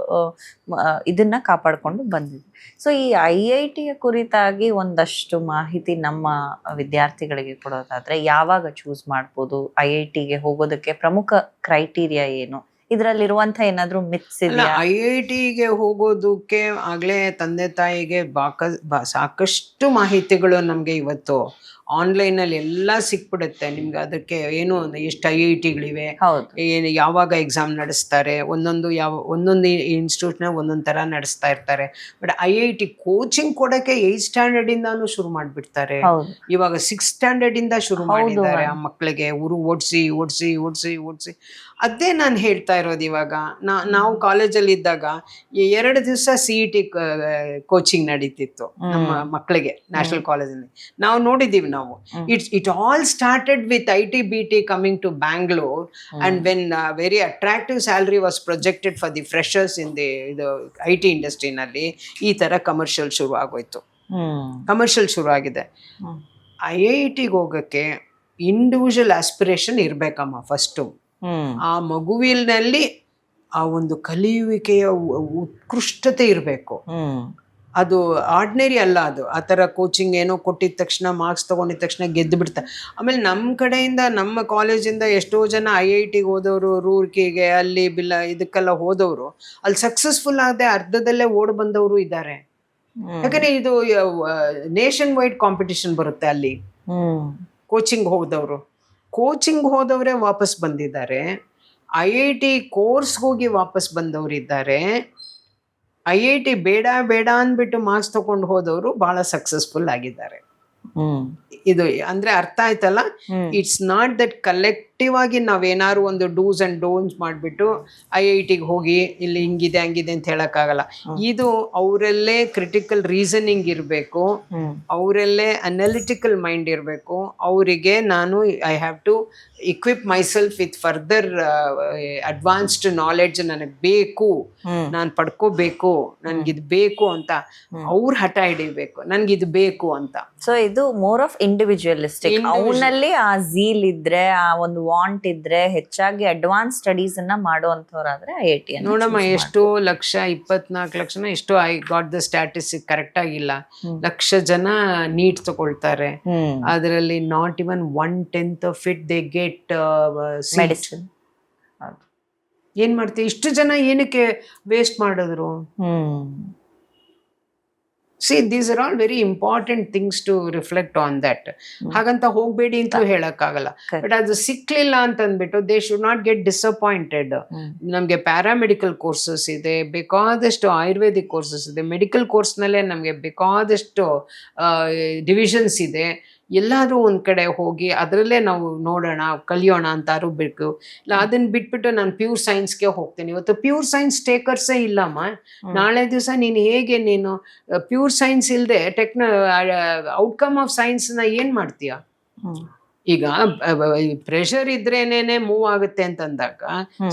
S1: ಇದನ್ನ ಕಾಪಾಡಿಕೊಂಡು ಬಂದಿದೆ. ಸೊ ಈ IITಯ ಕುರಿತಾಗಿ ಒಂದಷ್ಟು ಮಾಹಿತಿ ನಮ್ಮ ವಿದ್ಯಾರ್ಥಿಗಳಿಗೆ ಕೊಡೋದಾದ್ರೆ ಯಾವಾಗ ಚೂಸ್ ಮಾಡ್ಬೋದು, IITಗೆ ಹೋಗೋದಕ್ಕೆ ಪ್ರಮುಖ ಕ್ರೈಟೀರಿಯಾ ಏನು, ಇದರಲ್ಲಿರುವಂಥ ಏನಾದರೂ ಮಿತ್ಸ್ ಇದೆಯಾ?
S2: IITಗೆ ಹೋಗೋದಕ್ಕೆ ಆಗಲೇ ತಂದೆ ತಾಯಿಗೆ ಸಾಕಷ್ಟು ಮಾಹಿತಿಗಳು ನಮಗೆ ಇವತ್ತು ಆನ್ಲೈನಲ್ಲಿ ಎಲ್ಲ ಸಿಕ್ಬಿಡುತ್ತೆ ನಿಮ್ಗೆ. ಅದಕ್ಕೆ ಏನು ಎಷ್ಟು IITಗಳಿವೆ,
S1: ಹೌದು.
S2: ಏನು ಯಾವಾಗ ಎಕ್ಸಾಮ್ ನಡೆಸ್ತಾರೆ, ಒಂದೊಂದು ಇನ್ಸ್ಟಿಟ್ಯೂಟ್ನ ಒಂದೊಂದು ಥರ ನಡೆಸ್ತಾ ಇರ್ತಾರೆ. ಬಟ್ IIT ಕೋಚಿಂಗ್ ಕೊಡೋಕ್ಕೆ 8th ಸ್ಟ್ಯಾಂಡರ್ಡಿಂದಾನು ಶುರು ಮಾಡಿಬಿಡ್ತಾರೆ.
S1: ಹೌದು.
S2: ಇವಾಗ 6th ಸ್ಟ್ಯಾಂಡರ್ಡಿಂದ ಶುರು
S1: ಹೌದು
S2: ಮಾಡಿದ್ದಾರೆ ಆ
S1: ma'am.
S2: ಮಕ್ಕಳಿಗೆ ಓಡಿಸಿ ಓಡಿಸಿ ಓಡಿಸಿ ಓಡಿಸಿ. ಅದೇ ನಾನು ಹೇಳ್ತಾ ಇರೋದು. ಇವಾಗ ನಾವು ಕಾಲೇಜಲ್ಲಿ ಇದ್ದಾಗ 2 ದಿವಸ CET ಕೋಚಿಂಗ್ ನಡೀತಿತ್ತು ನಮ್ಮ ಮಕ್ಕಳಿಗೆ ನ್ಯಾಷನಲ್ ಕಾಲೇಜಲ್ಲಿ. ನಾವು ನೋಡಿದ್ದೀವಿ ನಾವು. It all started with IT-BT coming to Bangalore and when very attractive salary was projected for the freshers in the ಇದು IT ಇಂಡಸ್ಟ್ರಿನಲ್ಲಿ ಈ ಥರ ಕಮರ್ಷಿಯಲ್ ಶುರು ಆಗೋಯ್ತು. ಕಮರ್ಷಿಯಲ್ ಶುರು ಆಗಿದೆ. IITಗೆ ಹೋಗೋಕ್ಕೆ ಇಂಡಿವಿಜುವಲ್ ಆಸ್ಪಿರೇಷನ್ ಇರಬೇಕಮ್ಮ ಫಸ್ಟು. ಆ ಮಗುವಿನಲ್ಲಿ ಆ ಒಂದು ಕಲಿಯುವಿಕೆಯ ಉತ್ಕೃಷ್ಟತೆ ಇರಬೇಕು. ಅದು ಆರ್ಡಿನರಿ ಅಲ್ಲ. ಅದು ಆ ಥರ ಕೋಚಿಂಗ್ ಏನೋ ಕೊಟ್ಟಿದ ತಕ್ಷಣ ಮಾರ್ಕ್ಸ್ ತೊಗೊಂಡಿದ ತಕ್ಷಣ ಗೆದ್ದು ಬಿಡ್ತಾರೆ. ಆಮೇಲೆ ನಮ್ಮ ಕಡೆಯಿಂದ ನಮ್ಮ ಕಾಲೇಜಿಂದ ಎಷ್ಟೋ ಜನ IITಗೆ ಹೋದವರು, ರೂರ್ಕಿಗೆ ಅಲ್ಲಿ ಇದಕ್ಕೆಲ್ಲ ಹೋದವರು ಅಲ್ಲಿ ಸಕ್ಸಸ್ಫುಲ್ ಆಗದೆ ಅರ್ಧದಲ್ಲೇ ಓಡ್ ಬಂದವರು ಇದ್ದಾರೆ. ಯಾಕಂದರೆ ಇದು ನೇಷನ್ ವೈಡ್ ಕಾಂಪಿಟಿಷನ್ ಬರುತ್ತೆ ಅಲ್ಲಿ. ಕೋಚಿಂಗ್ ಹೋದವರೇ ವಾಪಸ್ ಬಂದಿದ್ದಾರೆ. IIT ಕೋರ್ಸ್ಗೆ ಹೋಗಿ ವಾಪಸ್ ಬಂದವರಿದ್ದಾರೆ. IIT ಬೇಡ ಬೇಡ ಅಂದ್ಬಿಟ್ಟು ಮಾರ್ಕ್ಸ್ ತಗೊಂಡು ಹೋದವರು ಭಾಳ ಸಕ್ಸಸ್ಫುಲ್ ಆಗಿದ್ದಾರೆ. ಇದು ಅಂದ್ರೆ ಅರ್ಥ ಆಯ್ತಲ್ಲ. ಇಟ್ಸ್ ನಾಟ್ ದಟ್ ಕಲೆಕ್ಟಿವ್ ಆಗಿ ನಾವೇನಾದ್ರು ಒಂದು ಡೂಸ್ ಅಂಡ್ ಡೋನ್ಸ್ ಮಾಡಿಬಿಟ್ಟು IITಗೆ ಹೋಗಿ ಇಲ್ಲಿ ಹಿಂಗಿದೆ ಹಂಗಿದೆ ಅಂತ ಹೇಳಕ್ಕಾಗಲ್ಲ. ಇದು ಅವರಲ್ಲೇ ಕ್ರಿಟಿಕಲ್ ರೀಸನಿಂಗ್ ಇರಬೇಕು, ಅವರಲ್ಲೇ ಅನಾಲಿಟಿಕಲ್ ಮೈಂಡ್ ಇರಬೇಕು. ಅವರಿಗೆ ನಾನು I have to equip myself with further advanced knowledge ನನಗೆ ಬೇಕು, ನಾನು ಪಡ್ಕೋಬೇಕು, ನನ್ಗಿದು ಬೇಕು ಅಂತ ಅವ್ರು ಹಠ ಹಿಡಿಬೇಕು, ನನ್ಗಿದು ಬೇಕು ಅಂತ.
S1: ಸೊ ಇದು ಮೋರ್ ಆಫ್ ಇಂಡಿವಿಜುವಲಿಸ್ಟಿಕ್. ಅವನಲ್ಲಿ ಆ ಝೀಲ್ ಇದ್ರೆ, ಆ ಒಂದು ವಾಂಟ್ ಇದ್ರೆ, ಹೆಚ್ಚಾಗಿ ಅಡ್ವಾನ್ಸ್ ಸ್ಟಡೀಸ್ ಅನ್ನ ಮಾಡುವಂತವ್ರಾದ್ರೆ IIT
S2: ನೋಡಮ್ಮ. ಎಷ್ಟೋ ಲಕ್ಷ, 24 ಲಕ್ಷನ ಎಷ್ಟೋ I got the statistic correct ಆಗಿಲ್ಲ, ಲಕ್ಷ ಜನ ನೀಟ್ ತಗೊಳ್ತಾರೆ. ಅದರಲ್ಲಿ not even 1/10 of it they get medicine. ಏನ್ ಮಾಡ್ತೀವಿ? ಇಷ್ಟು ಜನ ಏನಕ್ಕೆ ವೇಸ್ಟ್ ಮಾಡಿದ್ರು? See, these are all very important things to reflect on that. ಹಾಗಂತ ಹೋಗ್ಬೇಡಿ ಅಂತೂ ಹೇಳಕ್ಕಾಗಲ್ಲ. ಬಟ್ ಅದು ಸಿಕ್ಲಿಲ್ಲ ಅಂತಂದ್ಬಿಟ್ಟು they should not get disappointed. ನಮಗೆ ಪ್ಯಾರಾಮೆಡಿಕಲ್ ಕೋರ್ಸಸ್ ಇದೆ, ಬೇಕಾದಷ್ಟು ಆಯುರ್ವೇದಿಕ್ ಕೋರ್ಸಸ್ ಇದೆ, ಮೆಡಿಕಲ್ ಕೋರ್ಸ್ನಲ್ಲೇ ನಮಗೆ ಬೇಕಾದಷ್ಟು ಡಿವಿಷನ್ಸ್ ಇದೆ. ಎಲ್ಲಾದರೂ ಒಂದು ಕಡೆ ಹೋಗಿ ಅದರಲ್ಲೇ ನಾವು ನೋಡೋಣ, ಕಲಿಯೋಣ ಅಂತಾರು ಬೇಕು. ಇಲ್ಲ ಅದನ್ನ ಬಿಟ್ಬಿಟ್ಟು ನಾನು ಪ್ಯೂರ್ ಸೈನ್ಸ್ಗೆ ಹೋಗ್ತೀನಿ. ಇವತ್ತು ಪ್ಯೂರ್ ಸೈನ್ಸ್ ಟೇಕರ್ಸೇ ಇಲ್ಲಮ್ಮ. ನಾಳೆ ದಿವಸ ನೀನು ಹೇಗೆ ನೀನು ಪ್ಯೂರ್ ಸೈನ್ಸ್ ಇಲ್ಲದೆ ಔಟ್ಕಮ್ ಆಫ್ ಸೈನ್ಸ್ನ ಏನು ಮಾಡ್ತೀಯ? ಈಗ ಪ್ರೆಷರ್ ಇದ್ರೇನೇನೆ ಮೂವ್ ಆಗುತ್ತೆ ಅಂತಂದಾಗ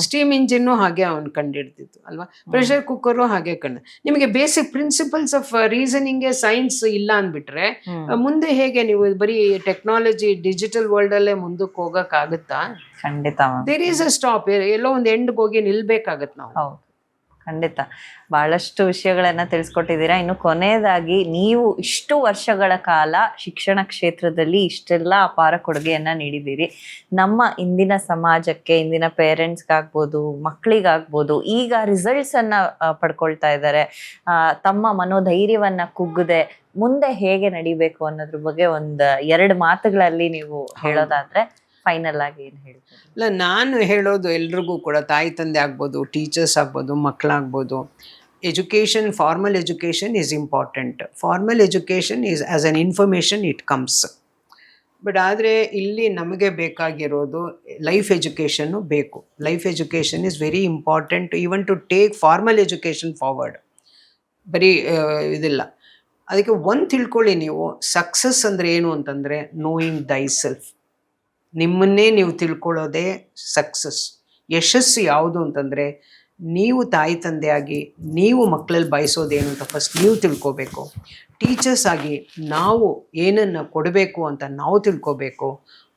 S2: ಸ್ಟೀಮ್ ಇಂಜಿನ್ನು ಹಾಗೆ ಅವ್ನು ಕಂಡಿಡ್ತಿತ್ತು ಅಲ್ವಾ, ಪ್ರೆಷರ್ ಕುಕ್ಕರು ಹಾಗೆ ನಿಮಗೆ basic principles of reasoning science ಇಲ್ಲ ಅಂದ್ಬಿಟ್ರೆ ಮುಂದೆ ಹೇಗೆ ನೀವು ಬರೀ ಟೆಕ್ನಾಲಜಿ ಡಿಜಿಟಲ್ ವರ್ಲ್ಡ್ ಅಲ್ಲೇ ಮುಂದಕ್ಕೆ ಹೋಗಕ್ಕಾಗುತ್ತಾ?
S1: ಖಂಡಿತ.
S2: There is a stop. ಎಲ್ಲೋ ಒಂದು ಎಂಡ್ಗೆ ಹೋಗಿ ನಿಲ್ಬೇಕಾಗತ್ತೆ ನಾವು.
S1: ಹೌದು, ಖಂಡಿತ. ಬಹಳಷ್ಟು ವಿಷಯಗಳನ್ನ ತಿಳಿಸ್ಕೊಟ್ಟಿದ್ದೀರಾ. ಇನ್ನು ಕೊನೆಯದಾಗಿ, ನೀವು ಇಷ್ಟು ವರ್ಷಗಳ ಕಾಲ ಶಿಕ್ಷಣ ಕ್ಷೇತ್ರದಲ್ಲಿ ಇಷ್ಟೆಲ್ಲ ಅಪಾರ ಕೊಡುಗೆಯನ್ನ ನೀಡಿದ್ದೀರಿ. ನಮ್ಮ ಇಂದಿನ ಸಮಾಜಕ್ಕೆ, ಇಂದಿನ ಪೇರೆಂಟ್ಸ್ಗಾಗ್ಬೋದು, ಮಕ್ಕಳಿಗಾಗ್ಬೋದು, ಈಗ ರಿಸಲ್ಟ್ಸ್ ಅನ್ನ ಪಡ್ಕೊಳ್ತಾ ಇದ್ದಾರೆ. ತಮ್ಮ ಮನೋಧೈರ್ಯವನ್ನ ಕುಗ್ಗದೆ ಮುಂದೆ ಹೇಗೆ ನಡಿಬೇಕು ಅನ್ನೋದ್ರ ಬಗ್ಗೆ 1-2 ಮಾತುಗಳಲ್ಲಿ ನೀವು ಹೇಳೋದಾದ್ರೆ ಫೈನಲ್ ಆಗಿ ಏನು ಹೇಳ್ತೀವಿ?
S2: ಇಲ್ಲ, ನಾನು ಹೇಳೋದು ಎಲ್ರಿಗೂ ಕೂಡ, ತಾಯಿ ತಂದೆ ಆಗ್ಬೋದು, ಟೀಚರ್ಸ್ ಆಗ್ಬೋದು, ಮಕ್ಕಳಾಗ್ಬೋದು, education, formal education is important. Formal education is as an information it comes. But ಆದರೆ ಇಲ್ಲಿ ನಮಗೆ ಬೇಕಾಗಿರೋದು ಲೈಫ್ ಎಜುಕೇಷನ್ನು ಬೇಕು. Life education is very important even to take formal education forward. ಬರೀ ಇದಿಲ್ಲ. ಅದಕ್ಕೆ ಒಂದು ತಿಳ್ಕೊಳ್ಳಿ ನೀವು, ಸಕ್ಸಸ್ ಅಂದರೆ ಏನು ಅಂತಂದರೆ ನೋಯಿಂಗ್ ದೈ ಸೆಲ್ಫ್. ನಿಮ್ಮನ್ನೇ ನೀವು ತಿಳ್ಕೊಳ್ಳೋದೇ ಸಕ್ಸಸ್. ಯಶಸ್ಸು ಯಾವುದು ಅಂತಂದರೆ ನೀವು ತಾಯಿ ತಂದೆಯಾಗಿ ನೀವು ಮಕ್ಕಳಲ್ಲಿ ಬಯಸೋದೇನು ಅಂತ ಫಸ್ಟ್ ನೀವು ತಿಳ್ಕೋಬೇಕು. ಟೀಚರ್ಸ್ ಆಗಿ ನಾವು ಏನನ್ನು ಕೊಡಬೇಕು ಅಂತ ನಾವು ತಿಳ್ಕೋಬೇಕು.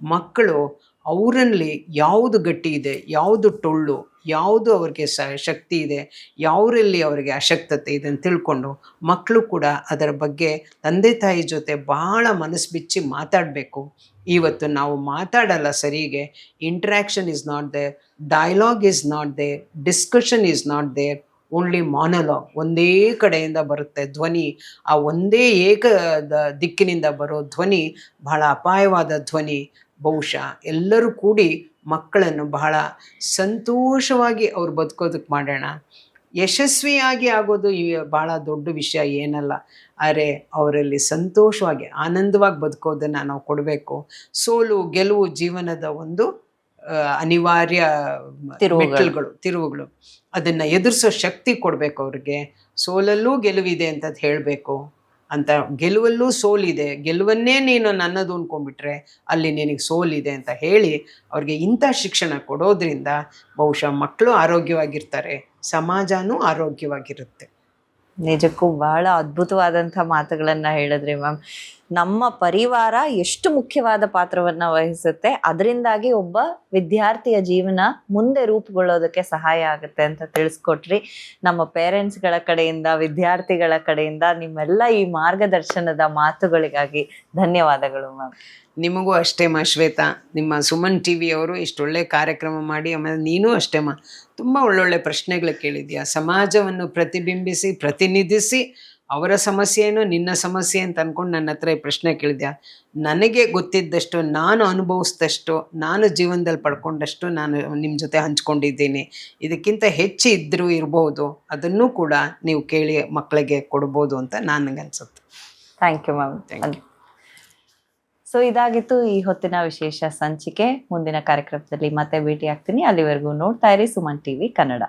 S2: ಮಕ್ಕಳು ಅವರಲ್ಲಿ ಯಾವುದು ಗಟ್ಟಿ ಇದೆ, ಯಾವುದು ಟೊಳ್ಳು, ಯಾವುದು ಅವ್ರಿಗೆ ಶಕ್ತಿ ಇದೆ, ಯಾವುರಲ್ಲಿ ಅವರಿಗೆ ಅಶಕ್ತತೆ ಇದೆ ಅಂತ ತಿಳ್ಕೊಂಡು ಮಕ್ಕಳು ಕೂಡ ಅದರ ಬಗ್ಗೆ ತಂದೆ ತಾಯಿ ಜೊತೆ ಬಹಳ ಮನಸ್ಸು ಬಿಚ್ಚಿ ಮಾತಾಡಬೇಕು. ಇವತ್ತು ನಾವು ಮಾತಾಡಲ್ಲ ಸರಿಗೆ. Interaction is not there, dialogue is not there, discussion is not there. Only monologue, ಒಂದೇ ಕಡೆಯಿಂದ ಬರುತ್ತೆ ಧ್ವನಿ. ಆ ಒಂದೇ ದಿಕ್ಕಿನಿಂದ ಬರೋ ಧ್ವನಿ ಬಹಳ ಅಪಾಯವಾದ ಧ್ವನಿ. ಬಹುಶಃ ಎಲ್ಲರೂ ಕೂಡಿ ಮಕ್ಕಳನ್ನು ಬಹಳ ಸಂತೋಷವಾಗಿ ಅವ್ರು ಬದುಕೋದಕ್ಕೆ ಮಾಡೋಣ. ಯಶಸ್ವಿಯಾಗಿ ಆಗೋದು ಭಾಳ ದೊಡ್ಡ ವಿಷಯ ಏನಲ್ಲ, ಆದರೆ ಅವರಲ್ಲಿ ಸಂತೋಷವಾಗಿ ಆನಂದವಾಗಿ ಬದುಕೋದನ್ನು ನಾವು ಕೊಡಬೇಕು. ಸೋಲು ಗೆಲುವು ಜೀವನದ ಒಂದು ಅನಿವಾರ್ಯ ತಿರುವುಗಳು. ಅದನ್ನು ಎದುರಿಸೋ ಶಕ್ತಿ ಕೊಡಬೇಕು ಅವ್ರಿಗೆ. ಸೋಲಲ್ಲೂ ಗೆಲುವಿದೆ ಅಂತ ಹೇಳಬೇಕು, ಅಂತ ಗೆಲುವಲ್ಲೂ ಸೋಲಿದೆ, ಗೆಲುವನ್ನೇ ನೀನು ನನ್ನದು ಅಂದ್ಕೊಂಡ್ಬಿಟ್ರೆ ಅಲ್ಲಿ ನಿನಗೆ ಸೋಲಿದೆ ಅಂತ ಹೇಳಿ ಅವ್ರಿಗೆ ಇಂಥ ಶಿಕ್ಷಣ ಕೊಡೋದ್ರಿಂದ ಬಹುಶಃ ಮಕ್ಕಳು ಆರೋಗ್ಯವಾಗಿರ್ತಾರೆ, ಸಮಾಜನೂ ಆರೋಗ್ಯವಾಗಿರುತ್ತೆ.
S1: ನಿಜಕ್ಕೂ ಬಹಳ ಅದ್ಭುತವಾದಂಥ ಮಾತುಗಳನ್ನ ಹೇಳಿದ್ರಿ ಮ್ಯಾಮ್. ನಮ್ಮ ಪರಿವಾರ ಎಷ್ಟು ಮುಖ್ಯವಾದ ಪಾತ್ರವನ್ನ ವಹಿಸುತ್ತೆ, ಅದರಿಂದಾಗಿ ಒಬ್ಬ ವಿದ್ಯಾರ್ಥಿಯ ಜೀವನ ಮುಂದೆ ರೂಪುಗೊಳ್ಳೋದಕ್ಕೆ ಸಹಾಯ ಆಗುತ್ತೆ ಅಂತ ತಿಳಿಸ್ಕೊಟ್ರಿ. ನಮ್ಮ ಪೇರೆಂಟ್ಸ್ಗಳ ಕಡೆಯಿಂದ, ವಿದ್ಯಾರ್ಥಿಗಳ ಕಡೆಯಿಂದ ನಿಮ್ಮೆಲ್ಲ ಈ ಮಾರ್ಗದರ್ಶನದ ಮಾತುಗಳಿಗಾಗಿ ಧನ್ಯವಾದಗಳು ಮ್ಯಾಮ್.
S2: ನಿಮಗೂ ಅಷ್ಟೇ ಶ್ವೇತಾ. ನಿಮ್ಮ ಸುಮನ್ ಟಿ ವಿಯವರು ಇಷ್ಟೊಳ್ಳೆ ಕಾರ್ಯಕ್ರಮ ಮಾಡಿ, ಆಮೇಲೆ ನೀನು ಅಷ್ಟೇ ತುಂಬ ಒಳ್ಳೊಳ್ಳೆ ಪ್ರಶ್ನೆಗಳು ಕೇಳಿದ್ಯಾ. ಸಮಾಜವನ್ನು ಪ್ರತಿಬಿಂಬಿಸಿ ಪ್ರತಿನಿಧಿಸಿ ಅವರ ಸಮಸ್ಯೆಯನ್ನು ನಿನ್ನ ಸಮಸ್ಯೆ ಅಂತ ಅಂದ್ಕೊಂಡು ನನ್ನ ಹತ್ರ ಈ ಪ್ರಶ್ನೆ ಕೇಳಿದ್ಯಾ. ನನಗೆ ಗೊತ್ತಿದ್ದಷ್ಟು, ನಾನು ಅನುಭವಿಸಿದಷ್ಟು, ನಾನು ಜೀವನದಲ್ಲಿ ಪಡ್ಕೊಂಡಷ್ಟು ನಾನು ನಿಮ್ಮ ಜೊತೆ ಹಂಚ್ಕೊಂಡಿದ್ದೀನಿ. ಇದಕ್ಕಿಂತ ಹೆಚ್ಚು ಇರ್ಬೋದು, ಅದನ್ನು ಕೂಡ ನೀವು ಕೇಳಿ ಮಕ್ಕಳಿಗೆ ಕೊಡ್ಬೋದು ಅಂತ ನನಗನ್ಸುತ್ತೆ.
S1: Thank you ma'am.
S2: Thank you.
S1: So ಇದಾಗಿತ್ತು ಈ ಹೊತ್ತಿನ ವಿಶೇಷ ಸಂಚಿಕೆ. ಮುಂದಿನ ಕಾರ್ಯಕ್ರಮದಲ್ಲಿ ಮತ್ತೆ ಭೇಟಿ ಆಗ್ತೀನಿ. ಅಲ್ಲಿವರೆಗೂ ನೋಡ್ತಾ ಇರಿ ಸುಮನ್ ಟಿವಿ ಕನ್ನಡ.